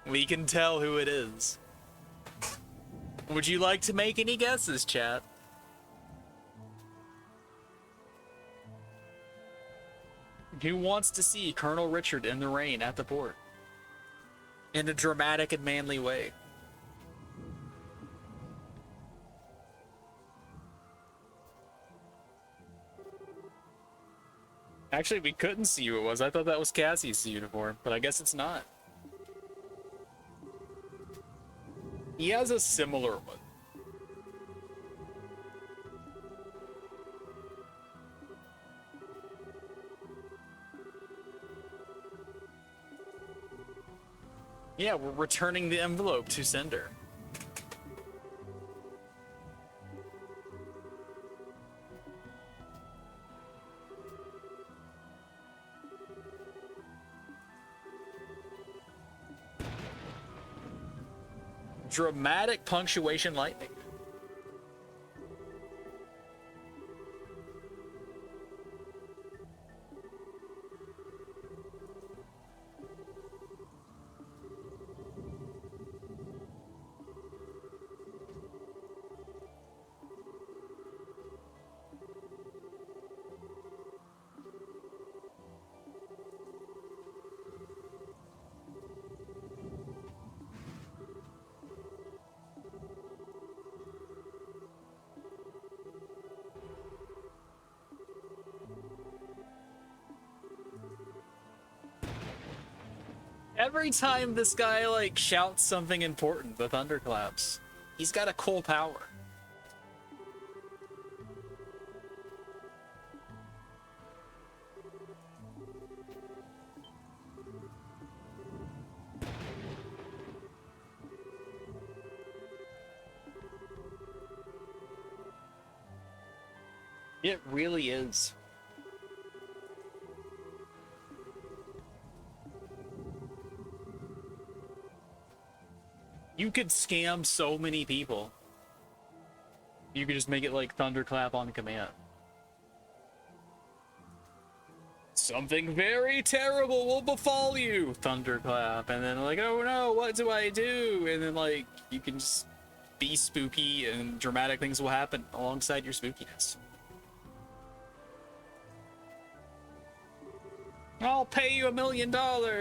We can tell who it is. Would you like to make any guesses, chat? Who wants to see Colonel Richard in the rain at the port? In a dramatic and manly way. Actually, we couldn't see who it was. I thought that was Cassie's uniform, but I guess it's not. He has a similar one. Yeah, we're returning the envelope to sender. Dramatic punctuation lightning. Every time this guy, like, shouts something important, the thunderclaps. He's got a cool power. It really is. You could scam so many people. You could just make it like thunderclap on command. Something very terrible will befall you, thunderclap, and then like, oh no, what do I do? And then like, you can just be spooky and dramatic things will happen alongside your spookiness. I'll pay you $1 million,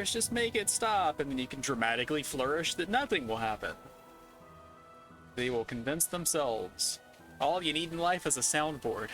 just make it stop. And then you can dramatically flourish that nothing will happen. They will convince themselves. All you need in life is a soundboard.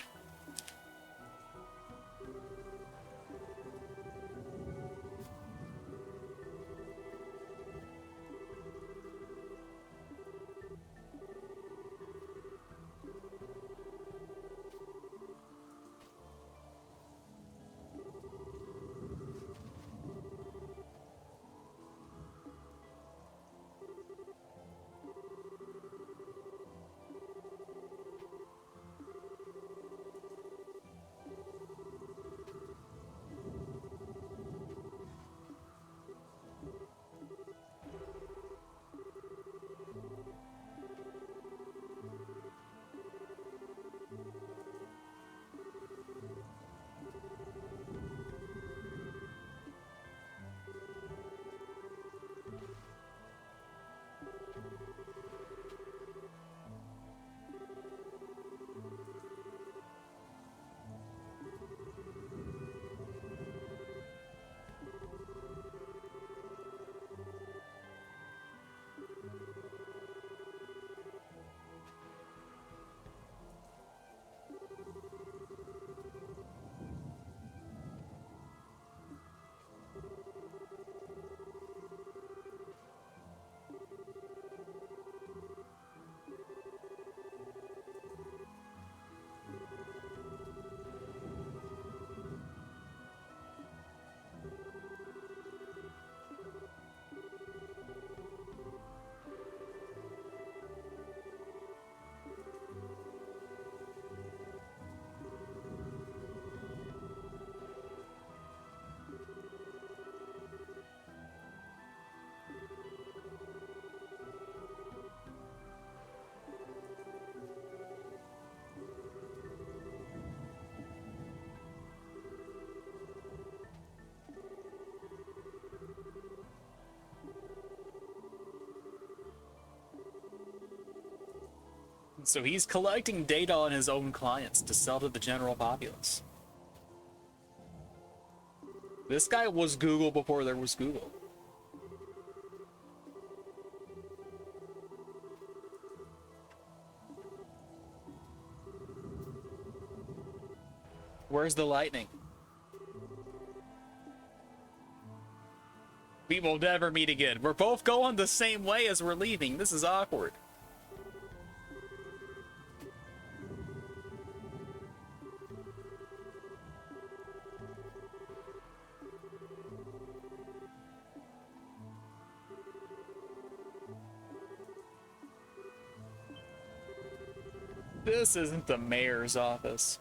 So he's collecting data on his own clients to sell to the general populace. This guy was Google before there was Google. Where's the lightning? We will never meet again. We're both going the same way as we're leaving. This is awkward. This isn't the mayor's office.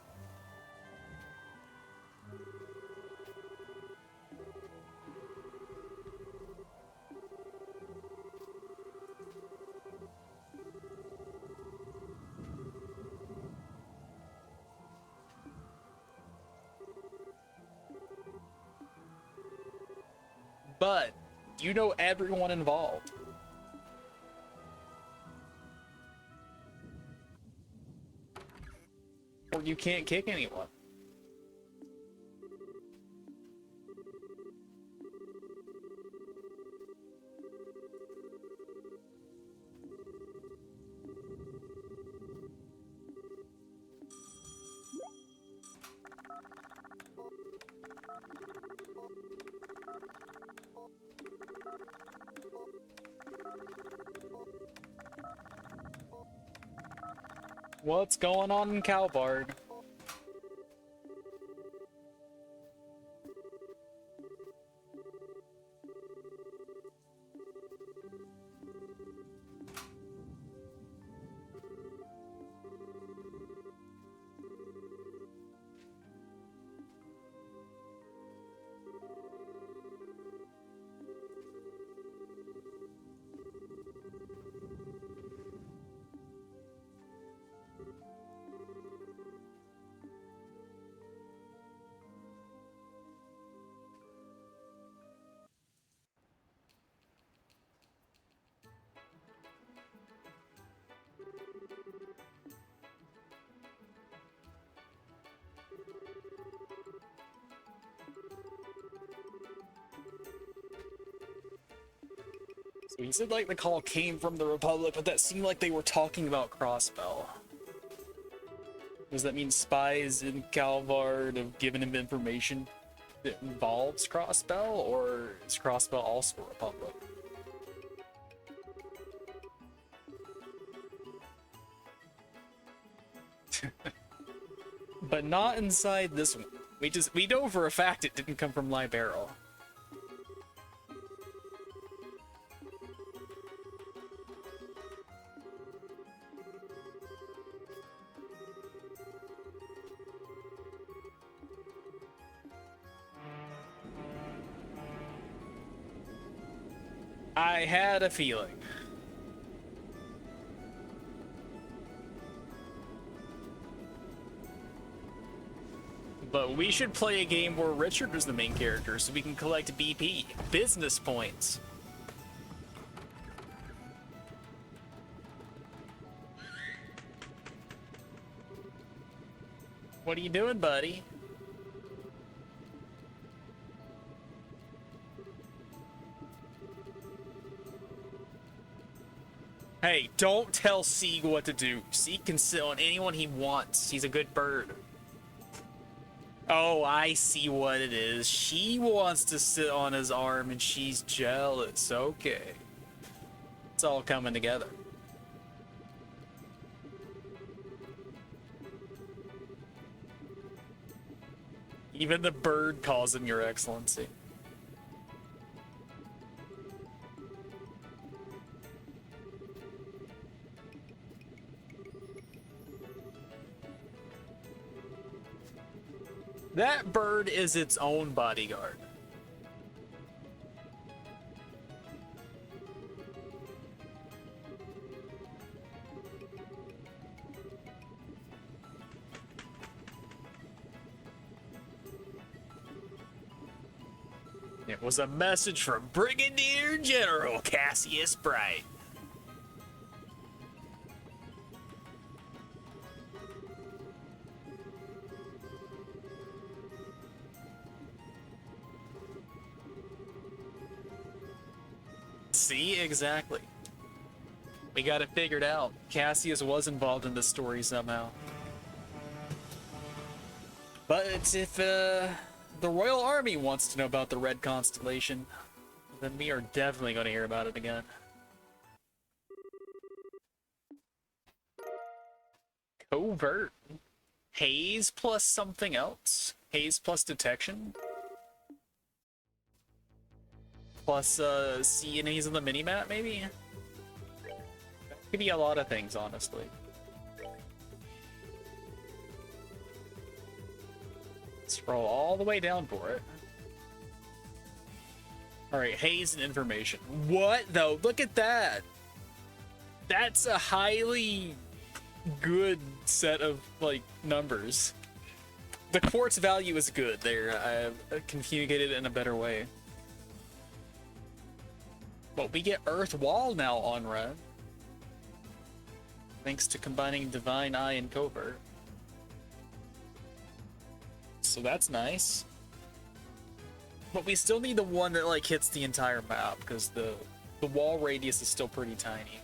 But you know everyone involved. Or you can't kick anyone. What's going on in Calvard? So he said like the call came from the Republic, but that seemed like they were talking about Crossbell. Does that mean spies in Calvard have given him information that involves Crossbell, or is Crossbell also Republic? But not inside this one. We know for a fact it didn't come from Libero. I had a feeling. But we should play a game where Richard is the main character so we can collect BP, business points. What are you doing, buddy? Hey, don't tell Sieg what to do. Sieg can sit on anyone he wants. He's a good bird. Oh, I see what it is. She wants to sit on his arm and she's jealous. Okay. It's all coming together. Even the bird calls him Your Excellency. That bird is its own bodyguard. It was a message from Brigadier General Cassius Bright. See, exactly. We got it figured out. Cassius was involved in the story somehow. But it's if the Royal Army wants to know about the Red Constellation, then we are definitely going to hear about it again. Covert. Haze plus something else? Haze plus detection? Plus see enemies on the minimap, maybe? That could be a lot of things, honestly. Scroll all the way down for it. Alright, haze and information. What though? Look at that! That's a highly good set of, like, numbers. The quartz value is good there. I've communicated it in a better way. But we get Earth Wall now on red. Thanks to combining Divine Eye and Covert. So that's nice. But we still need the one that like hits the entire map, because the wall radius is still pretty tiny.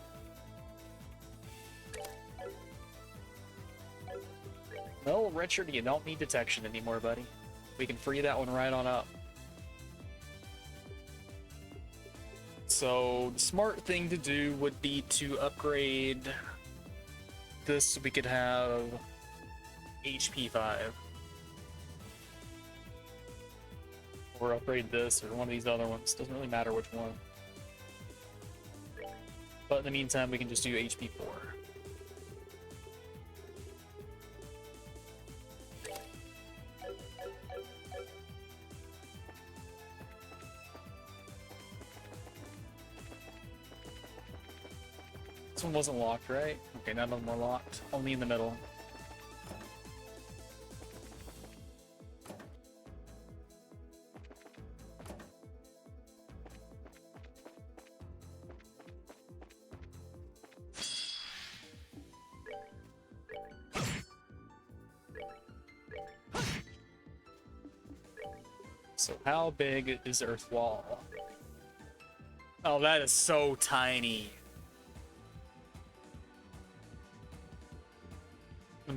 No, Richard, you don't need detection anymore, buddy. We can free that one right on up. So the smart thing to do would be to upgrade this so we could have HP 5. Or upgrade this or one of these other ones. Doesn't really matter which one. But in the meantime, we can just do HP 4. This one wasn't locked, right? Okay, none of them were locked. Only in the middle. So how big is Earth Wall? Oh, that is so tiny.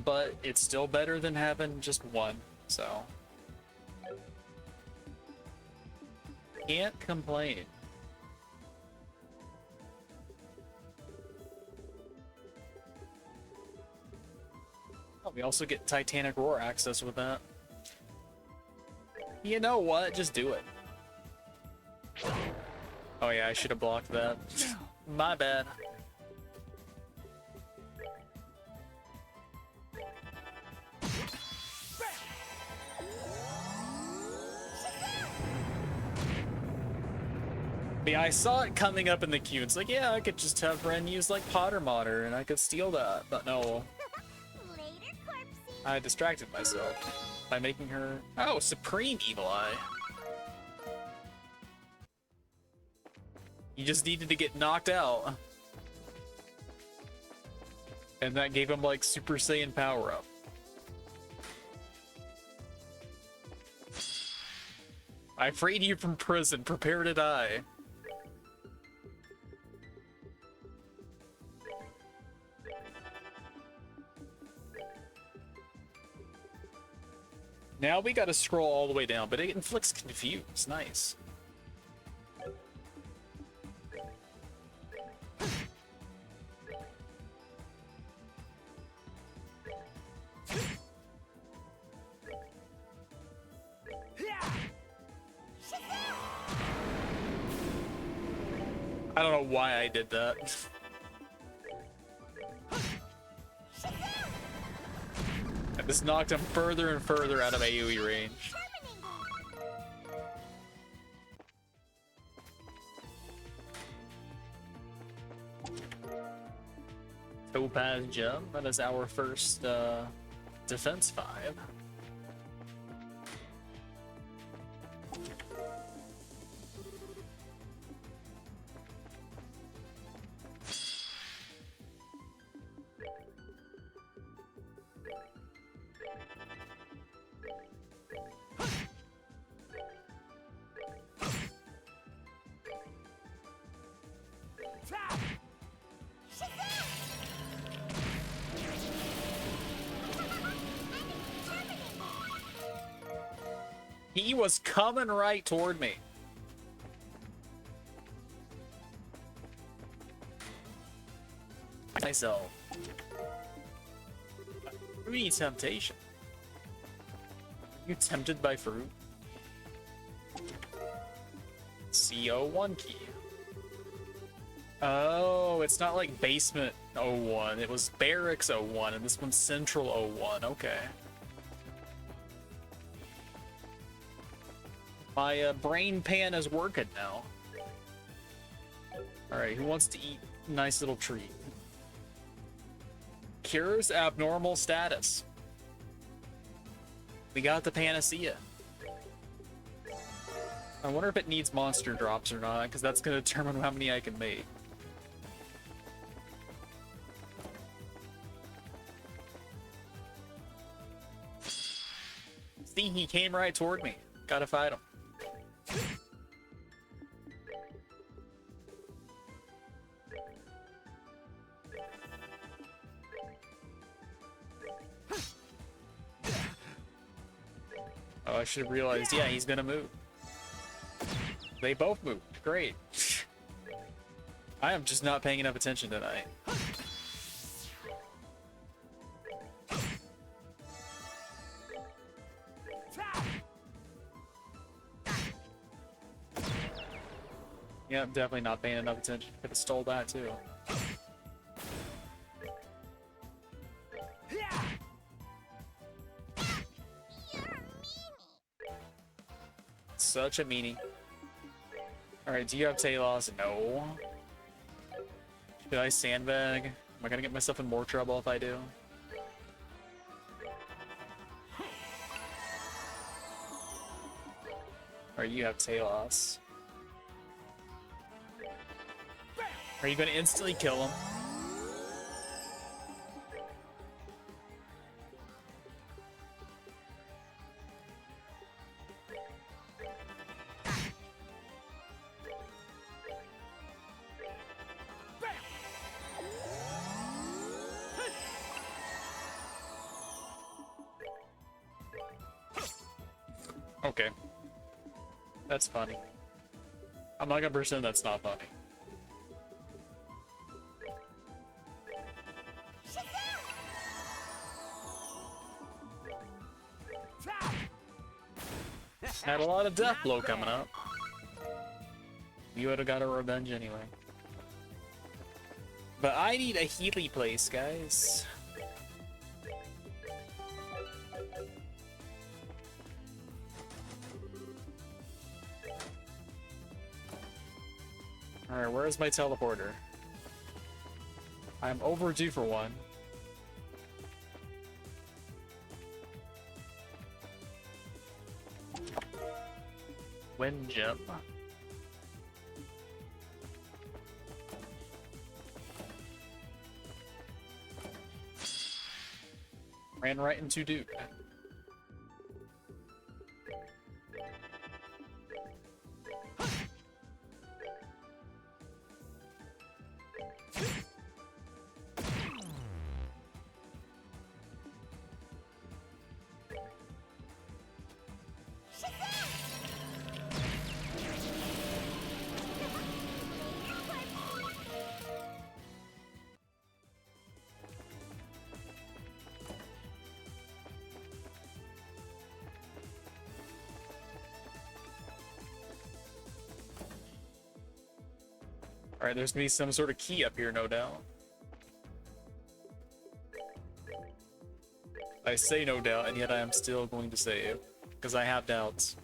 But it's still better than having just one, so can't complain. Oh, we also get Titanic Roar access with that. You know what? Just do it. Oh yeah, I should have blocked that. My bad. Yeah, I saw it coming up in the queue. It's like, yeah, I could just have Ren use like Potter Modder and I could steal that. But no. Later, corpsey. I distracted myself by making her... Oh, Supreme Evil Eye. You just needed to get knocked out. And that gave him like Super Saiyan power up. I freed you from prison. Prepare to die. Now we gotta scroll all the way down, but it inflicts confuse. Nice. I don't know why I did that. And this knocked him further and further out of AoE range. Topaz Gem, that is our first defense 5. He was coming right toward me. Myself. Fruity temptation. You tempted by fruit? CO1 key. Oh, it's not like basement 01. It was barracks 01, and this one's central 01. Okay. My brain pan is working now. Alright, who wants to eat a nice little treat? Cures abnormal status. We got the panacea. I wonder if it needs monster drops or not, because that's going to determine how many I can make. See, he came right toward me. Gotta fight him. Oh, I should have realized, yeah, he's gonna move. They both moved. Great. I am just not paying enough attention tonight. Yeah, I'm definitely not paying enough attention. Could have stole that too. Such a meanie. Alright, do you have Talos? No. Should I sandbag? Am I gonna get myself in more trouble if I do? Or you have Talos. Are you gonna instantly kill him? Okay. That's funny. I'm not gonna pretend that's not funny. Had a lot of death blow coming up. You would have got a revenge anyway. But I need a Healy place, guys. Alright, where's my teleporter? I'm overdue for one. Wind jump. Ran right into Duke. Alright, there's gonna be some sort of key up here, no doubt. I say no doubt, and yet I am still going to save, because I have doubts.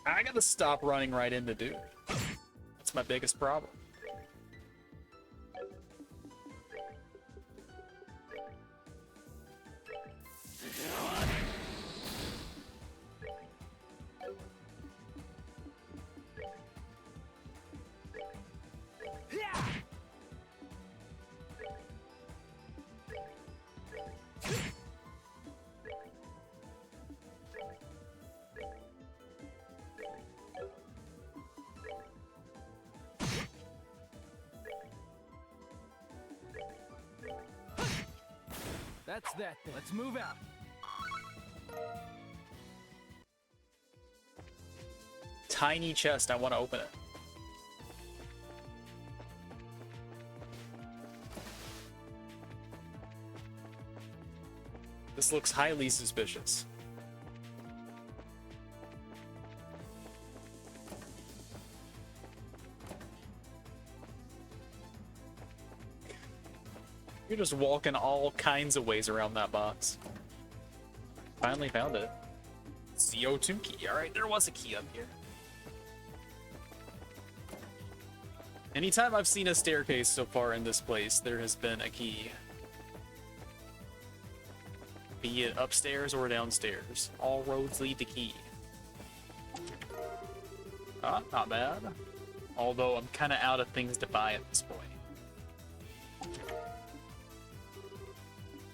I gotta stop running right into Dude. That's my biggest problem. That's that thing. Let's move out. Tiny chest, I want to open it. This looks highly suspicious. You're just walking all kinds of ways around that box. Finally found it. CO2 key. Alright, there was a key up here. Anytime I've seen a staircase so far in this place, there has been a key. Be it upstairs or downstairs. All roads lead to key. Ah, not bad. Although I'm kind of out of things to buy at this point.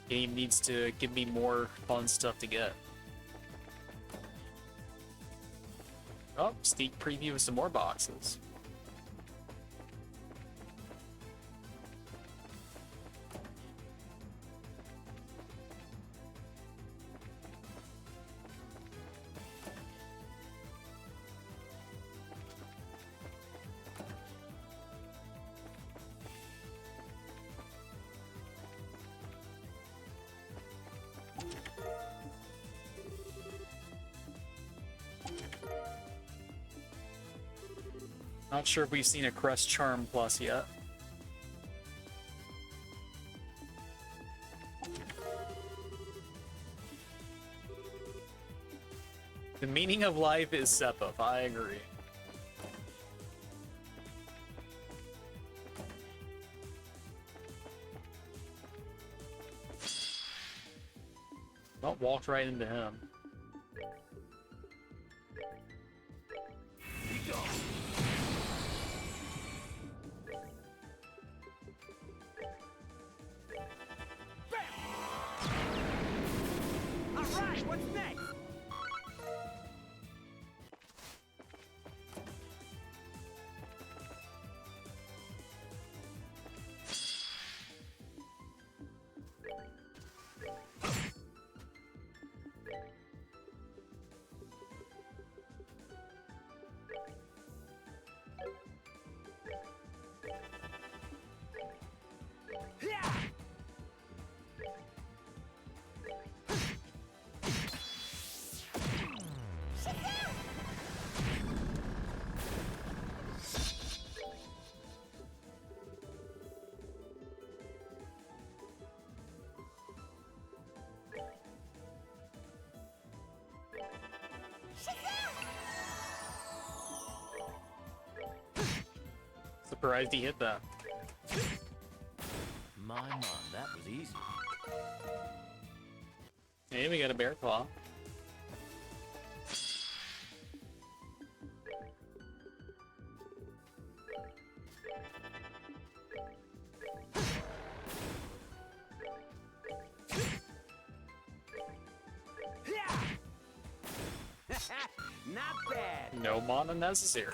Game needs to give me more fun stuff to get. Oh, sneak preview of some more boxes. Not sure if we've seen a Crest Charm Plus yet. The meaning of life is Seppup, I agree. Well, walked right into him. Surprised he hit that. My mom, that was easy. Hey, we got a bear claw. Not bad. No mana necessary.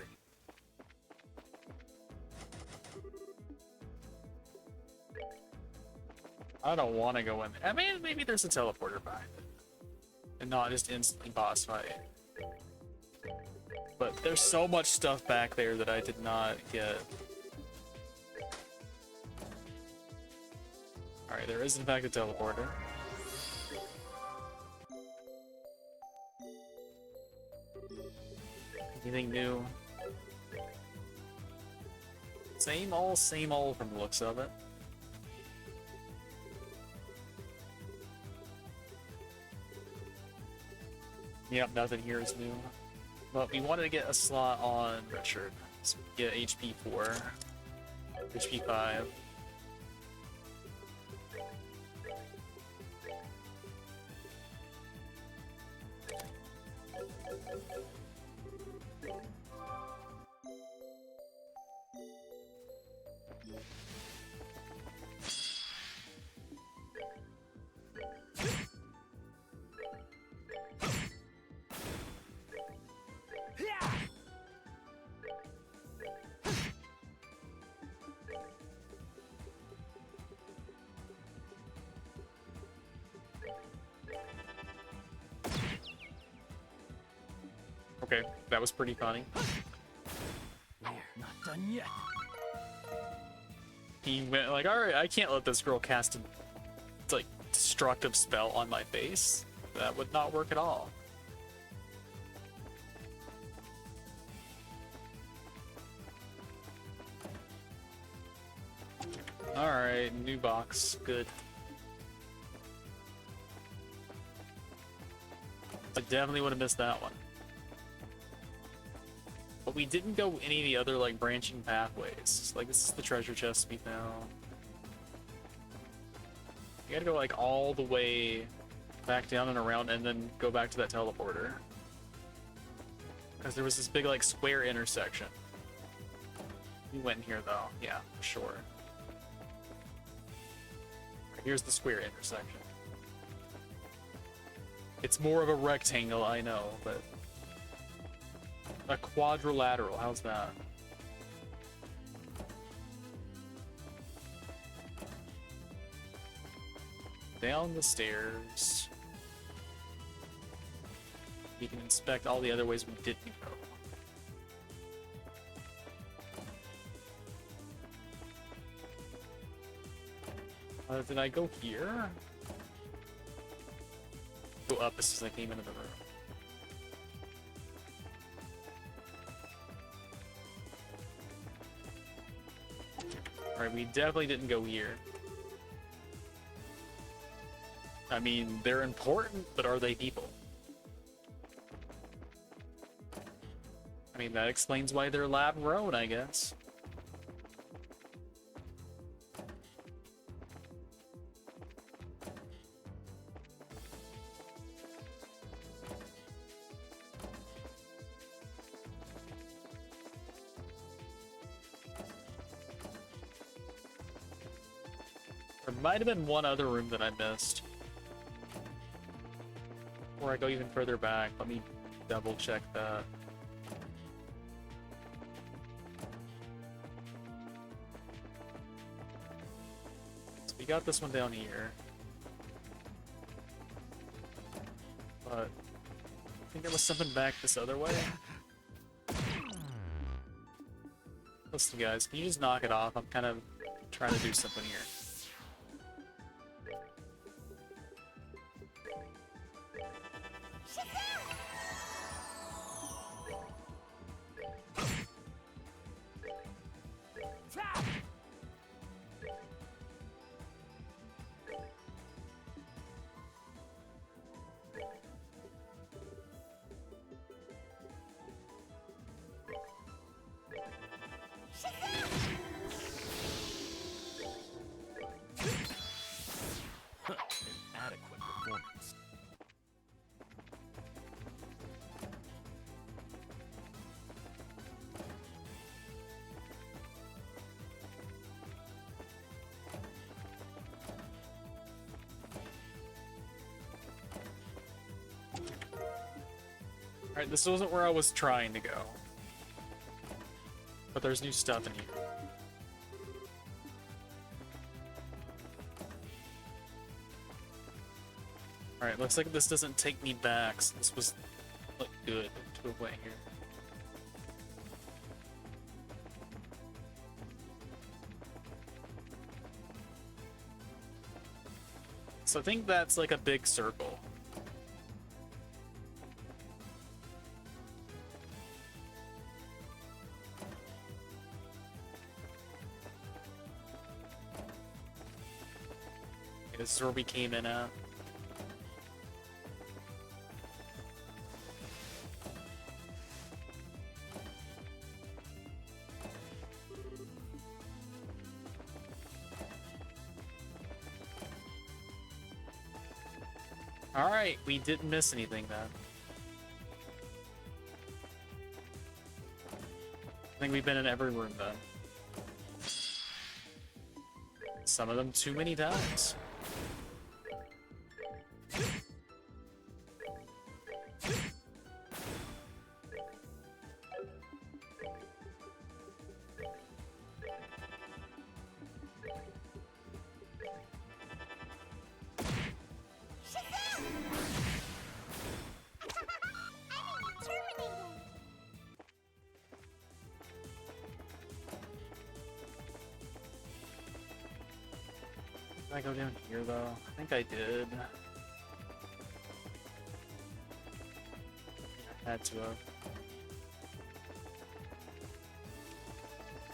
I don't want to go in there. I mean, maybe there's a teleporter behind it. And not just instantly boss fight. But there's so much stuff back there that I did not get. Alright, there is in fact a teleporter. Anything new? Same old from the looks of it. Yep, nothing here is new. But we wanted to get a slot on Richard. So we get HP 4, HP 5. Okay, that was pretty funny. We're not done yet. He went like, all right, I can't let this girl cast a like destructive spell on my face. That would not work at all. All right, new box, good. I definitely would have missed that one. But we didn't go any of the other like branching pathways. Like this is the treasure chest we found. You gotta go like all the way back down and around and then go back to that teleporter. Because there was this big like square intersection. We went in here though, yeah, for sure. Here's the square intersection. It's more of a rectangle, I know, but a quadrilateral, how's that? Down the stairs. We can inspect all the other ways we didn't go. Did I go here? Go up as soon as I came into the room. Alright, we definitely didn't go here. I mean, they're important, but are they people? I mean, that explains why they're lab grown, I guess. There might have been one other room that I missed. Before I go even further back, let me double check that. So we got this one down here. But I think there was something back this other way. Listen guys, can you just knock it off? I'm kind of trying to do something here. Inadequate performance. Alright, this wasn't where I was trying to go. But there's new stuff in here. Alright, looks like this doesn't take me back, so this was like good to a way here. So I think that's like a big circle. This is where we came in at. Alright, we didn't miss anything then. I think we've been in every room then. Some of them too many times. Terminated. I go down here though? I think I did. I had to have.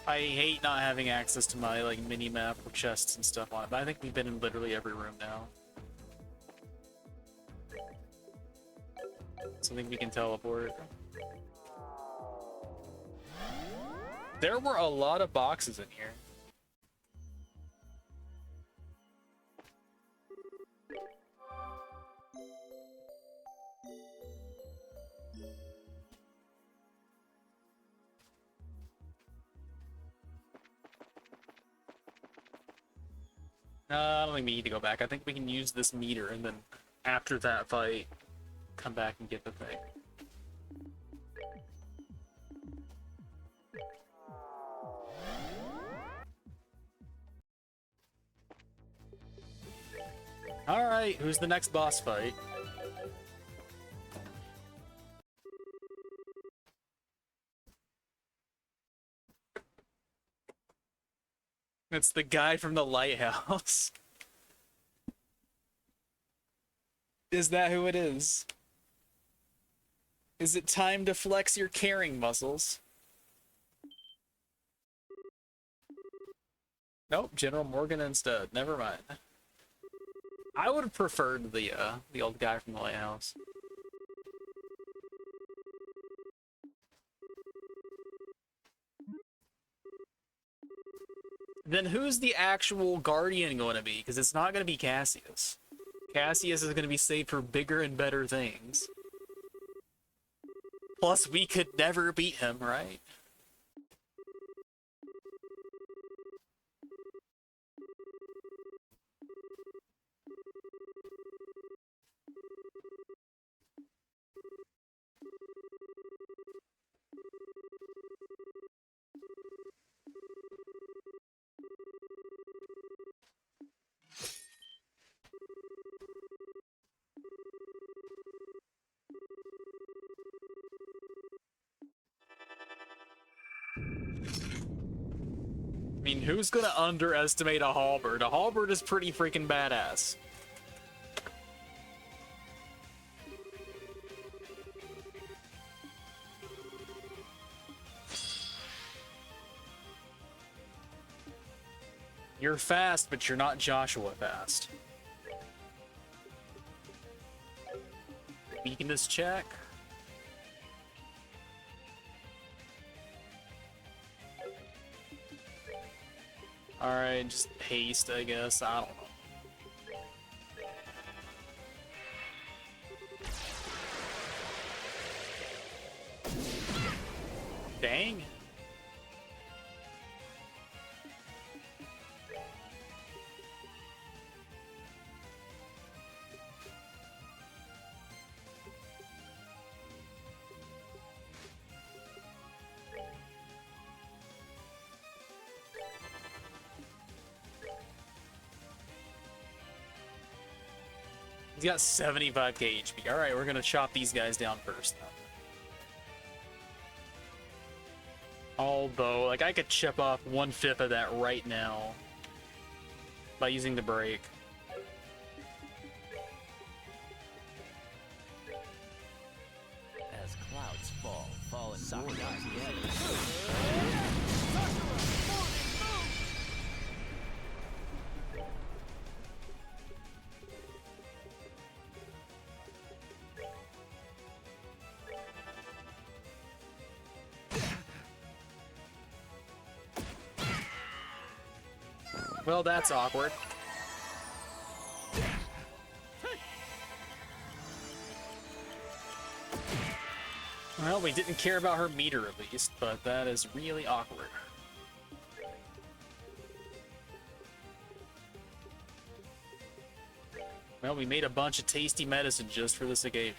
I hate not having access to my like mini map with chests and stuff on it, but I think we've been in literally every room now. So I think we can teleport. There were a lot of boxes in here. I don't think we need to go back. I think we can use this meter and then after that fight, come back and get the thing. Alright, who's the next boss fight? It's the guy from the lighthouse. Is that who it is? Is it time to flex your carrying muscles? Nope, General Morgan instead. Never mind. I would have preferred the old guy from the lighthouse. Then who's the actual guardian going to be? Because it's not going to be Cassius. Cassius is going to be saved for bigger and better things. Plus, we could never beat him, right? I mean, who's gonna underestimate a halberd? A halberd is pretty freaking badass. You're fast, but you're not Joshua fast. Weakness check. Alright, just haste, I guess. I don't know. Dang. He's got 75k HP. Alright, we're gonna chop these guys down first, though. Although, like, I could chip off 1/5 of that right now by using the break. As clouds fall, fallen warriors together. Well, that's awkward. Well, we didn't care about her meter at least, but that is really awkward. Well, we made a bunch of tasty medicine just for this occasion.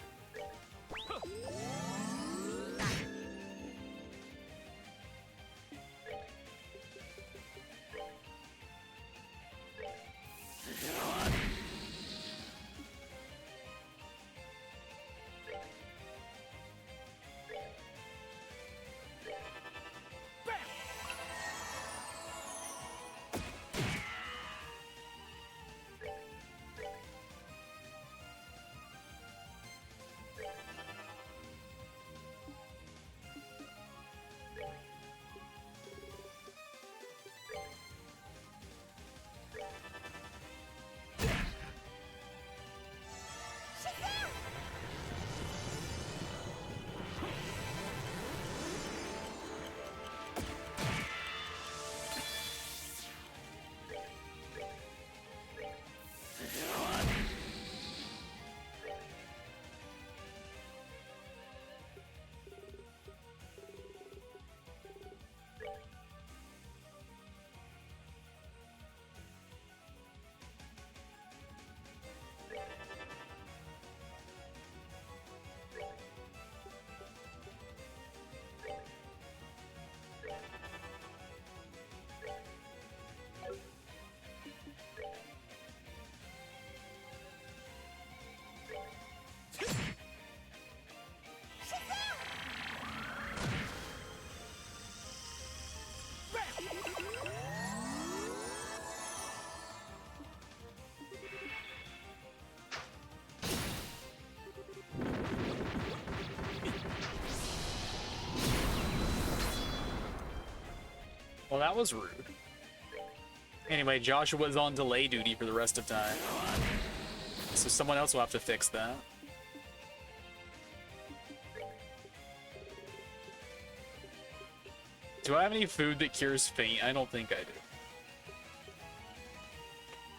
Well, that was rude. Anyway, Joshua's on delay duty for the rest of time. So someone else will have to fix that. Do I have any food that cures faint? I don't think I do.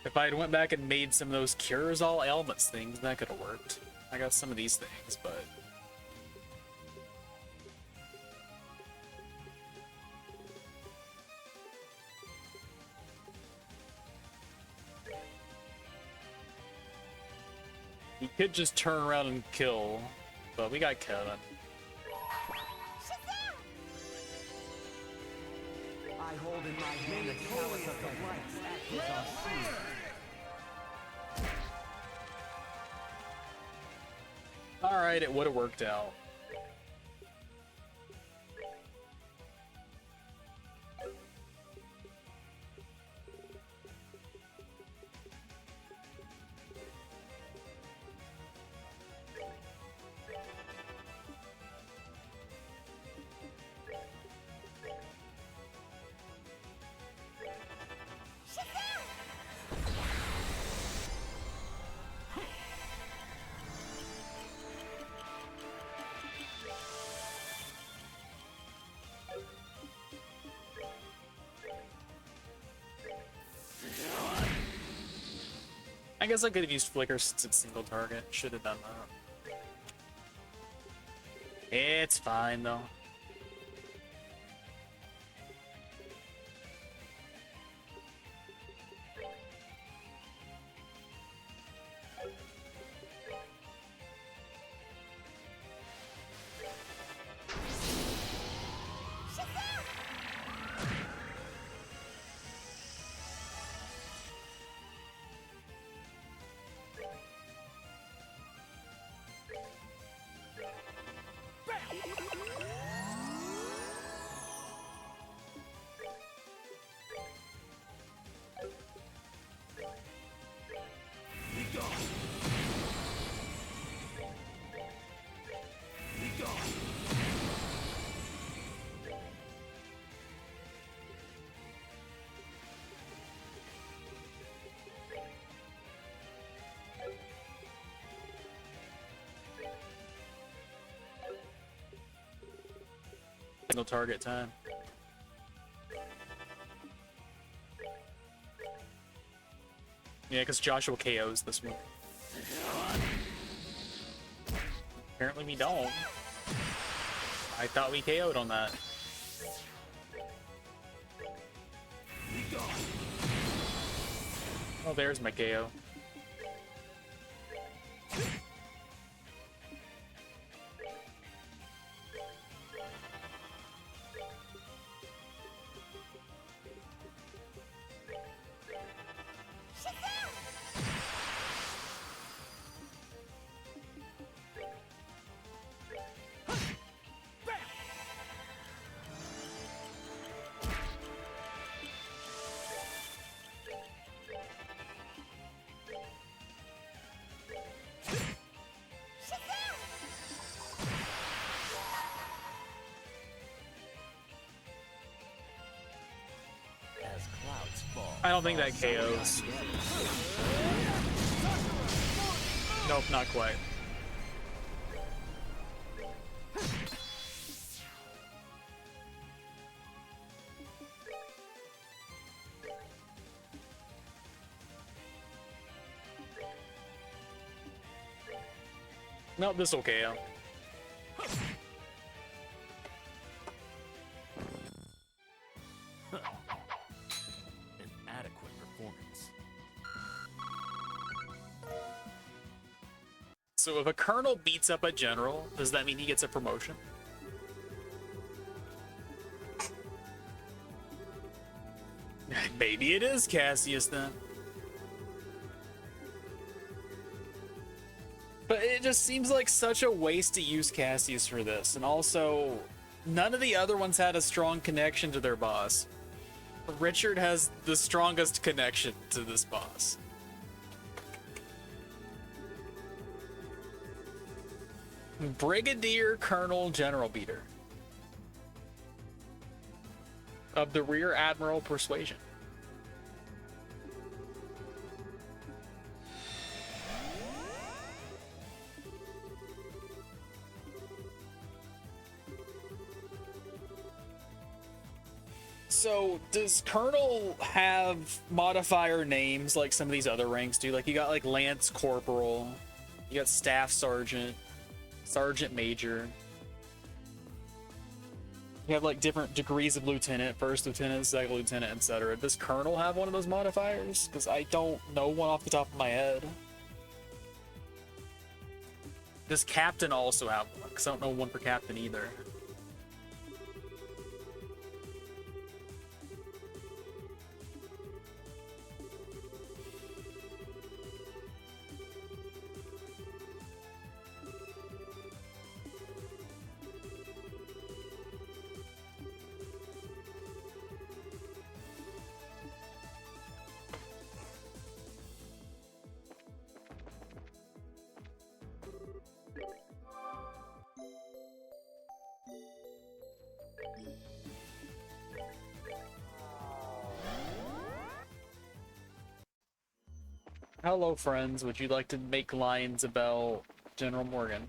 If I had went back and made some of those cures all ailments things, that could have worked. I got some of these things, but... he could just turn around and kill, but we got Kevin. I hold in my hand the chalice of the lights at his unseen. Alright, it would have worked out. I guess I could have used Flicker since it's single target. Should have done that. It's fine though. Single target time. Yeah, because Joshua KOs this one. Apparently we don't. I thought we KO'd on that. Oh, there's my KO. I don't think that KOs. Nope, not quite. Nope, this'll KO. So if a colonel beats up a general, does that mean he gets a promotion? Maybe it is Cassius then. But it just seems like such a waste to use Cassius for this. And also, none of the other ones had a strong connection to their boss. Richard has the strongest connection to this boss. Brigadier Colonel General Beater. of the Rear Admiral Persuasion. So, does Colonel have modifier names like some of these other ranks do? Like, you got like Lance Corporal, you got Staff Sergeant, Sergeant Major. You have like different degrees of lieutenant, first lieutenant, second lieutenant, etc. Does Colonel have one of those modifiers? Because I don't know one off the top of my head. Does Captain also have one? Because I don't know one for Captain either. Hello, friends. Would you like to make lines about General Morgan?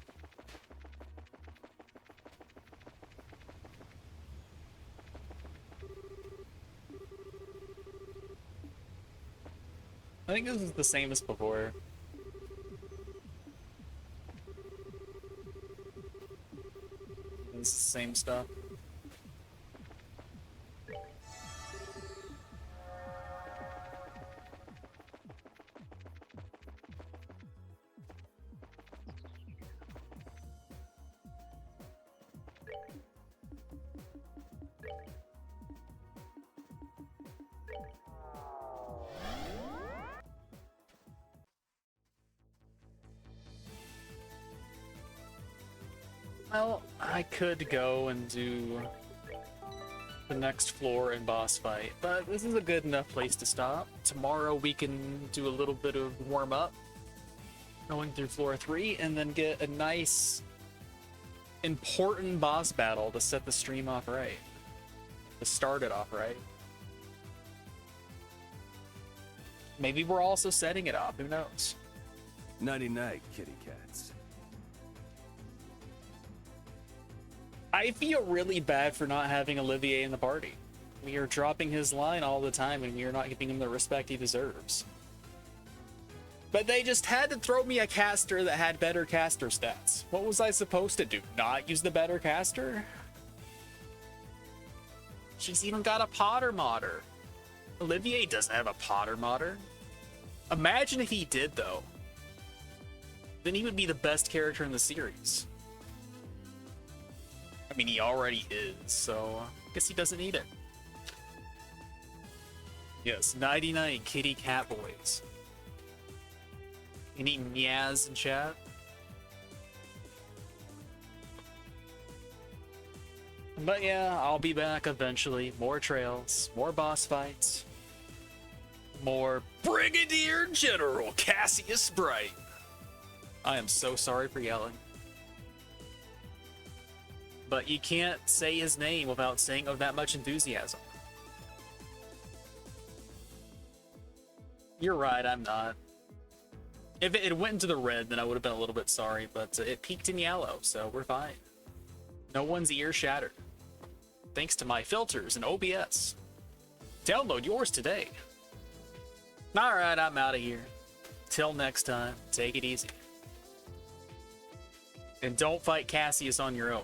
I think this is the same as before. It's the same stuff. Well, I could go and do the next floor and boss fight, but this is a good enough place to stop. Tomorrow we can do a little bit of warm-up, going through floor 3, and then get a nice, important boss battle to set the stream off right. To start it off right. Maybe we're also setting it off, who knows? Nighty-night, kitty cats. I feel really bad for not having Olivier in the party. We are dropping his line all the time and we are not giving him the respect he deserves. But they just had to throw me a caster that had better caster stats. What was I supposed to do? Not use the better caster? She's even got a Potter modder. Olivier doesn't have a Potter modder. Imagine if he did, though. Then he would be the best character in the series. I mean, he already is, so I guess he doesn't need it. Yes, nighty-night, kitty cat boys. Any nyaz in chat? But yeah, I'll be back eventually. More trails, more boss fights, more Brigadier General Cassius Bright. I am so sorry for yelling. But you can't say his name without saying of that much enthusiasm. You're right, I'm not. If it went into the red, then I would have been a little bit sorry, but it peaked in yellow, so we're fine. No one's ear shattered. Thanks to my filters and OBS. Download yours today. Alright, I'm out of here. Till next time, take it easy. And don't fight Cassius on your own.